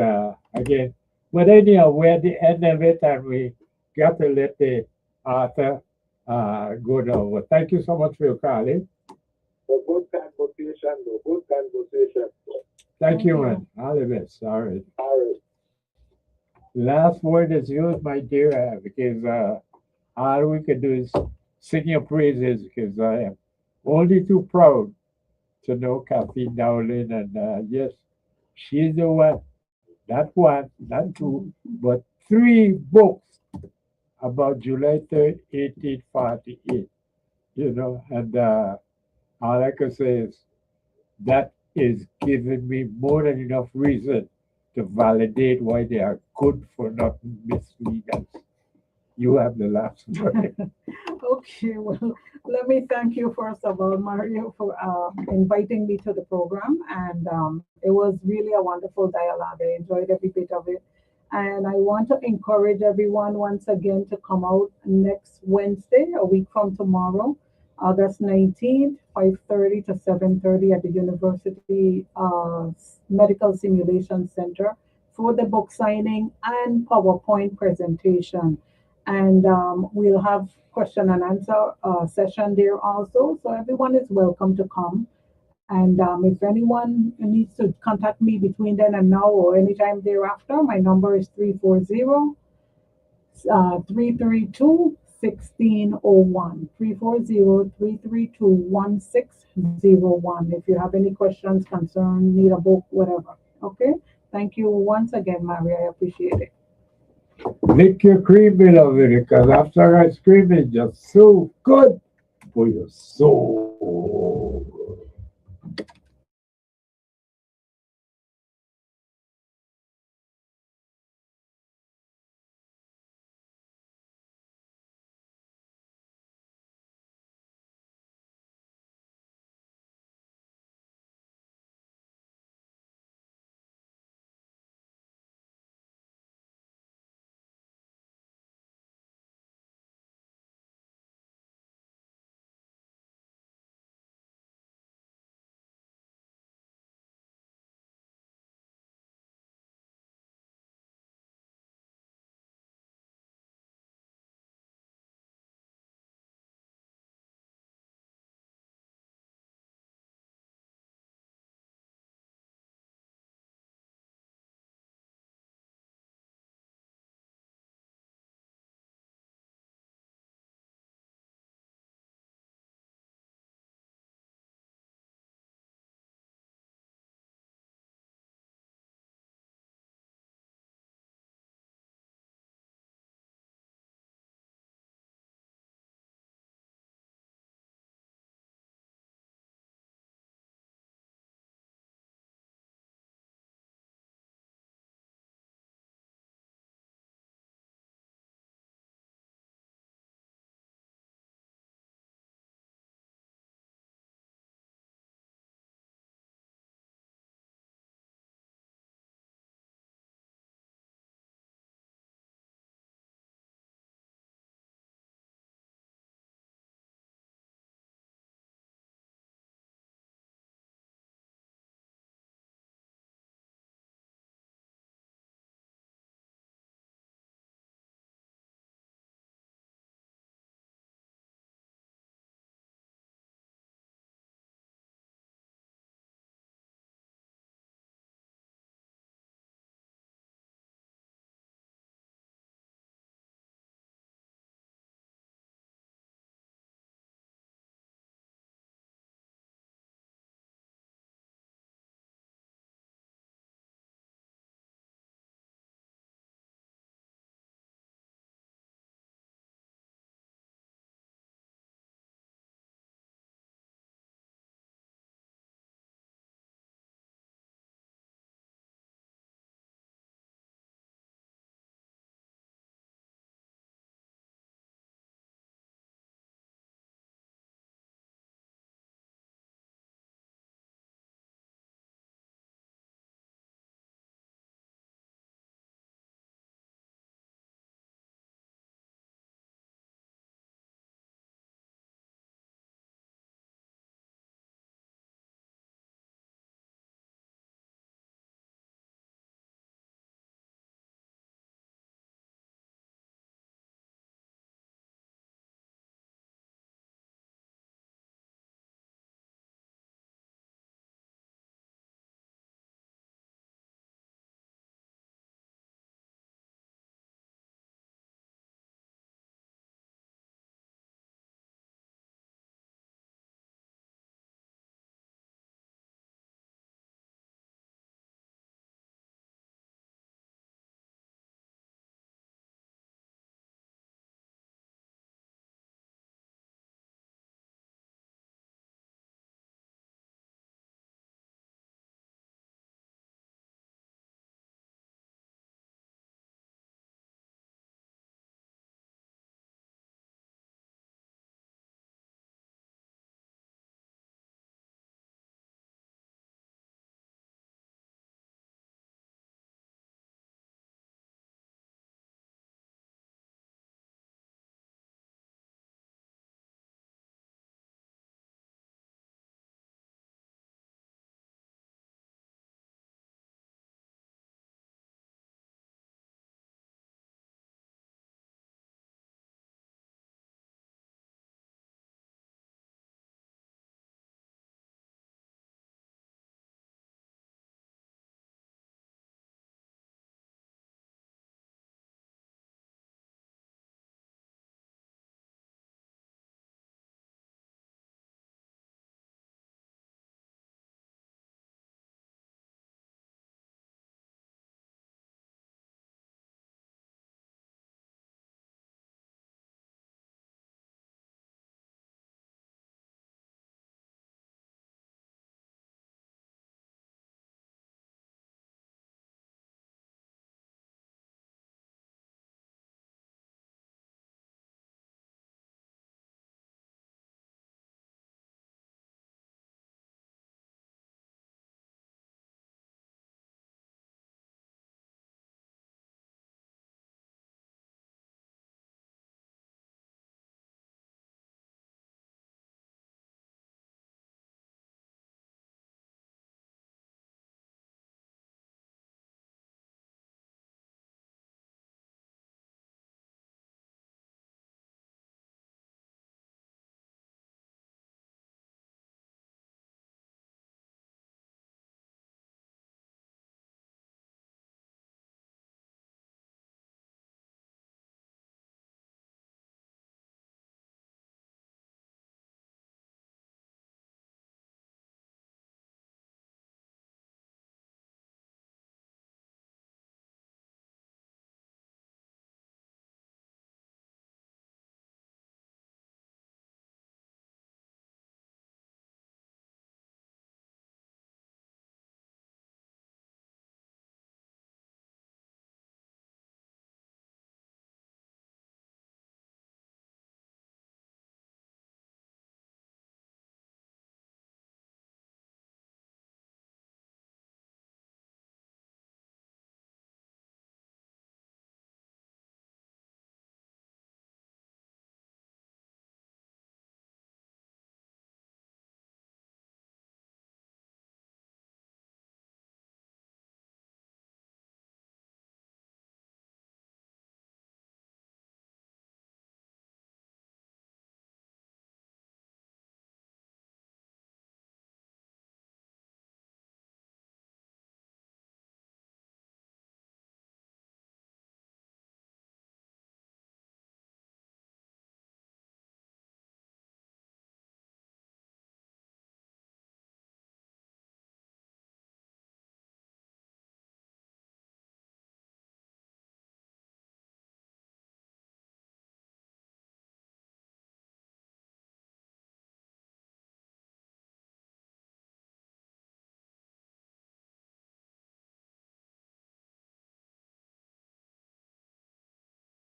again, but anyhow, we're at the end of it, and we got to let the author go now. But thank you so much for your calling. A good conversation, though. Good conversation. Thank you, man. All the best. All right. All right. Last word is yours, my dear, because all we can do is sing your praises because I am only too proud to know Kathleen Dowling. And yes, she's the one, not 2, but 3 books about July 3rd, 1848. And all I can say is that is giving me more than enough reason to validate why they are good for nothing misleaders. You have the last word. Okay, well, let me thank you first of all, Mario, for inviting me to the program. And it was really a wonderful dialogue. I enjoyed every bit of it. And I want to encourage everyone once again to come out next Wednesday, a week from tomorrow, August 19th, 5:30 to 7:30 at the University Medical Simulation Center for the book signing and PowerPoint presentation. And we'll have question and answer session there also. So everyone is welcome to come. And if anyone needs to contact me between then and now or anytime thereafter, my number is 340 332 1601. 340-332-1601. If you have any questions, concerns, need a book, whatever. Okay. Thank you once again, Maria. I appreciate it. Lick your cream, beloved, because after ice cream is just so good for your soul.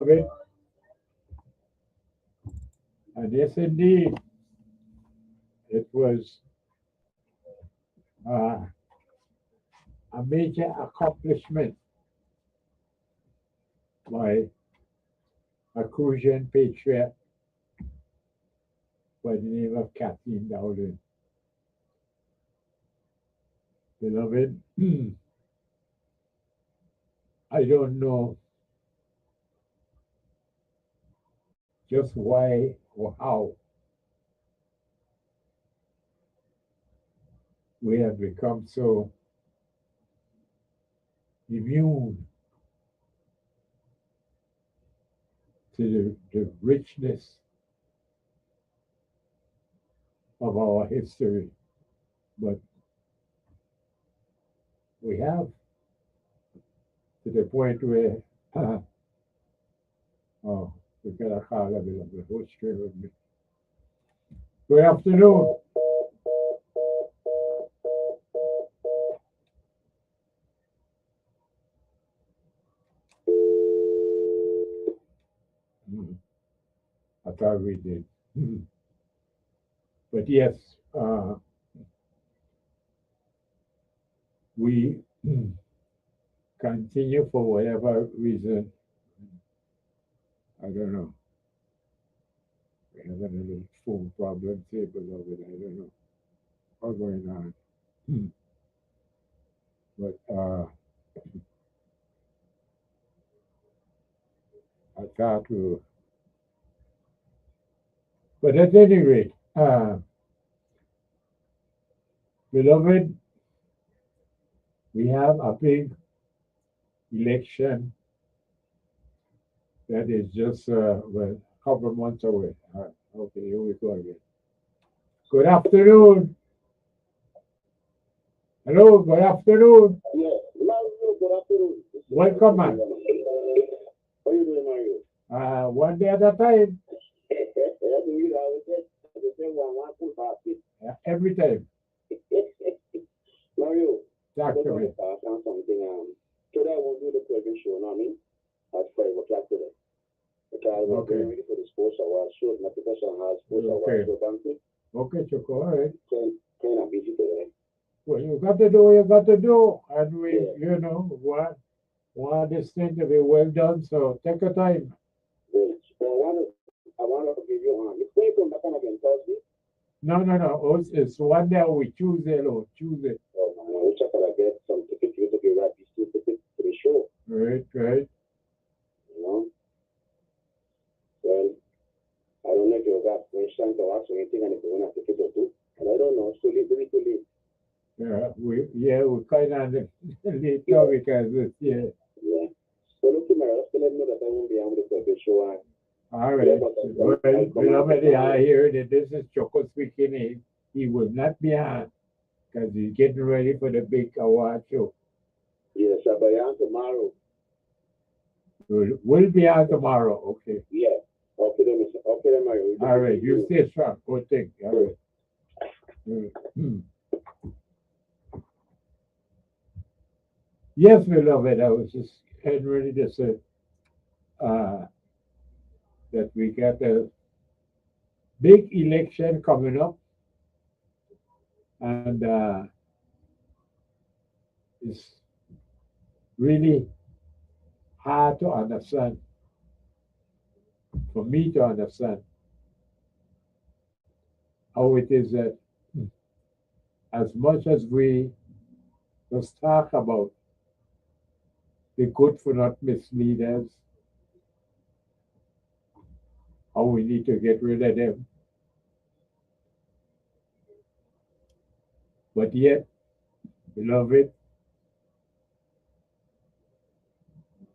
it. And yes, indeed, it was uh, a major accomplishment by a Crucian patriot by the name of Kathleen Dowling. Beloved, I don't know just why or how we have become so immune to the richness of our history, but we have to the point where, oh, we got a call a bit of the whole straight with me. Good afternoon. I thought we did. But yes, we continue for whatever reason. I don't know. We have a little phone problem here, beloved. I don't know what's going on. But I thought we were. But at any rate, beloved, we have a big election that is just well, a couple of months away. Okay, here we go again. Good afternoon. Hello, good afternoon. Yeah, Mario, good afternoon. Welcome, man. How you doing, Mario? One day at a time. Every time. Mario, Talk I to me. want something. Today I will do the private show, you know what I mean? At 5 o'clock today. Because I'm Okay. getting ready for the sports award show. My profession has sports award show banquet. Okay, Choco, all right. Kind of busy today. Well, you got to do what you got to do. And we, Yeah. you know, want this thing to be well done. So take your time. Great. So I want to give you it's going to come back on again Thursday. No. It's one day we Tuesday, Lord. Tuesday. Oh, man, I wish I could get some tickets to give that these tickets to the show. Right. You know? Well, I don't know if you got questions or ask or anything, and if you want to take it or two. And I don't know, it's too late. Yeah, we kind of late now because it's, yeah. Yeah. So look, tomorrow, just to let me know that I won't be able to put the show on. All right. Well, beloved, I hear that this is Choco speaking. He will not be on because he's getting ready for the big award show. Yes, I'll be on tomorrow. We'll be on tomorrow. Okay. Yeah. Okay, then, Mario. All right. You stay strong. Good thing. All right. Yes, beloved. I was just getting ready to say that we got a big election coming up, and it's really hard to understand, for me to understand, how it is that as much as we just talk about the good for not misleaders, how we need to get rid of them, but yet, beloved,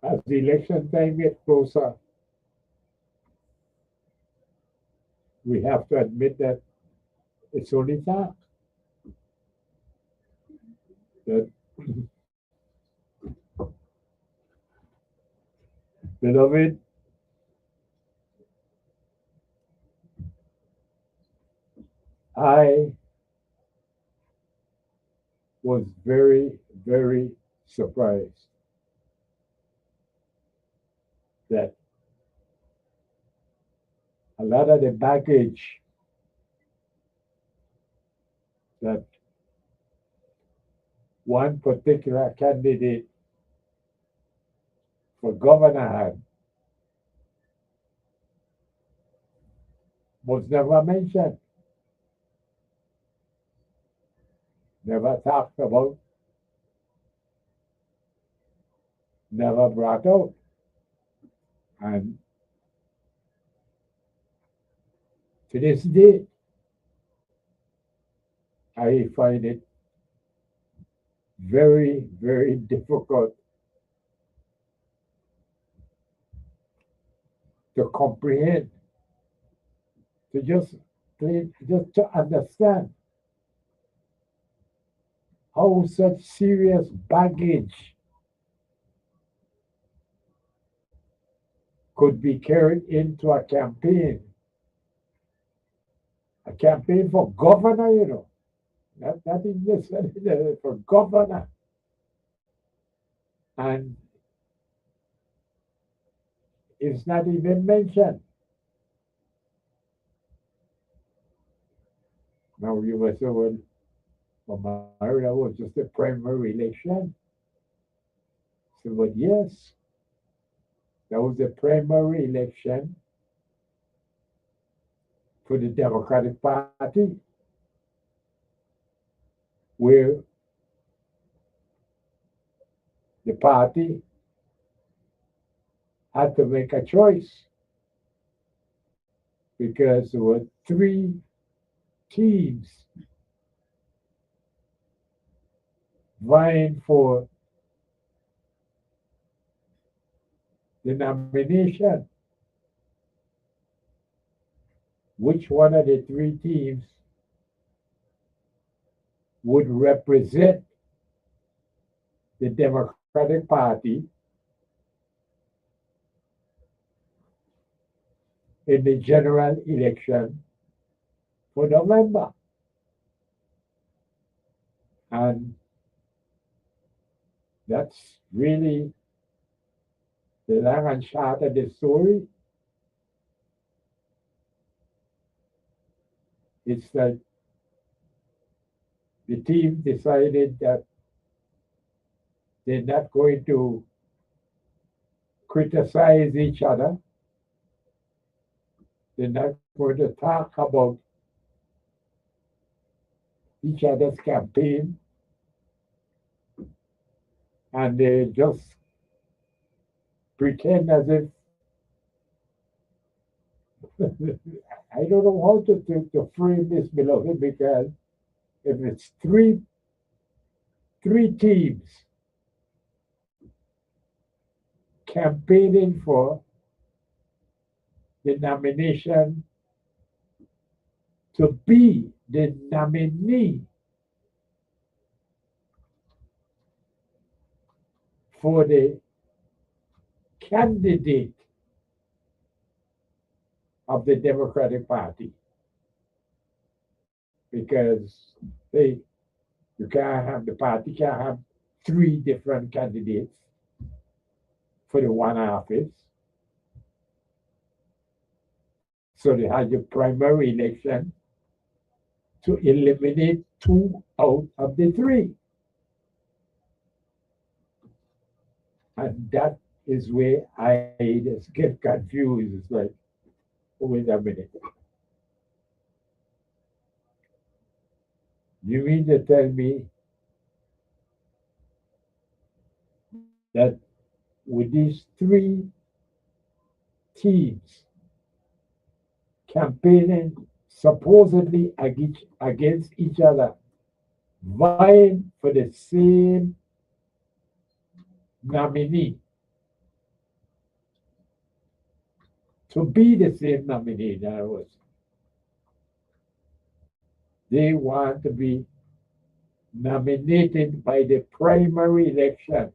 as the election time gets closer, we have to admit that it's only talk. That beloved, I was very, very surprised that a lot of the baggage that one particular candidate for governor had was never mentioned, never talked about, never brought out. And to this day, I find it very, very difficult to comprehend, to just to understand how such serious baggage could be carried into a campaign for governor, not in this, for governor. And it's not even mentioned. Now you must say, well, Maria was just a primary election. So, but yes, that was a primary election for the Democratic Party, where the party had to make a choice because there were three teams vying for the nomination. Which one of the three teams would represent the Democratic Party in the general election for November? And that's really the long and short of the story. It's that the team decided that they're not going to criticize each other. They're not going to talk about each other's campaign. And they just pretend as if I don't know how to frame this, beloved, because if it's three teams campaigning for the nomination to be the nominee for the candidate of the Democratic Party, because you can't have, the party can't have three different candidates for the one office. So they had the primary election to eliminate two out of the three. And that is where I just get confused. It's like, wait a minute. You mean to tell me that with these three teams campaigning supposedly against each other, vying for the same nominee, to be the same nominee, in other words, they want to be nominated by the primary election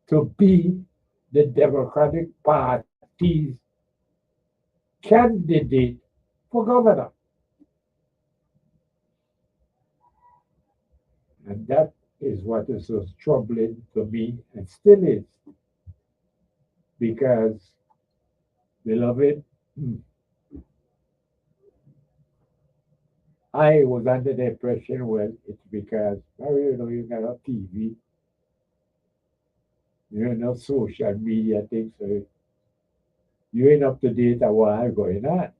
to be the Democratic Party's candidate for governor. And that is what is so troubling to me, and still is, because Beloved, I was under the impression, well, it's because, you got a TV, not social media things, so you ain't up to date on what's going on.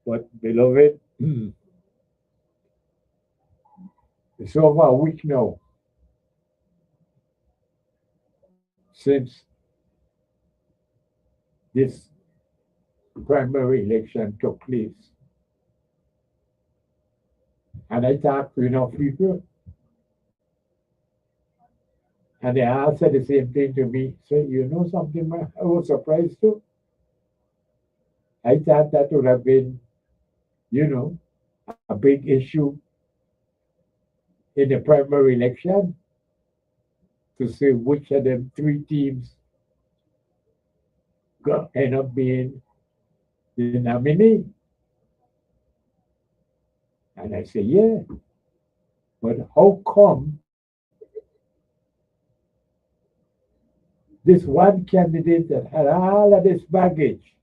But, beloved, it's over a week now since this primary election took place. And I talked to enough people, and they all said the same thing to me. So, you know something, man? I was surprised too. I thought that would have been, a big issue in the primary election to see which of them three teams end up being the nominee. And I say, yeah, but how come this one candidate that had all of this baggage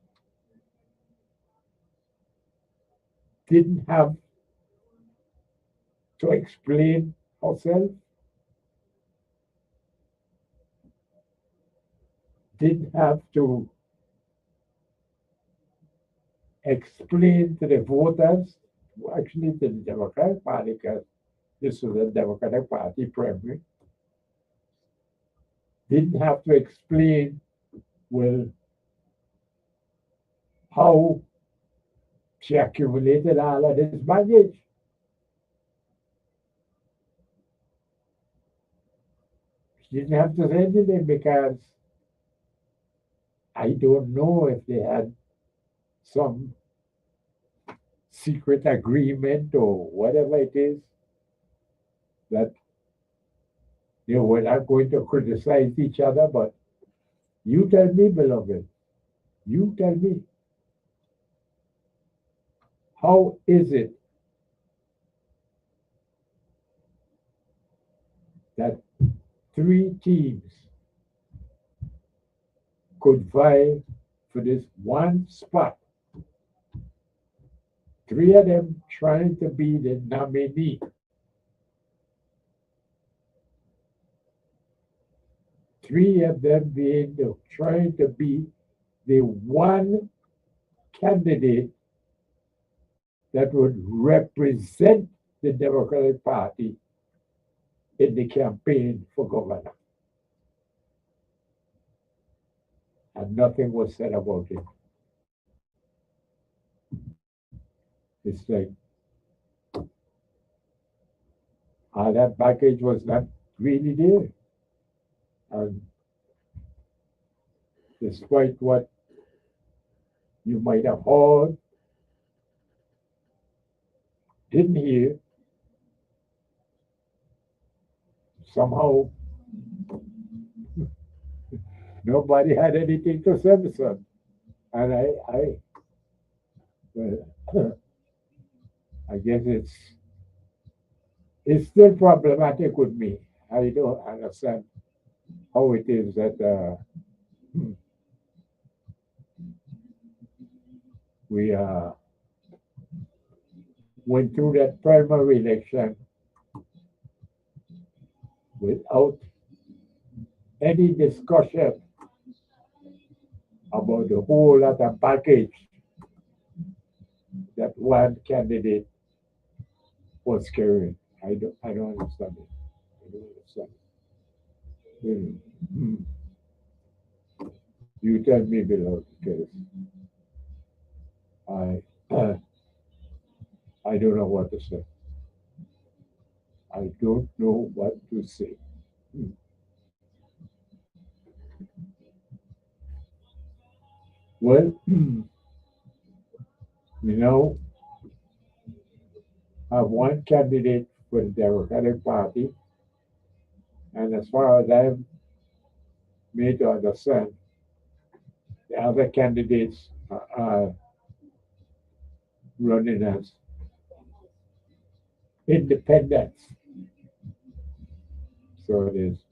didn't have to explain herself, didn't have to explain to the voters, actually to the Democratic Party, because this was a Democratic Party primary, didn't have to explain, well, how she accumulated all of this baggage. She didn't have to say anything because I don't know if they had some secret agreement or whatever it is that they were not going to criticize each other. But you tell me, beloved, you tell me, how is it that three teams could vie for this one spot? Three of them trying to be the nominee. Three of them trying to be the one candidate that would represent the Democratic Party in the campaign for governor. And nothing was said about it. It's like all that package was not really there. And despite what you might have heard, didn't hear, somehow nobody had anything to say, son. And well, I guess it's still problematic with me. I don't understand how it is that we went through that primary election without any discussion about the whole lot of package that one candidate was carrying. I don't understand it. I don't understand it. You tell me, beloved, because I I don't know what to say. I don't know what to say. Well, I have one candidate for the Democratic Party, and as far as I'm made to understand, the other candidates are running as independents. So there's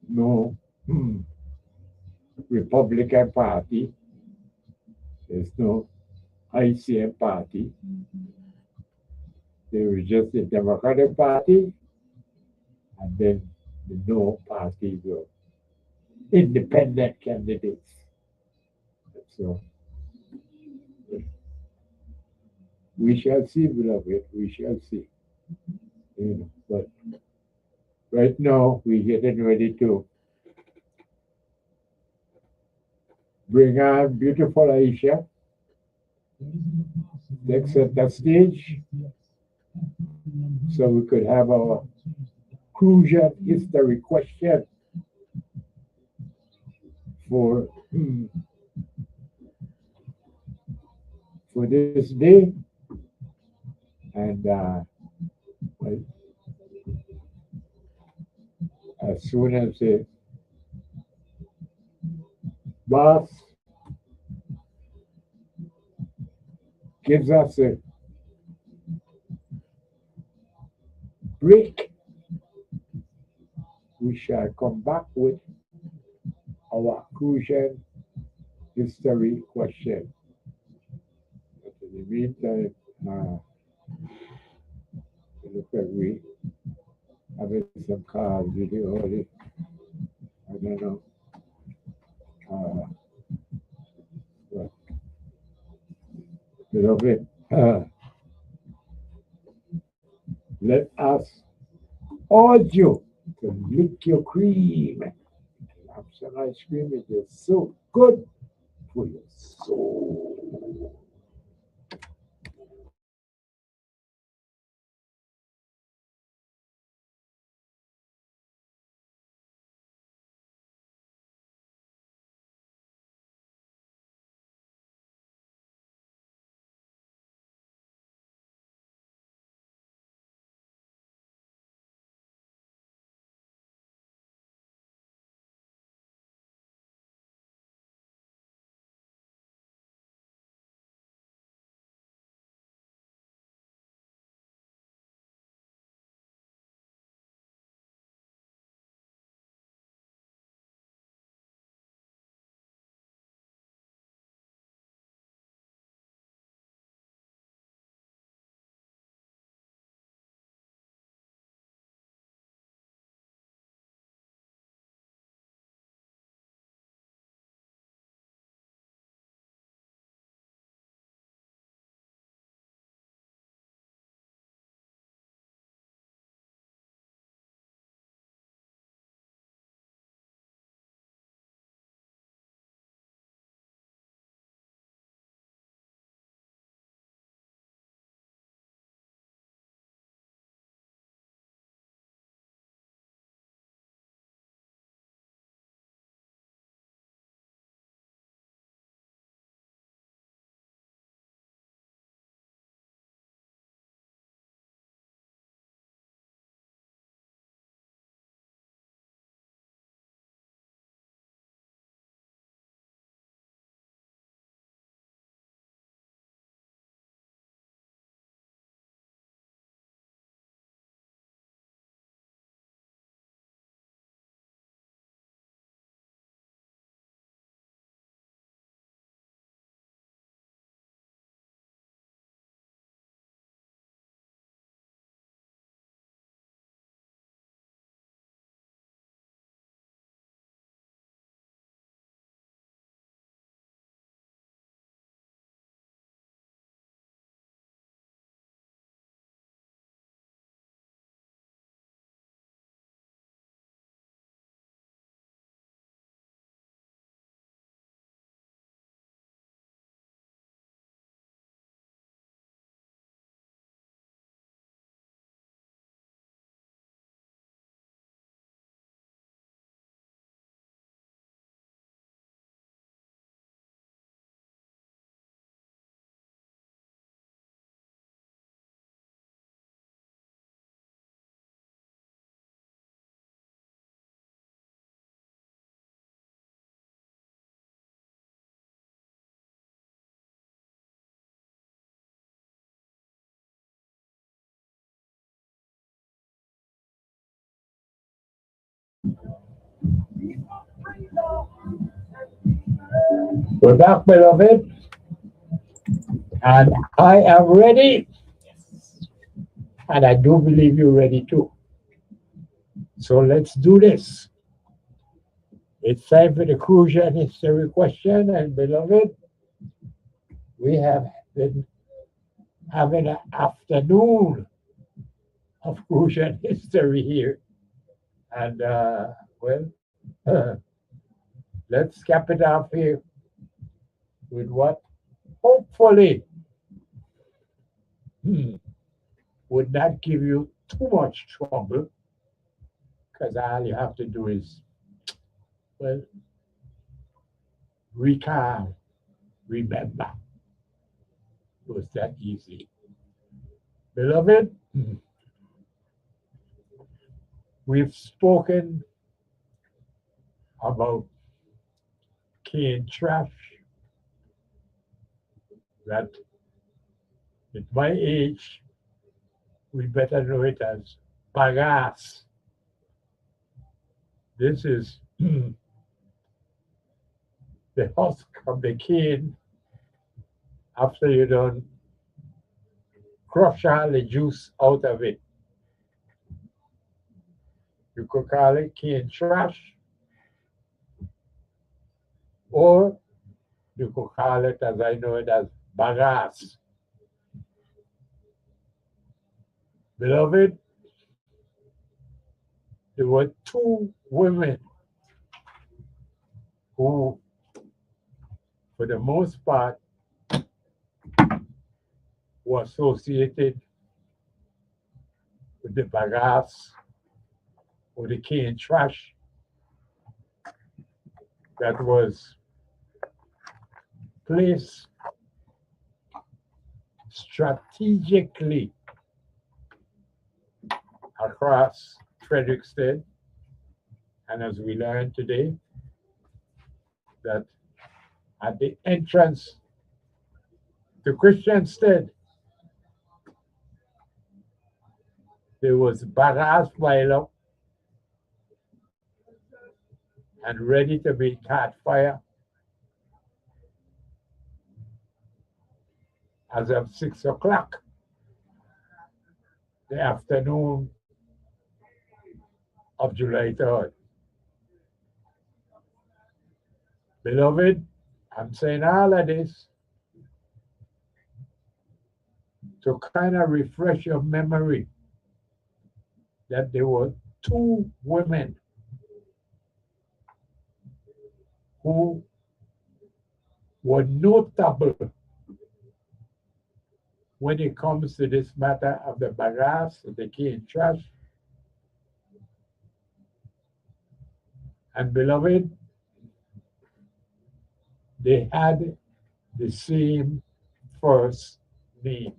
no Republican Party. There's no ICM Party. There was just the Democratic Party, and then the no party were independent candidates. So we shall see, beloved. We shall see. But right now we're getting ready to bring on beautiful Aisha. Let's set the stage so we could have our crucial history question for this day. And well, as soon as the boss gives us a break, we shall come back with our crucial history question. But in the meantime, look at we having some cars really early. I don't know. But beloved, let us urge you to lick your cream. Have some ice cream. It is so good for your soul. We're back, beloved, and I am ready, and I do believe you're ready too. So let's do this. It's time for the crucial history question, and beloved, we have been having an afternoon of crucial history here. And well, let's cap it off here with what hopefully would not give you too much trouble, because all you have to do is, well, recall, remember. It was that easy. Beloved, we've spoken about Cain trash, that at my age, we better know it as bagasse. This is the husk of the cane after you done crush all the juice out of it. You could call it cane trash, or you could call it, as I know it, as bagasse. Beloved, there were two women who, for the most part, were associated with the bagasse or the cane trash that was placed strategically across Frederiksted. And as we learned today, that at the entrance to Christiansted, there was bagasse piled up and ready to be caught fire as of 6 o'clock the afternoon of July 3rd. Beloved, I'm saying all of this to kind of refresh your memory that there were two women who were notable when it comes to this matter of the bagasse, the cane trash. And beloved, they had the same first name.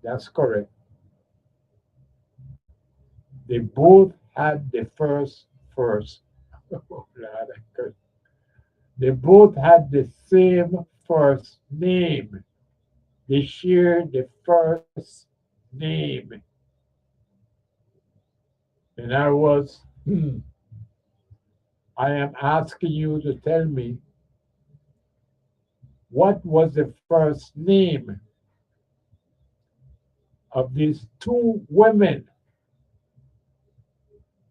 That's correct. They both had the first. Oh, Lord, they both had the same first name. They shared the first name. In other words, I am asking you to tell me, what was the first name of these two women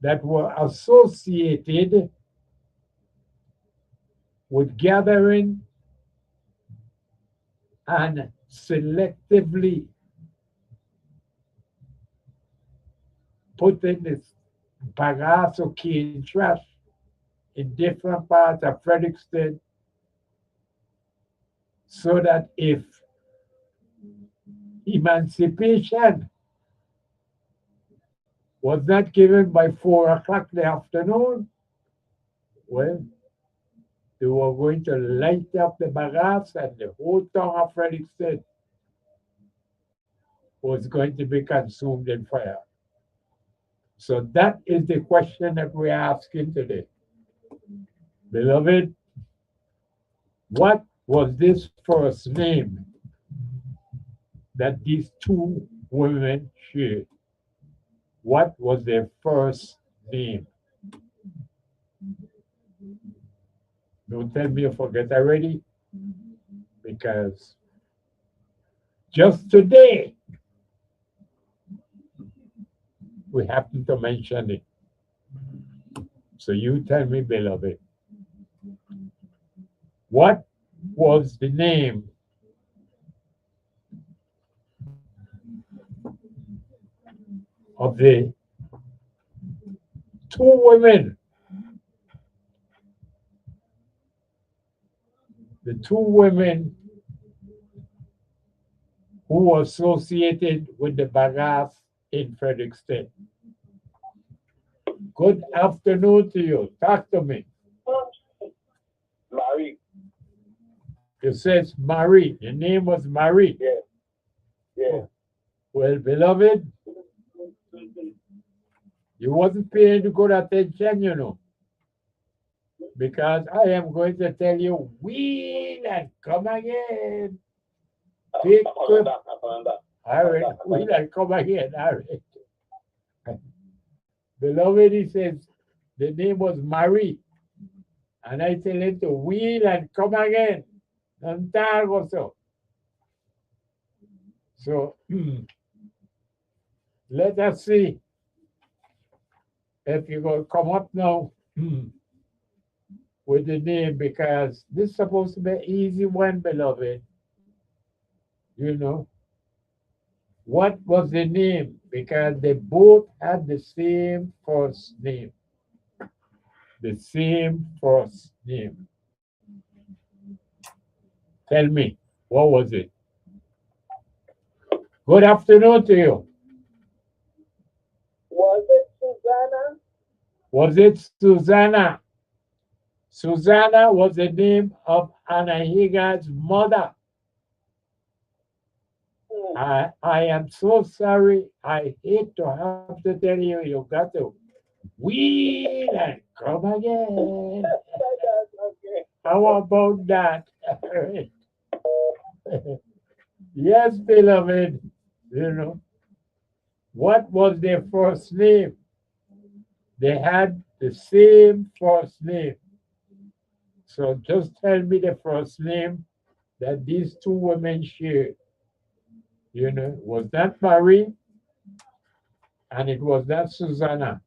that were associated with gathering and selectively putting this bagasse or cane trash in different parts of Frederiksted, so that if emancipation was not given by 4 o'clock in the afternoon, well, they were going to light up the bagasse and the whole town of Frederiksted was going to be consumed in fire. So that is the question that we're asking today. Beloved, what was this first name that these two women shared? What was their first name? Don't tell me you forget already, because just today we happen to mention it. So you tell me, beloved, what was the name of the two women, who were associated with the bagasse in Frederickston? Good afternoon to you. Talk to me. Marie. You said Marie. Your name was Marie. Yeah. Yeah. Well, beloved, you wasn't paying good attention, you know, because I am going to tell you, wheel and come again. Take I'm back. all right, wheel and come again. All right. Beloved, he says the name was Marie. And I tell him to wheel and come again. And tag also. So let us see if you will come up now with the name, because this is supposed to be an easy one, beloved. You know, what was the name? Because they both had the same first name. The same first name. Tell me, what was it? Good afternoon to you. Was it Susanna? Was it Susanna? Susanna was the name of Anahiga's mother. I am so sorry. I hate to have to tell you, you got to wheel and come again. Okay. How about that? Yes, beloved. You know, what was their first name? They had the same first name. So just tell me the first name that these two women shared. You know, was that Marie? And it was that Susanna.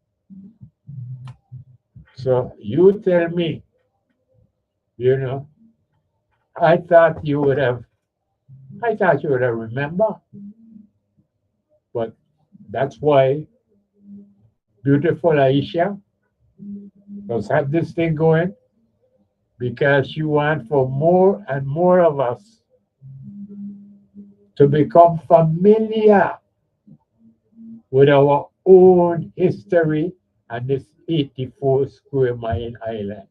So you tell me, you know, I thought you would have remembered. But that's why beautiful Aisha does have this thing going, because she wants for more and more of us to become familiar with our own history and this 84 square mile island.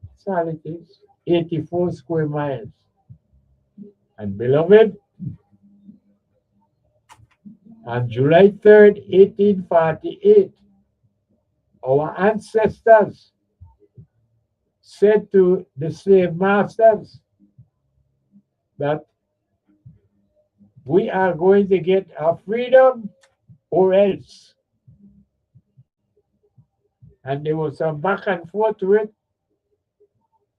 That's all it is. 84 square miles. And beloved, on July 3rd, 1848, our ancestors said to the slave masters that we are going to get our freedom or else. And there was some back and forth to it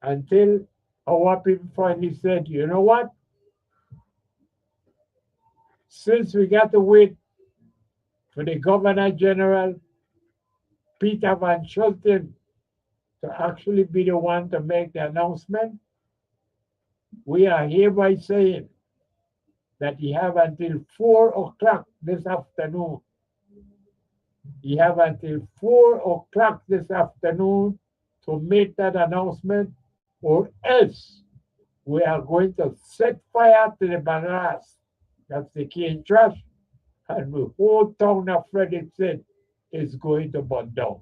until our people finally said, you know what? Since we got to wait for the Governor General, Peter Van Schulten, to actually be the one to make the announcement, we are hereby saying that you have until 4 o'clock this afternoon. You have until 4 o'clock this afternoon to make that announcement, or else we are going to set fire to the bagasse. That's the cane trash. And the whole town of Frederickston is going to burn down.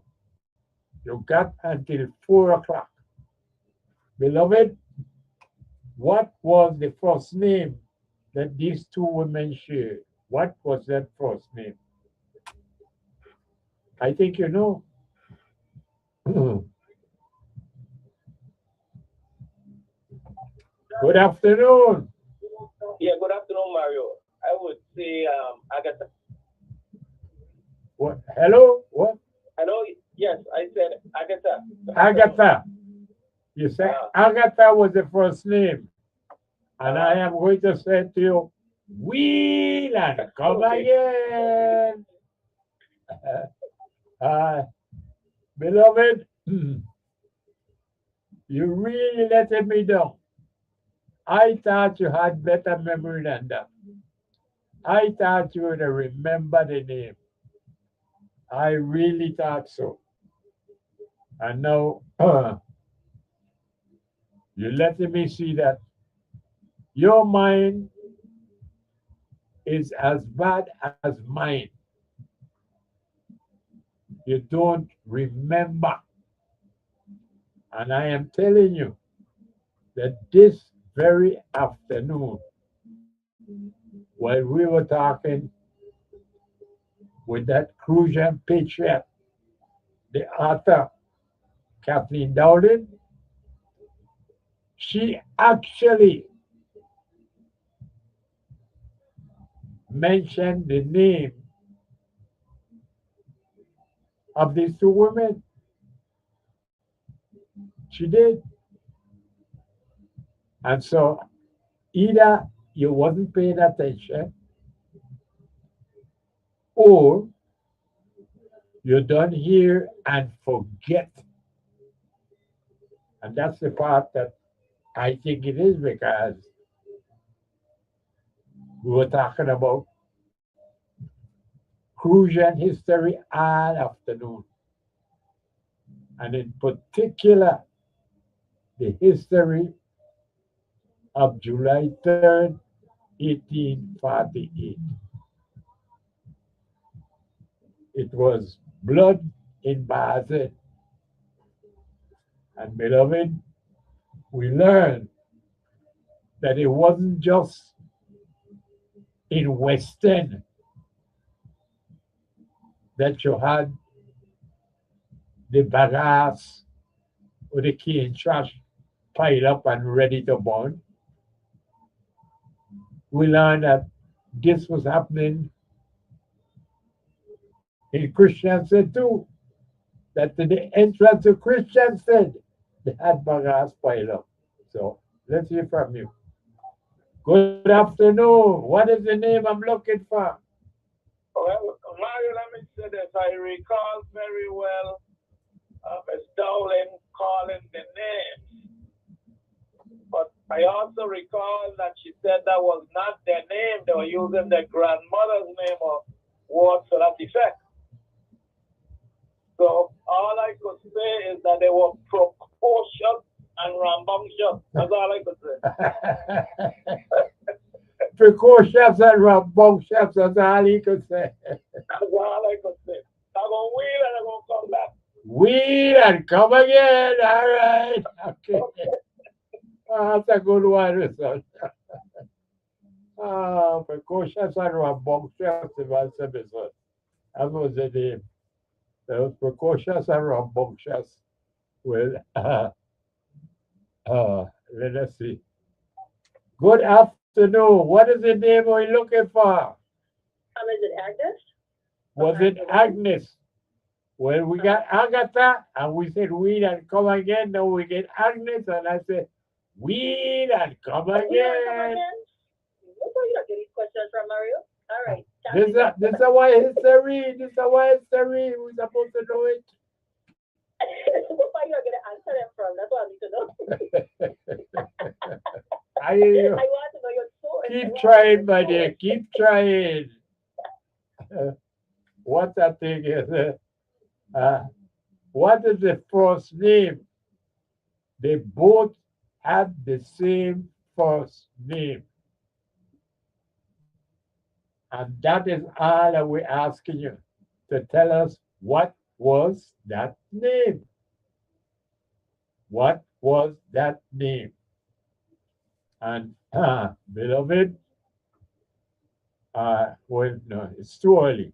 You got until 4 o'clock. Beloved, what was the first name that these two women shared? What was that first name? I think you know. Good afternoon. Yeah, good afternoon, Mario. I would say Agatha. What? Hello? What? Hello? Yes, I said Agatha. Agatha. You say Agatha was the first name, and I am going to say to you, Whelan, come again. Uh, Beloved, you really letting me down. I thought you had better memory than that. I thought you would remember the name. I really thought so. And now you're letting me see that your mind is as bad as mine. You don't remember. And I am telling you that this very afternoon, while we were talking with that Crucian patriot, the author Kathleen Dowden, she actually mentioned the name of these two women. She did. And so either you wasn't paying attention or you don't hear and forget. And that's the part that I think it is because we were talking about Crucian history all afternoon. And in particular, the history of July 3rd, 1848. It was blood in Basel. And beloved, we learned that it wasn't just in Western that you had the bagasse or the cane trash piled up and ready to burn. We learned that this was happening in Christiansen too. That the entrance to Christiansen, they had bagasse piled up. So let's hear from you. Good afternoon. What is the name I'm looking for? Well, Mario, let me say this. I recall very well Miss Dowling calling the names. But I also recall that she said that was not their name. They were using their grandmother's name or words to that effect. So all I could say is that they were precocious and rambunctious. That's all I could say. Precocious and rambunctious, that's all he could say. That's all I could say. I'm going to wheel and I'm going to come back. Wheel and come again. All right. Okay. That's a good one, son. Precocious and rambunctious, if I say this one. That was the name. That was precocious and rambunctious. Well, let us see. Good afternoon. What is the name we're looking for? Is it Agnes? Was it Agnes? Well, we got Agatha, and we said weed and come again. Now we get Agnes, and I said weed and come again. What are you not getting questions from Mario? All right. This is why history. This is why history. We're supposed to know it. What are you not going to answer them from? That's what I need to know. I hear you. I want to know your source. Keep trying, my dear. Keep trying. What I think is, what is the first name? They both had the same first name. And that is all that we're asking you to tell us what was that name? What was that name? And beloved, well, no, it's too early.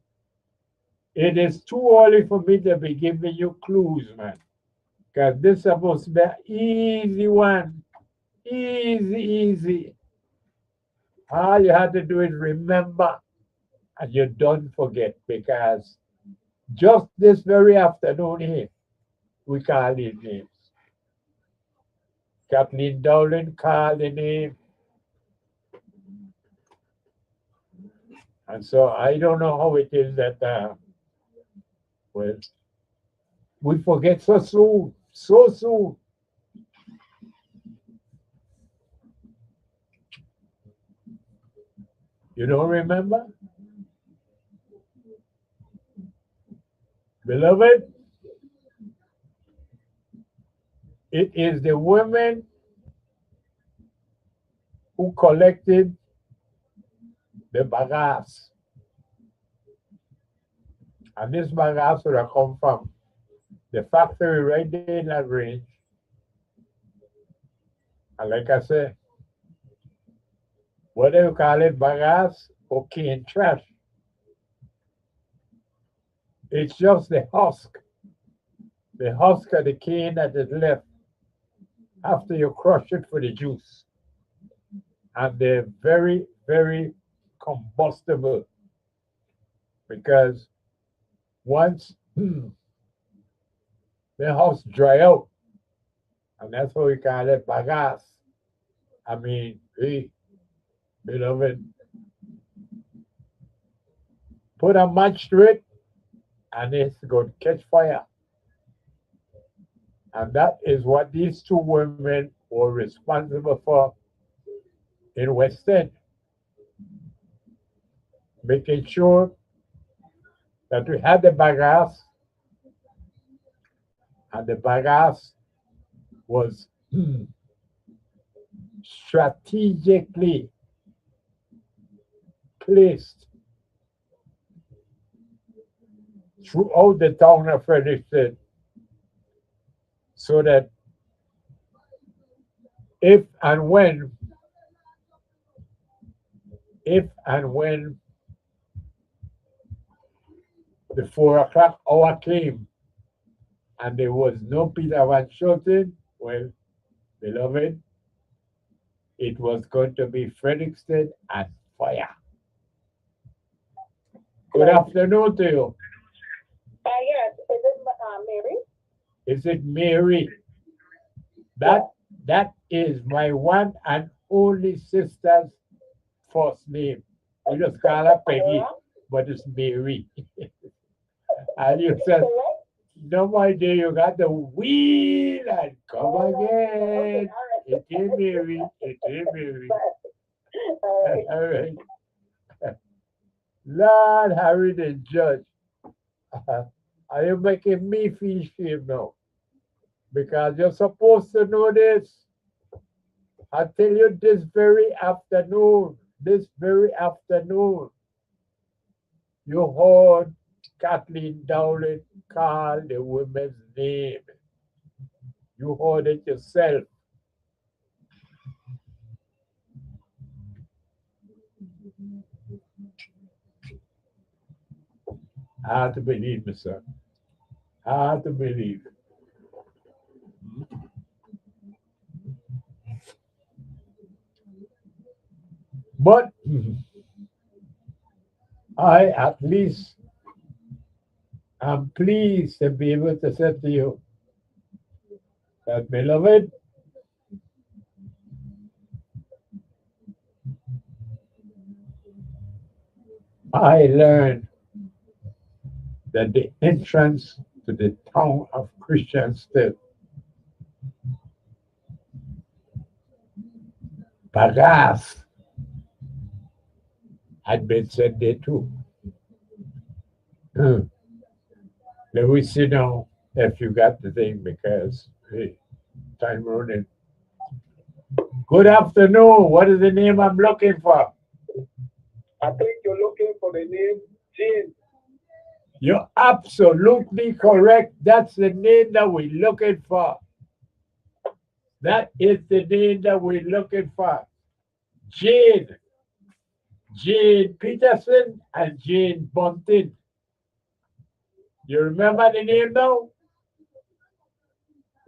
It is too early for me to be giving you clues, man. Because this is supposed to be an easy one. Easy. All you have to do is remember and you don't forget because just this very afternoon here, we call these names. Kathleen Dowling called the name. And so I don't know how it is that, well, we forget so soon, so soon. You don't remember? Beloved, it is the women who collected the bagasse. And this bagasse would have come from the factory right there in that range. And like I said, what do you call it, bagasse or cane trash? It's just the husk of the cane that is left after you crush it for the juice. And they're very, very combustible because once the husk dry out, and that's why we call it bagasse. I mean, hey, beloved, put a match to it and it's going to catch fire. And that is what these two women were responsible for in West End, making sure that we had the bagasse, and the bagasse was strategically placed throughout the town of Frederickson so that if and when the 4 o'clock hour came and there was no Peter Van Schulten, well, beloved, it was going to be Frederickson and fire. Good afternoon to you. Yes, is it Mary? Is it Mary? That is my one and only sister's first name. We just call her Peggy, but it's Mary. And you said, no, my dear, you got the wheel and come again. It is Mary. It is Mary. All right. Lord Harry the Judge. Are you making me feel shame now? Because you're supposed to know this. I tell you this very afternoon, you heard Kathleen Dowling call the woman's name. You heard it yourself. Hard to believe, me, sir. Hard to believe. But I at least am pleased to be able to say to you that, beloved, I learned that the entrance to the town of Christiansted, bagasse, had been said there too. Let me sit down if you got the thing because hey, time running. Good afternoon. What is the name I'm looking for? I think you're looking for the name Jane. You're absolutely correct. That's the name that we're looking for. That is the name that we're looking for. Jane. Jane Peterson and Jane Bunting. You remember the name now?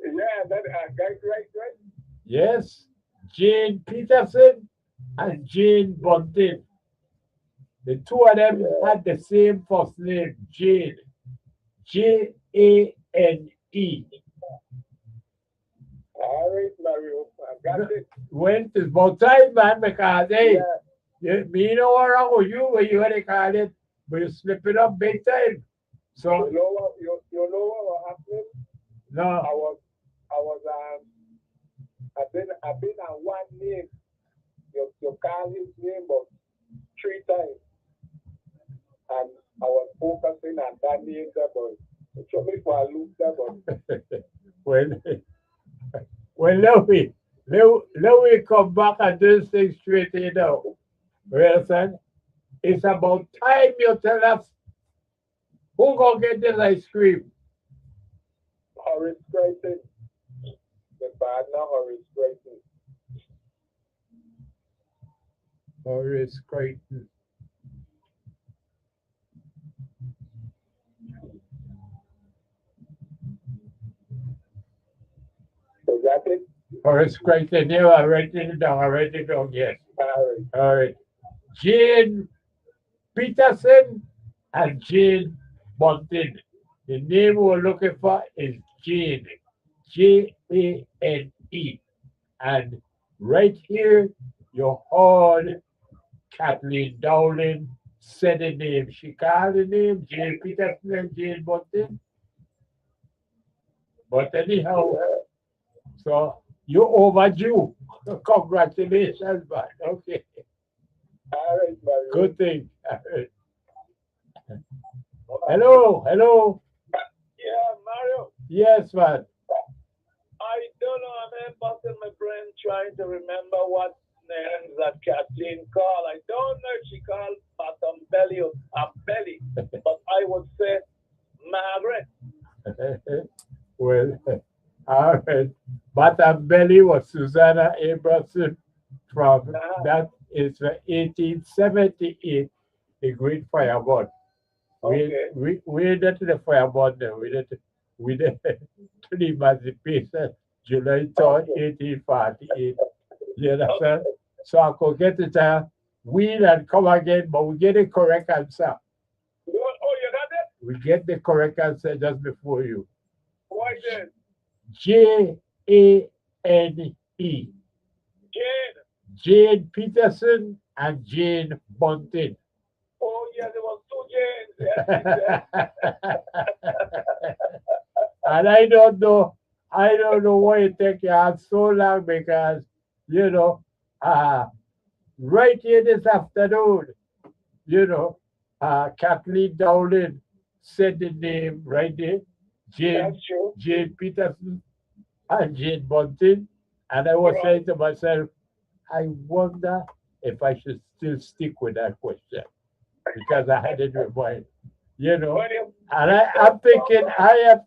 Yeah, that right. Yes. Jane Peterson and Jane Bunting. The two of them had the same first name, Jane. Jane. All right, Mario. I got it. When it's about time, man, because hey, Yeah. me know what wrong with you when you what they call it, but you slip it up big time. So You know what? You know what was happening? no, I've been on one name. You call his name but 3 times, and I was focusing on that name there, but it took me for a loop there, but when when let me come back and do this thing straight, you know. Well, son, it's about time you tell us who gonna get this ice cream. Horace Crichton, the partner Horace Crichton. Horace Crichton. So that's it. Horace Crichton, yeah, I write it down. I write it down, yes. All right. All right. Jane Peterson and Jane Bunting. The name we're looking for is Jane, Jane. And right here, you heard Kathleen Dowling said the name. She called the name Jane Peterson and Jane Bunting. But anyhow, so you're overdue. Congratulations, man. Okay. All right, Mario. Good thing. Hello. Yeah, Mario. Yes, man. I don't know. I'm busting my brain trying to remember what names that Kathleen called. I don't know if she called Bottom Belly or Belly, but I would say Margaret. Well, all right. But belly was Susanna Abrahamson from that is 1878, a great fireball. Okay. We did the fireball then. We did to the emancipation July 3rd, 1848. You understand? So I could get it wheel and come again, but we get the correct answer. Oh, you got it? We get the correct answer just before you. Why then? Jane. Jane. Jane Peterson and Jane Bunting. Oh, yeah, there was two Janes. And I don't know why it take you out so long because you know, right here this afternoon, you know, Kathleen Dowling said the name right there, That's true. Jane Peterson and Jane Bunting, and I was saying to myself, I wonder if I should still stick with that question because I had it in mind, you know. And I am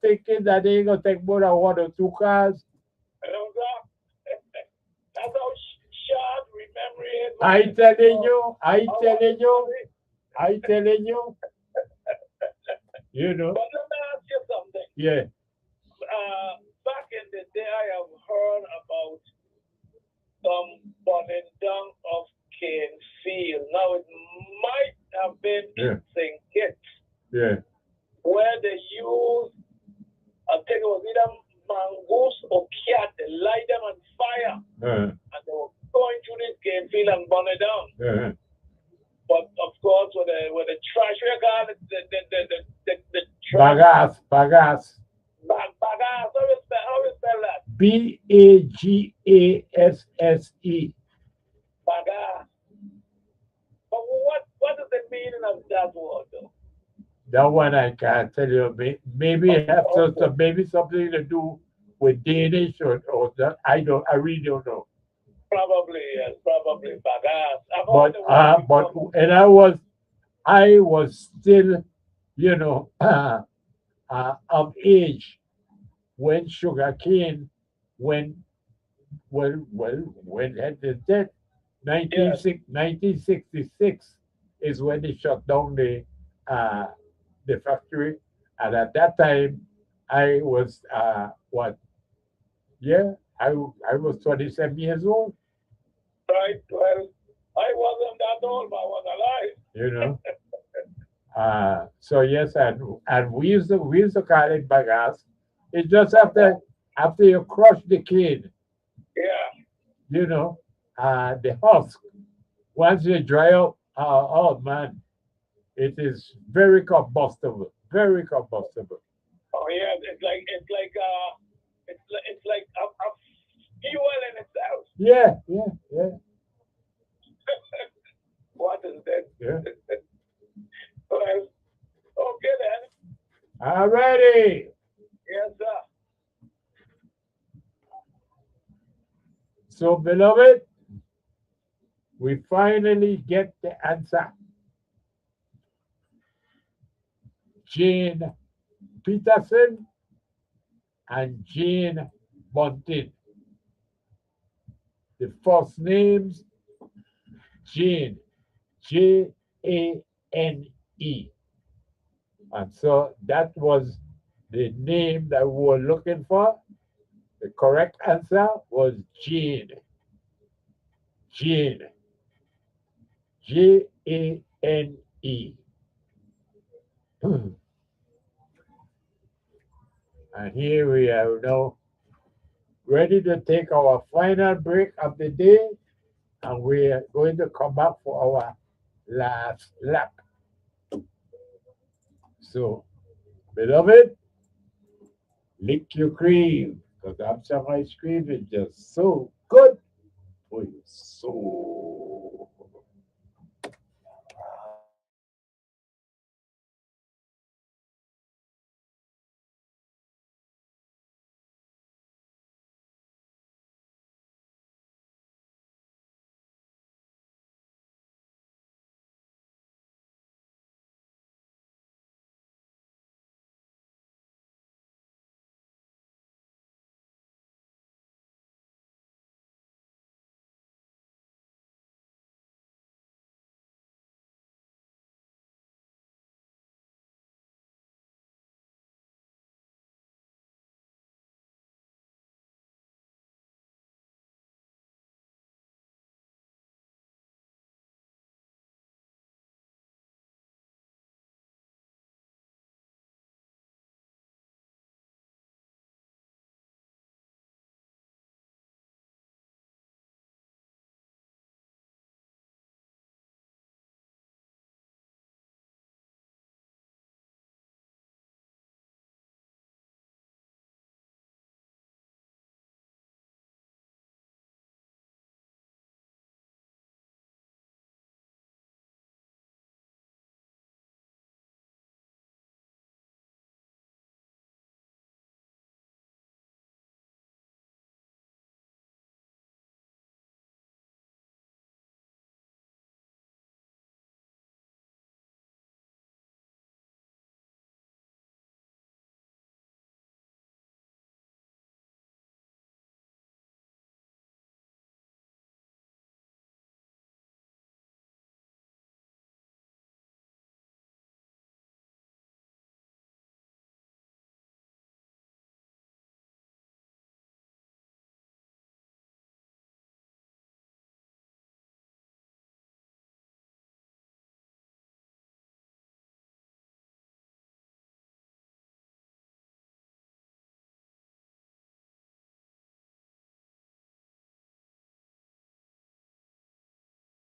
thinking that they ain't gonna take more than 1 or 2 cars. That's how short memory is. I telling you, you know. But let me ask you something. Yeah. Back in the day, I have heard about some burning down of cane field. Now, it might have been in St. Kitts. Yeah. Where they used, I think it was either mongoose or cat, they light them on fire. And they were going through this cane field and burn it down. But of course, with the trash record, the Bagasse. Bagasse. How you spell that? Bagasse. Bagasse. But what is the meaning of that word, though? That one I can't tell you. Maybe it has maybe something to do with Danish or that. I really don't know. Probably, yes, probably Bagasse. But and I was still, you know, of age when sugarcane when at the death 1966 is when they shut down the factory, and at that time I was what? Yeah, I was 27 years old. Right. Well, I wasn't that old, but I was alive. You know. So yes, and we used to call it bagasse. It's just after after you crush the cane, Yeah. the husk, once you dry up, oh man, it is very combustible, very combustible. Oh yeah. It's like a fuel in itself. Yeah, yeah, yeah, What is that? yeah. Well, okay then. Alrighty. Yes, sir. So, beloved, we finally get the answer. Jane Peterson and Jane Bunting. The first names Jane, Jane. And so that was the name that we were looking for. The correct answer was Jane. Jane. Jane. And here we are now ready to take our final break of the day. And we are going to come back for our last lap. So, beloved, lick your cream because Amsterdam ice cream is just so good for your soul.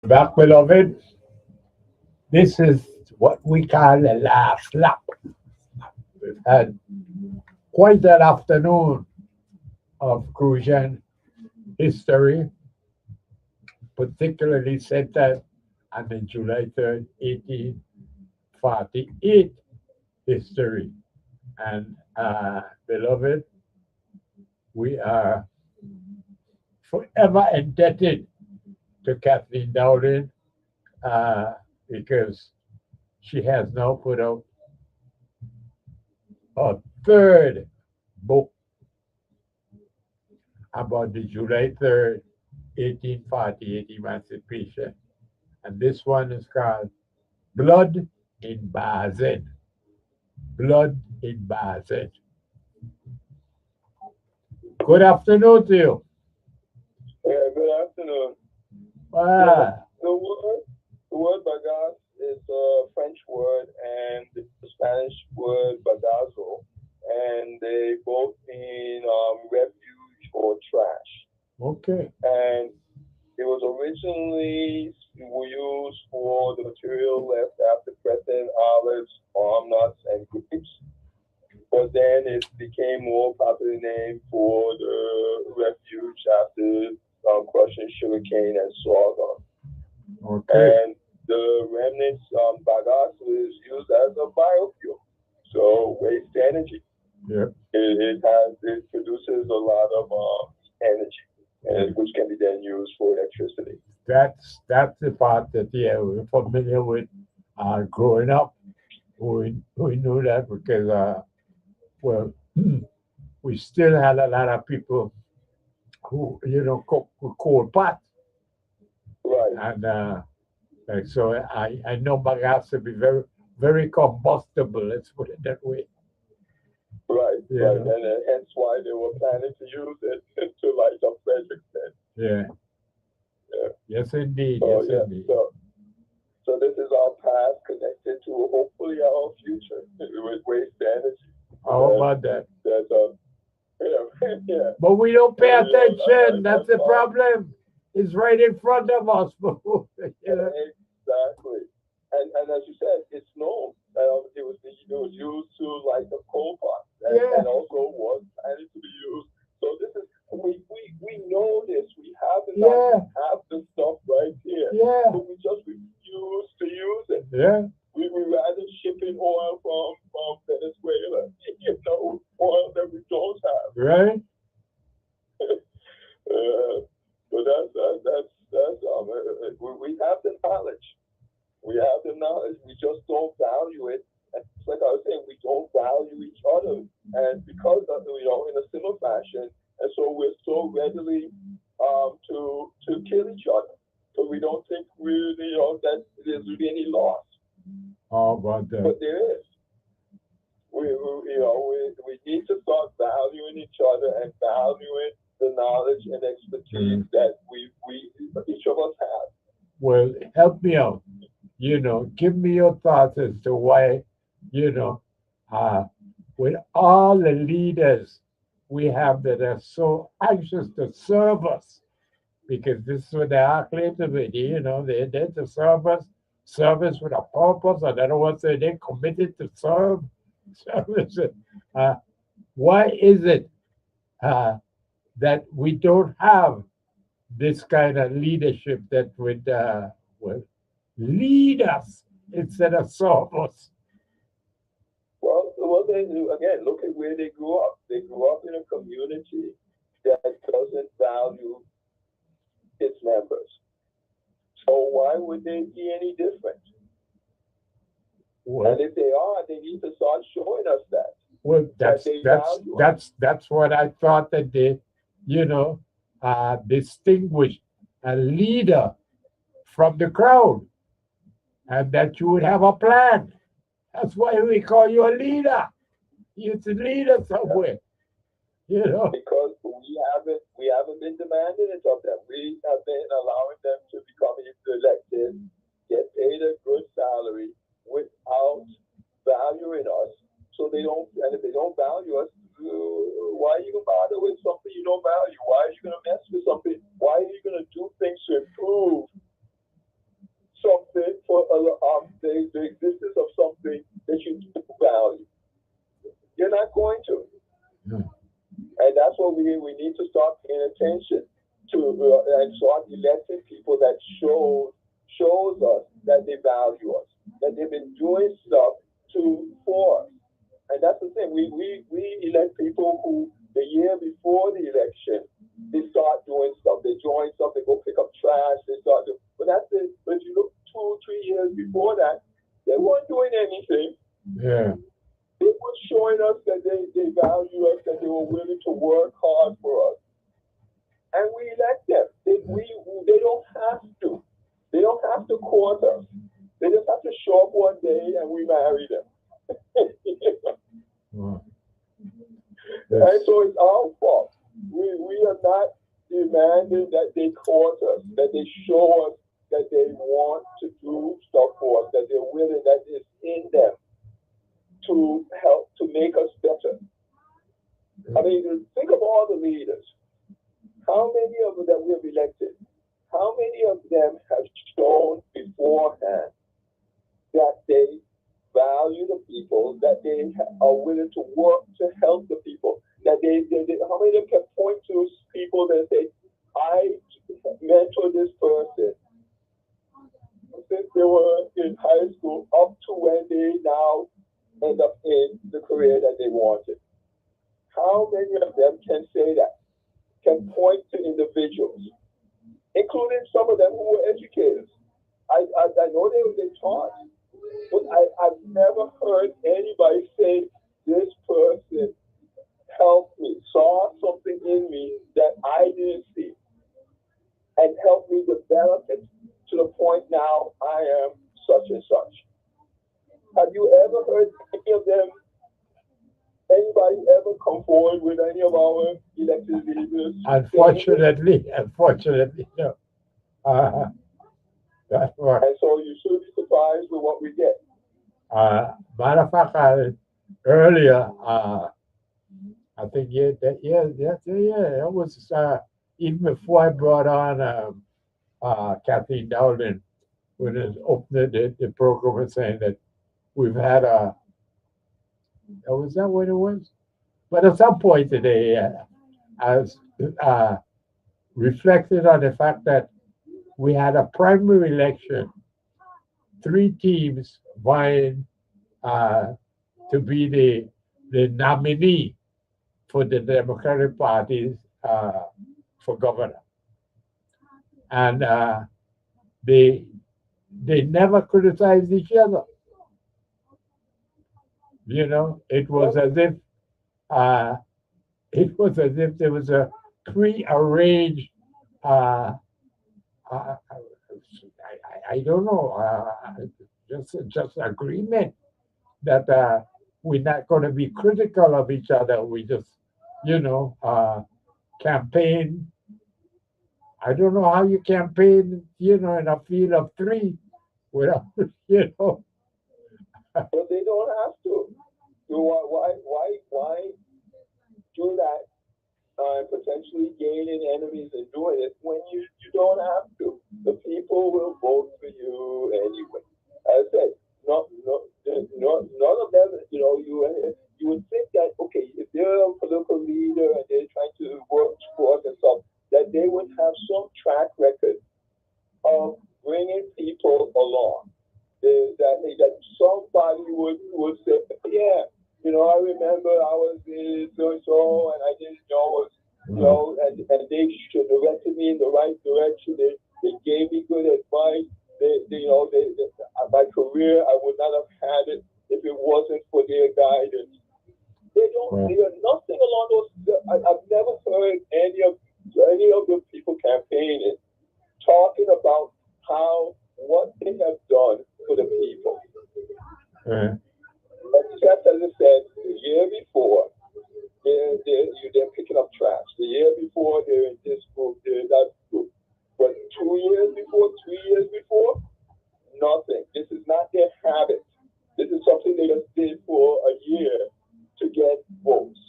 Back, beloved. This is what we call the last lap. We've had quite an afternoon of Crucian history, particularly centered on the July 3rd, 1848 history. And beloved, we are forever indebted to Kathleen Dowling because she has now put out a third book about the July 3rd, 1848 emancipation. And this one is called Blood in Bazen. Blood in Bazen. Good afternoon to you. Yeah. Good afternoon. Ah, The word bagas is a French word and the Spanish word bagazo, and they both mean Okay. And it was originally used for the material left after pressing olives, walnuts, and grapes. But then it became more popularly named for the refuge after crushing sugarcane and sorghum. Okay. And the remnants, bagasse is used as a biofuel, so waste energy. Yeah. It produces a lot of energy, which can be then used for electricity. That's the part that we're familiar with. Growing up, we knew that because well, we still had a lot of people who cook with coal pot, Right, and like, so I know bagasse to be very very combustible. Let's put it that way. right, Yeah. right, and hence why they were planning to use it to light up Frederickson. Yeah. Yeah. Yes, indeed. So Yes, yeah, indeed. so this is our past connected to hopefully our future with waste energy. How about that? That yeah. But we don't pay Yeah, attention. That's the all. problem. It's right in front of us. Exactly. And as you said, it's known. It was used to light the coal pot, and also was planning to be used. So this is we know this. We have the knowledge, we have the stuff right here. Yeah. But we just refuse to use it. Yeah. We rather shipping oil from Venezuela, oil that we don't have. Right. But we have the knowledge. We have the knowledge. We just don't value it. And it's like I was saying, we don't value each other. And because of, in a similar fashion, and so we're so readily to kill each other. So we don't think really, that there's really any loss. How about that? But there is. We need to start valuing each other and valuing the knowledge and expertise that each of us have. Well, help me out. Give me your thoughts as to why, with all the leaders we have that are so anxious to serve us, because this is what they are claiming to be, they're there to serve us, service with a purpose. Another one say they're committed to serve. Service. Why is it that we don't have this kind of leadership that would lead us instead of serve us? Well, they again, look at where they grew up. They grew up in a community that doesn't value its members. So why would they be any different? Well, and if they are, they need to start showing us that. well, That they value us. that's what I thought, that they, distinguish a leader from the crowd, and that you would have a plan. That's why we call you a leader. You're the leader somewhere. Because we haven't been demanding it of them. We have been allowing them to become elected, get paid a good salary without valuing us. So they don't, and if they don't value us, why are you gonna bother with something you don't value? Why are you gonna mess with something? Why are you gonna do things to improve something for the existence of something that you do value? You're not going to. And that's what we need to start paying attention to, and start electing people that shows us that they value us, that they've been doing stuff for us. And that's the thing. We elect people who the year before the election, they start doing stuff. They join stuff. They go pick up trash. They start doing. But that's it. But if you look 2 or 3 years before that, they weren't doing anything. Yeah. They were showing us that they value us, that they were willing to work hard for us. And we elect them. They don't have to. They don't have to court us. They just have to show up one day and we marry them. Wow. And so it's our fault. We are not demanding that they court us, that they show us that they want to do stuff for us, that they're willing, that is in them to help to make us better. I mean, think of all the leaders. how many of them we have elected, how many of them have shown beforehand that they value the people, that they are willing to work to help the people, that how many of them can point to people that say, I mentored this person since they were in high school up to when they now end up in the career that they wanted. How many of them can say that, can point to individuals, including some of them who were educators? I know they taught, but I've never heard anybody say, this person helped me, saw something in me that I didn't see, and helped me develop it to the point now I am such and such. Have you ever heard any of them, anybody ever come forward with any of our elected leaders? Unfortunately, no. That's what. And so you should be surprised with what we get. Matter of fact, earlier, I think that was even before I brought on Kathleen Dowling, when it opened the program and saying that we've had was that what it was? But at some point today, I was reflected on the fact that we had a primary election, 3 teams vying to be the nominee for the Democratic Party for governor. And they never criticized each other. You know, it was as if there was a pre-arranged I don't know, just agreement that we're not going to be critical of each other. We just, campaign. I don't know how you campaign, in a field of 3 without, But they don't have to. So why do that and potentially gaining enemies and doing it when you don't have to? The people will vote for you anyway. As I said, none of them, you would think that, okay, if they're a political leader and they're trying to work towards and stuff, that they would have some track record of bringing people along. That somebody would say, yeah, I remember I was in so and I didn't know, and they should have directed me in the right direction. They gave me good advice. My career, I would not have had it if it wasn't for their guidance. They are nothing along those. I've never heard any of the people campaigning talking about what they have done for the people. Just as I said, the year before, they're picking up trash. The year before, they're in this group, they're in that group. But 2 years before, 3 years before, nothing. This is not their habit. This is something they just did for a year to get votes.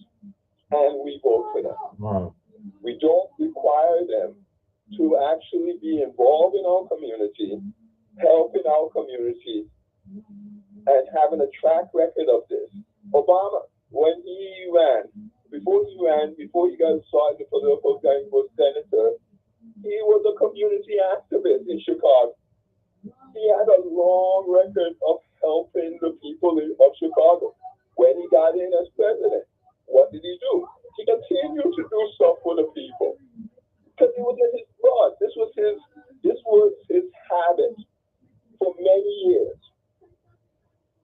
And we vote for them. Wow. We don't require them to actually be involved in our community, helping our community, and having a track record of this. Obama, when he ran, before he got started the political game for senator, he was a community activist in Chicago. He had a long record of helping the people of Chicago. When he got in as president, what did he do? He continued to do stuff for the people because it was in his blood. This was his habit for many years.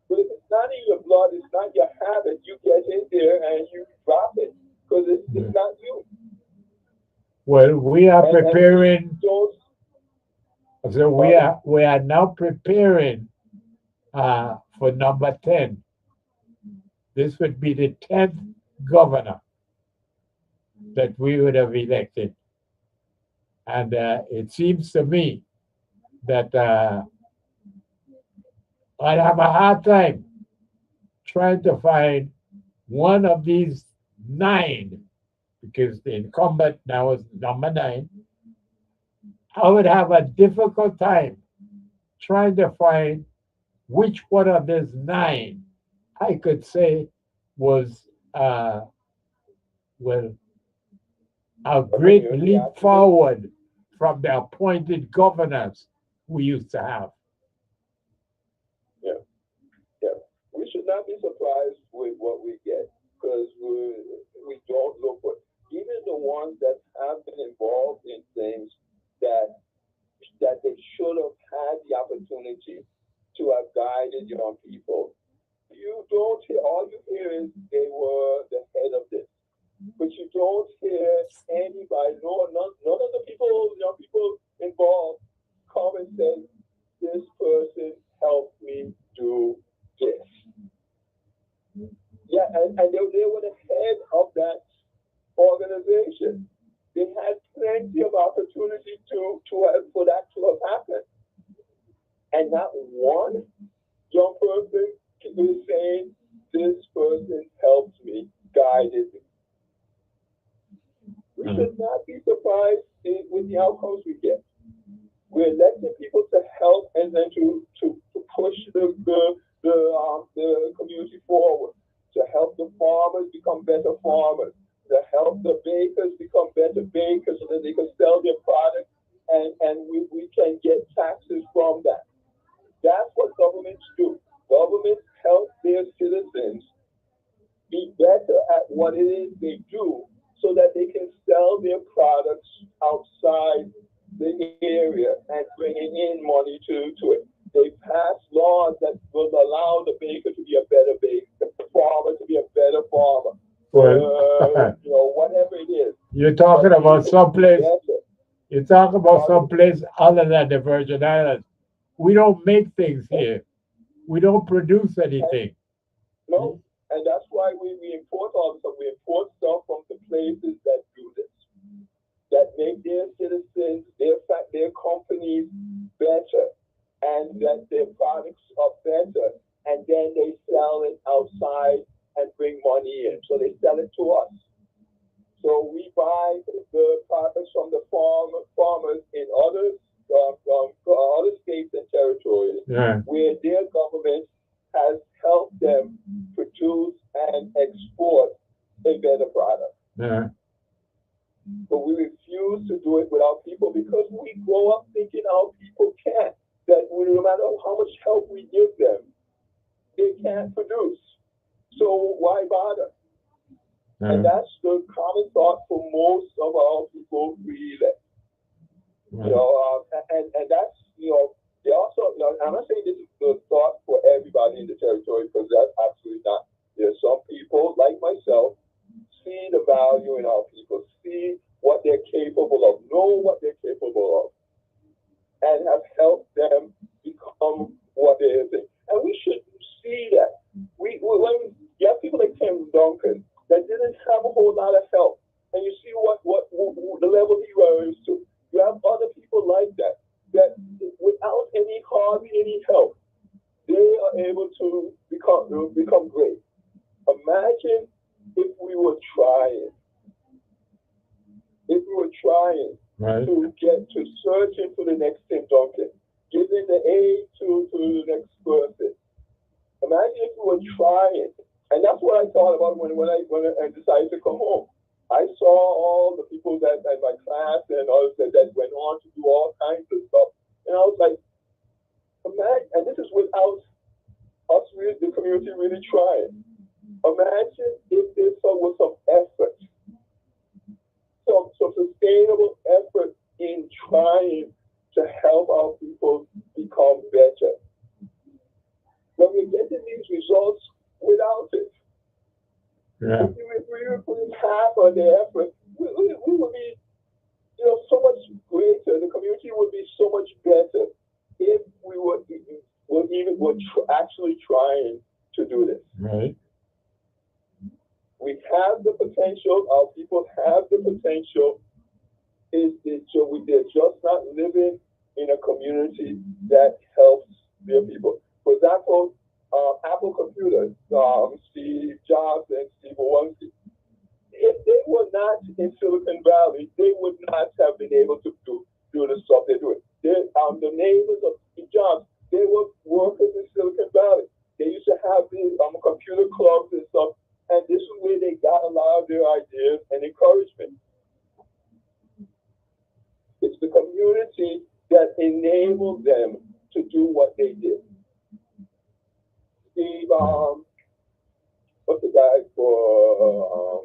But if it's not in your blood, it's not your habit, you get in there and you drop it because it's not you. Well, we are preparing. So we are now preparing for number 10. This would be the 10th governor that we would have elected. And it seems to me that I'd have a hard time trying to find one of these 9 because the incumbent now is number 9, I would have a difficult time trying to find which one of these 9 I could say was well a great leap forward from the appointed governors we used to have. Yeah, yeah. We should not be surprised with what we get because we don't look for even the ones that have been involved in things that they should have had the opportunity to have guided young people. You don't hear, all you hear is they were the head of this, but you don't hear anybody, none of the people, young people involved, come and say, this person helped me do this. Yeah, and they were the head of that organization. They had plenty of opportunity for that to have happened. And not one young person is saying, this person helped me, guided me. We should not be surprised with the outcomes we get. We're electing people to help and then to push the community forward, to help the farmers become better farmers, to help the bakers become better bakers so that they can sell their products and we can get taxes from that. That's what governments do. Governments help their citizens be better at what it is they do so that they can sell their products outside the area and bringing in money to it. They pass laws that will allow the baker to be a better baker, the farmer to be a better farmer. Well, whatever it is. You're talking about someplace. You're talking about someplace other than the Virgin Islands. We don't make things here. We don't produce anything. No, and that's why we import all the stuff. We import stuff from the places that do this, that make their citizens, their companies better, and that their products are better, and then they sell it outside and bring money in. So they sell it to us. So we buy the products from the farmers in other states and territories where their government has helped them produce and export a better product. Yeah. But we refuse to do it with our people because we grow up thinking our people can't. That no matter how much help we give them, they can't produce. So why bother? And that's the common thought for most of our people we elect. And that's, they also, I'm not saying this is the thought for everybody in the territory because that's absolutely not. There's some people like myself see the value in our people, see what they're capable of, know what they're capable of, and have helped them become what they are. And we should see that. When you have people like Tim Duncan that didn't have a whole lot of help, and you see what the level he rose to. You have other people like that without hardly any help, they are able to become great. Imagine if we were trying to get to searching for the next Tim Duncan, giving the aid to the next person. Imagine if we were trying, and that's what I thought about when I decided to come home. I saw all the people that in my class and others that went on to do all kinds of stuff, and I was like, imagine, and this is without us, the community, really trying. Imagine if there was some effort, some sustainable effort in trying to help our people become better. But we're getting these results without it. Yeah. If we were putting half of the effort, we would be, so much greater. The community would be so much better if we were actually trying to do this. Right. We have the potential. Our people have the potential. They're just not living in a community that helps their people. For example, Apple Computers, Steve Jobs and Steve Wozniak, if they were not in Silicon Valley, they would not have been able to do the stuff they're doing. The neighbors of Steve Jobs, they were workers in Silicon Valley. They used to have these computer clubs and stuff, and this is where they got a lot of their ideas and encouragement. It's the community that enabled them to do what they did. Steve, what's the guy for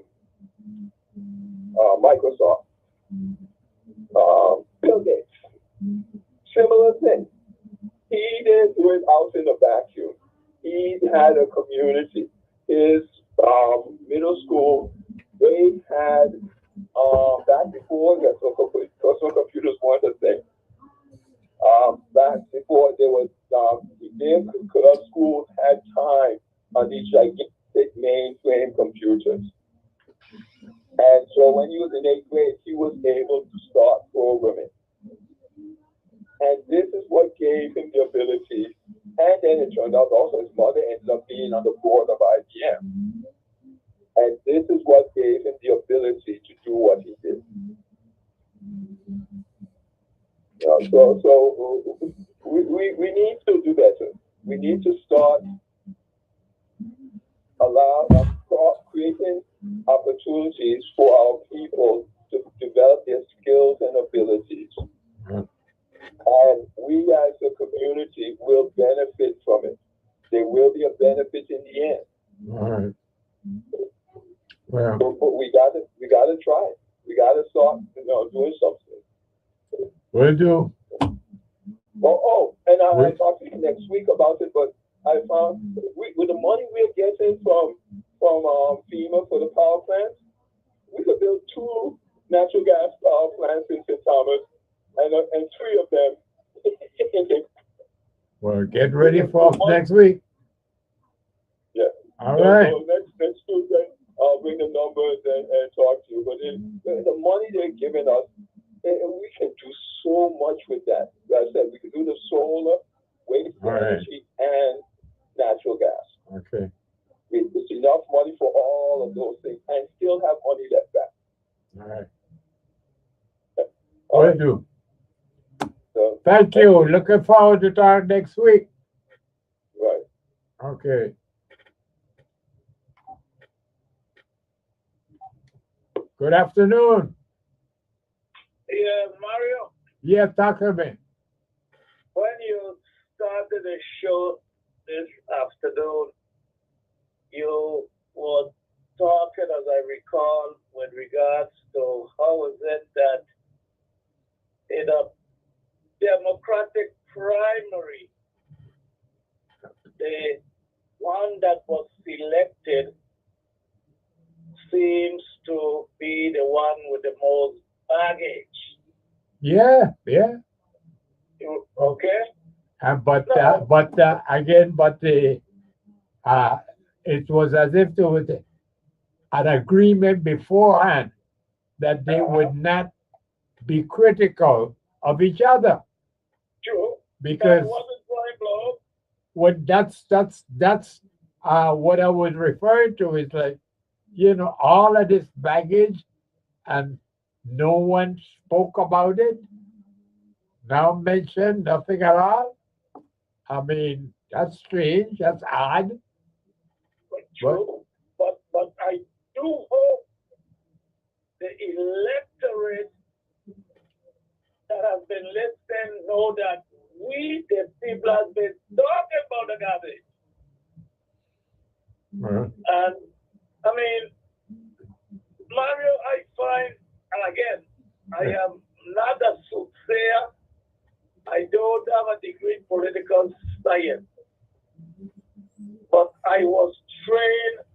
Microsoft? Bill Gates. Similar thing. He didn't do it out in a vacuum. He had a community. His middle school, they had back before personal computers weren't a thing. Back before there was their schools had time on these gigantic mainframe computers. And so when he was in 8th grade, he was able to start programming. And this is what gave him the ability. And then it turned out also his mother ended up being on the board of IBM. And this is what gave him the ability to do what he did. So we need to do better. We need to start creating opportunities for our people to develop their skills and abilities. And we as a community will benefit from it. There will be a benefit in the end. All right. Well, but we gotta try. We gotta start, doing something. Will do. And I'll talk to you next week about it. But I found with the money we're getting from FEMA for the power plants, we could build 2 natural gas power plants in St. Thomas, and 3 of them. Well, get ready for next week. Yeah. All right. So next Tuesday, I'll bring the numbers and talk to you. But the money they're giving us, we can do so much with that. Like I said, we can do the solar, waste energy, and natural gas. Okay. There's enough money for all of those things, and still have money left back. All right. All right. Will do. So, Thank you. Looking forward to talk next week. Right. Okay. Good afternoon. Yeah, Mario, Yeah, talk to me. when you started the show this afternoon, you were talking, as I recall, with regards to how is it that in a Democratic primary, the one that was selected seems to be the one with the most baggage. Yeah. Okay? But it was as if there was an agreement beforehand that they would not be critical of each other. True. Because That wasn't Brian Blow. that's what I was referring to is like, all of this baggage and no one spoke about it. Now mentioned nothing at all. I mean, that's strange. That's odd. But true. But I do hope the electorate that has been listening know that we, the people, have been talking about the garbage. And I mean, Mario, I find, and again, I am not a soothsayer. I don't have a degree in political science. But I was trained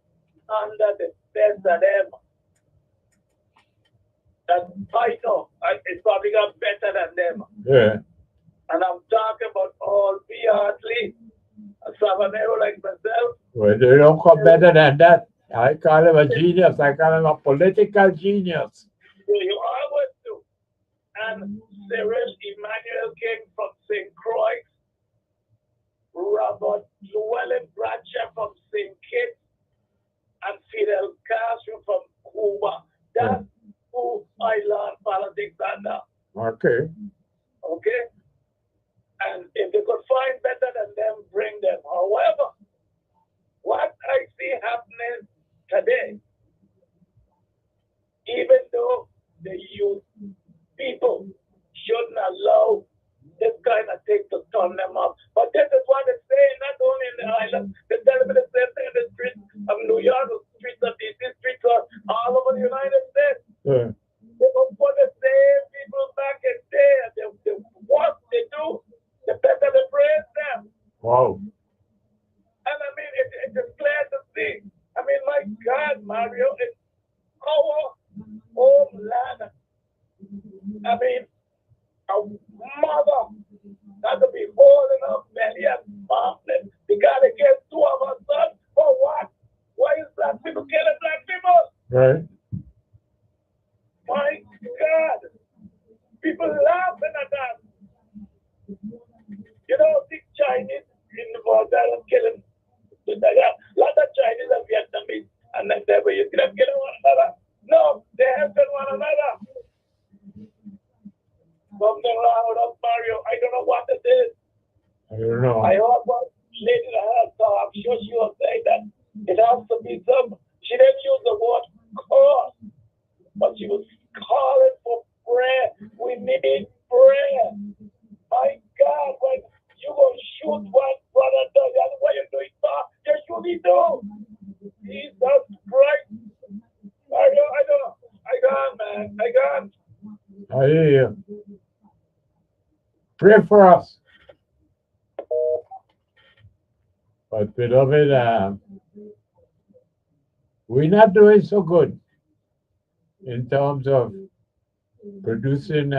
under the best of them. That I know it's probably got better than them. Yeah. And I'm talking about all B. Hartley, a Sabanero like myself. Well, they don't come better than that. I call him a genius. I call him a political genius. You always do. And Cyril Emmanuel King from St. Croix, Robert Llewellyn Bradshaw from St. Kitts, and Fidel Castro from Cuba. That Okay. Okay? And if they could find better than them, bring them. However, what I see happening today, even though the youth people shouldn't allow this kind of thing to turn them up. But this is what it's saying, not only in the island, they're telling me the same thing in the streets of New York, the streets of DC, streets of all over the United States. Yeah. They will put the same people back in there. What they do, the better they praise them. Wow. And I mean, it is clear to see. I mean, my God, Mario, it's our homeland. I mean, a mother got to be holding up belly and mumbling because they get two of us sons for what? Why is black people killing black people? Right. My God. People laughing at that. You know, the Chinese involved in killing. A lot of Chinese and Vietnamese, and then they were killing one another. No, they helping one another. Something wrong with us, Mario. I don't know what it is. I don't know. I heard one lady that had, so I'm sure she was saying that it has to be some. She didn't use the word cause, but she was calling for prayer. We need prayer. My God, when you go shoot one brother, that's what you're doing, sir. You surely do. Jesus Christ. I don't know. I got, man. I got. I hear you. Pray for us. But beloved, we're not doing so good in terms of producing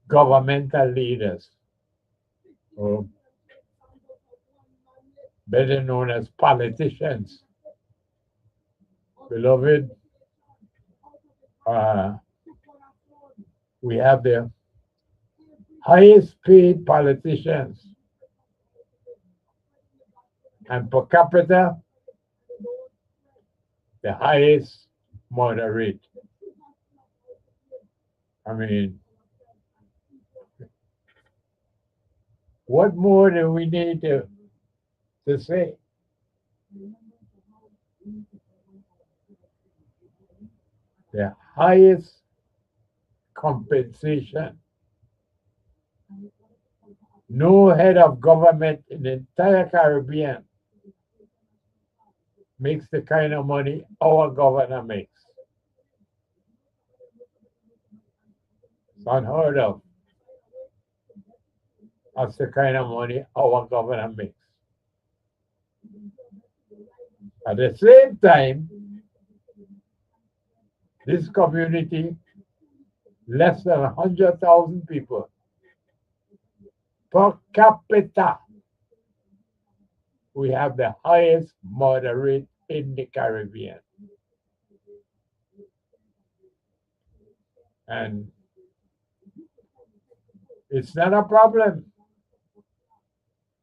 governmental leaders, or better known as politicians. Beloved, we have the highest paid politicians, and per capita, the highest murder rate. I mean, what more do we need to say? The highest compensation. No head of government in the entire Caribbean makes the kind of money our governor makes. It's unheard of. That's the kind of money our governor makes. At the same time, this community, less than 100,000 people per capita, we have the highest murder rate in the Caribbean. And it's not a problem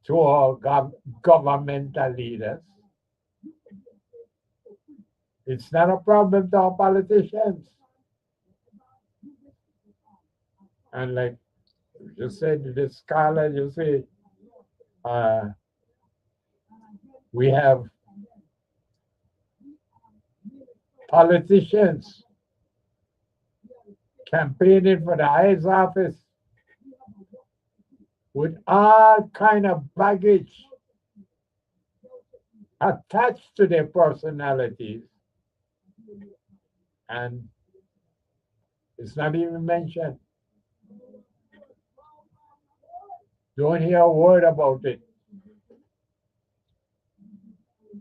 to our governmental leaders. It's not a problem to our politicians. And like you said, this scholar, you say, we have politicians campaigning for the highest office with all kind of baggage attached to their personalities, and it's not even mentioned. Don't hear a word about it.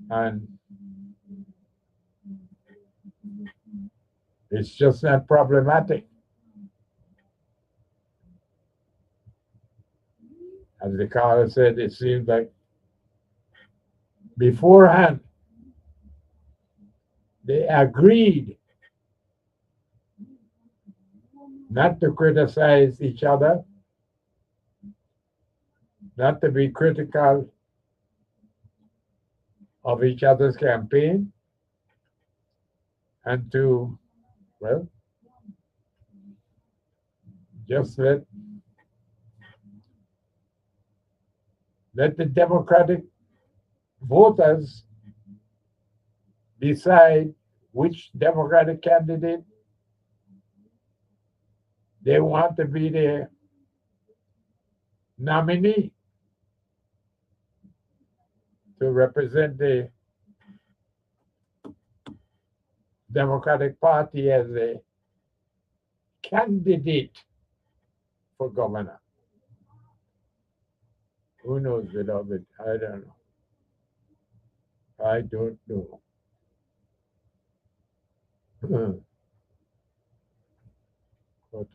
And it's just not problematic. As the caller said, it seems like beforehand they agreed not to criticize each other, not to be critical of each other's campaign, and to, well, just let the Democratic voters decide which Democratic candidate they want to be the nominee to represent the Democratic Party as a candidate for governor. Who knows, beloved? I don't know. I don't know. But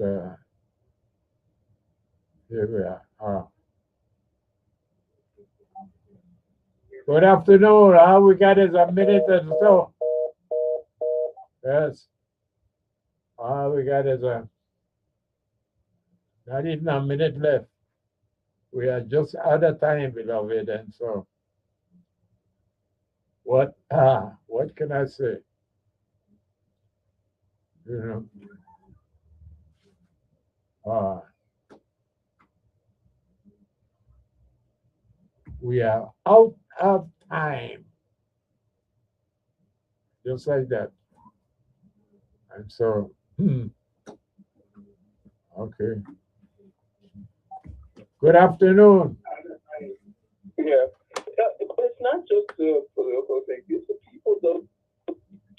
here we are. Good afternoon. All we got is a minute or so. Yes. All we got is not even a minute left. We are just out of time, beloved, and so what can I say? You know, we are out of time, just like that. And so, okay. Good afternoon. Yeah, but it's not just the political thing. It's the people, though.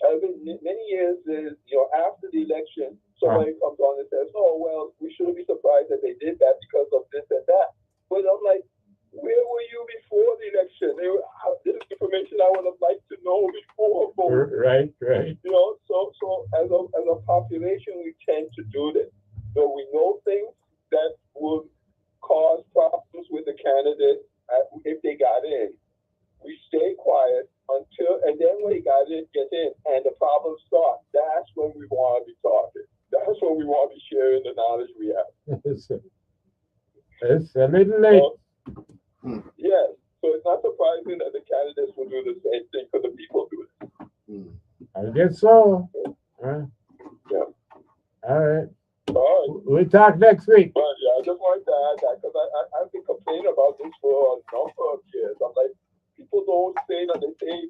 I've been many years, after the election, somebody comes on and says, "Oh, well, we shouldn't be surprised that they did that because of this and that." But I'm like, where were you before the election? This is information I would have liked to know before voting. Right. So as a population, we tend to do this. So we know things that would cause problems with the candidate if they got in. We stay quiet and then when they get in, and the problems start. That's when we want to be talking. That's when we want to be sharing the knowledge we have. It's a little late. Yes. So it's not surprising that the candidates will do the same thing because the people do it. I guess so. Yeah. All right. All right. We'll talk next week. But yeah, I just wanted to add that because I've been complaining about this for a number of years. I'm like, people don't say that they say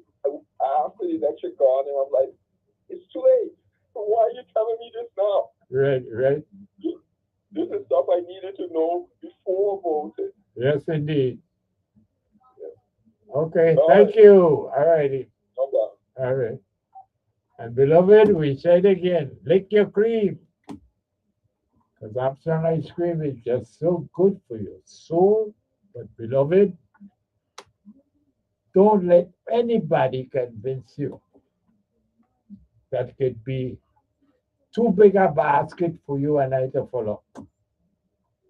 after the election gone, and I'm like, it's too late. Why are you telling me this now? Right. This is stuff I needed to know before voting. Yes, indeed. Yeah. Okay, All thank right. you. All righty. No problem. All right. And beloved, we say it again, lick your cream. Because Armstrong ice cream is just so good for your soul. But beloved, don't let anybody convince you that could be too big a basket for you and I to follow.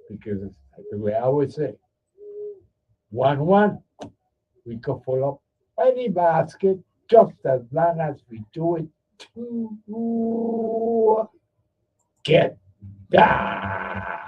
Because the way I would say, 1-1, we can fill up any basket just as long as we do it to get down.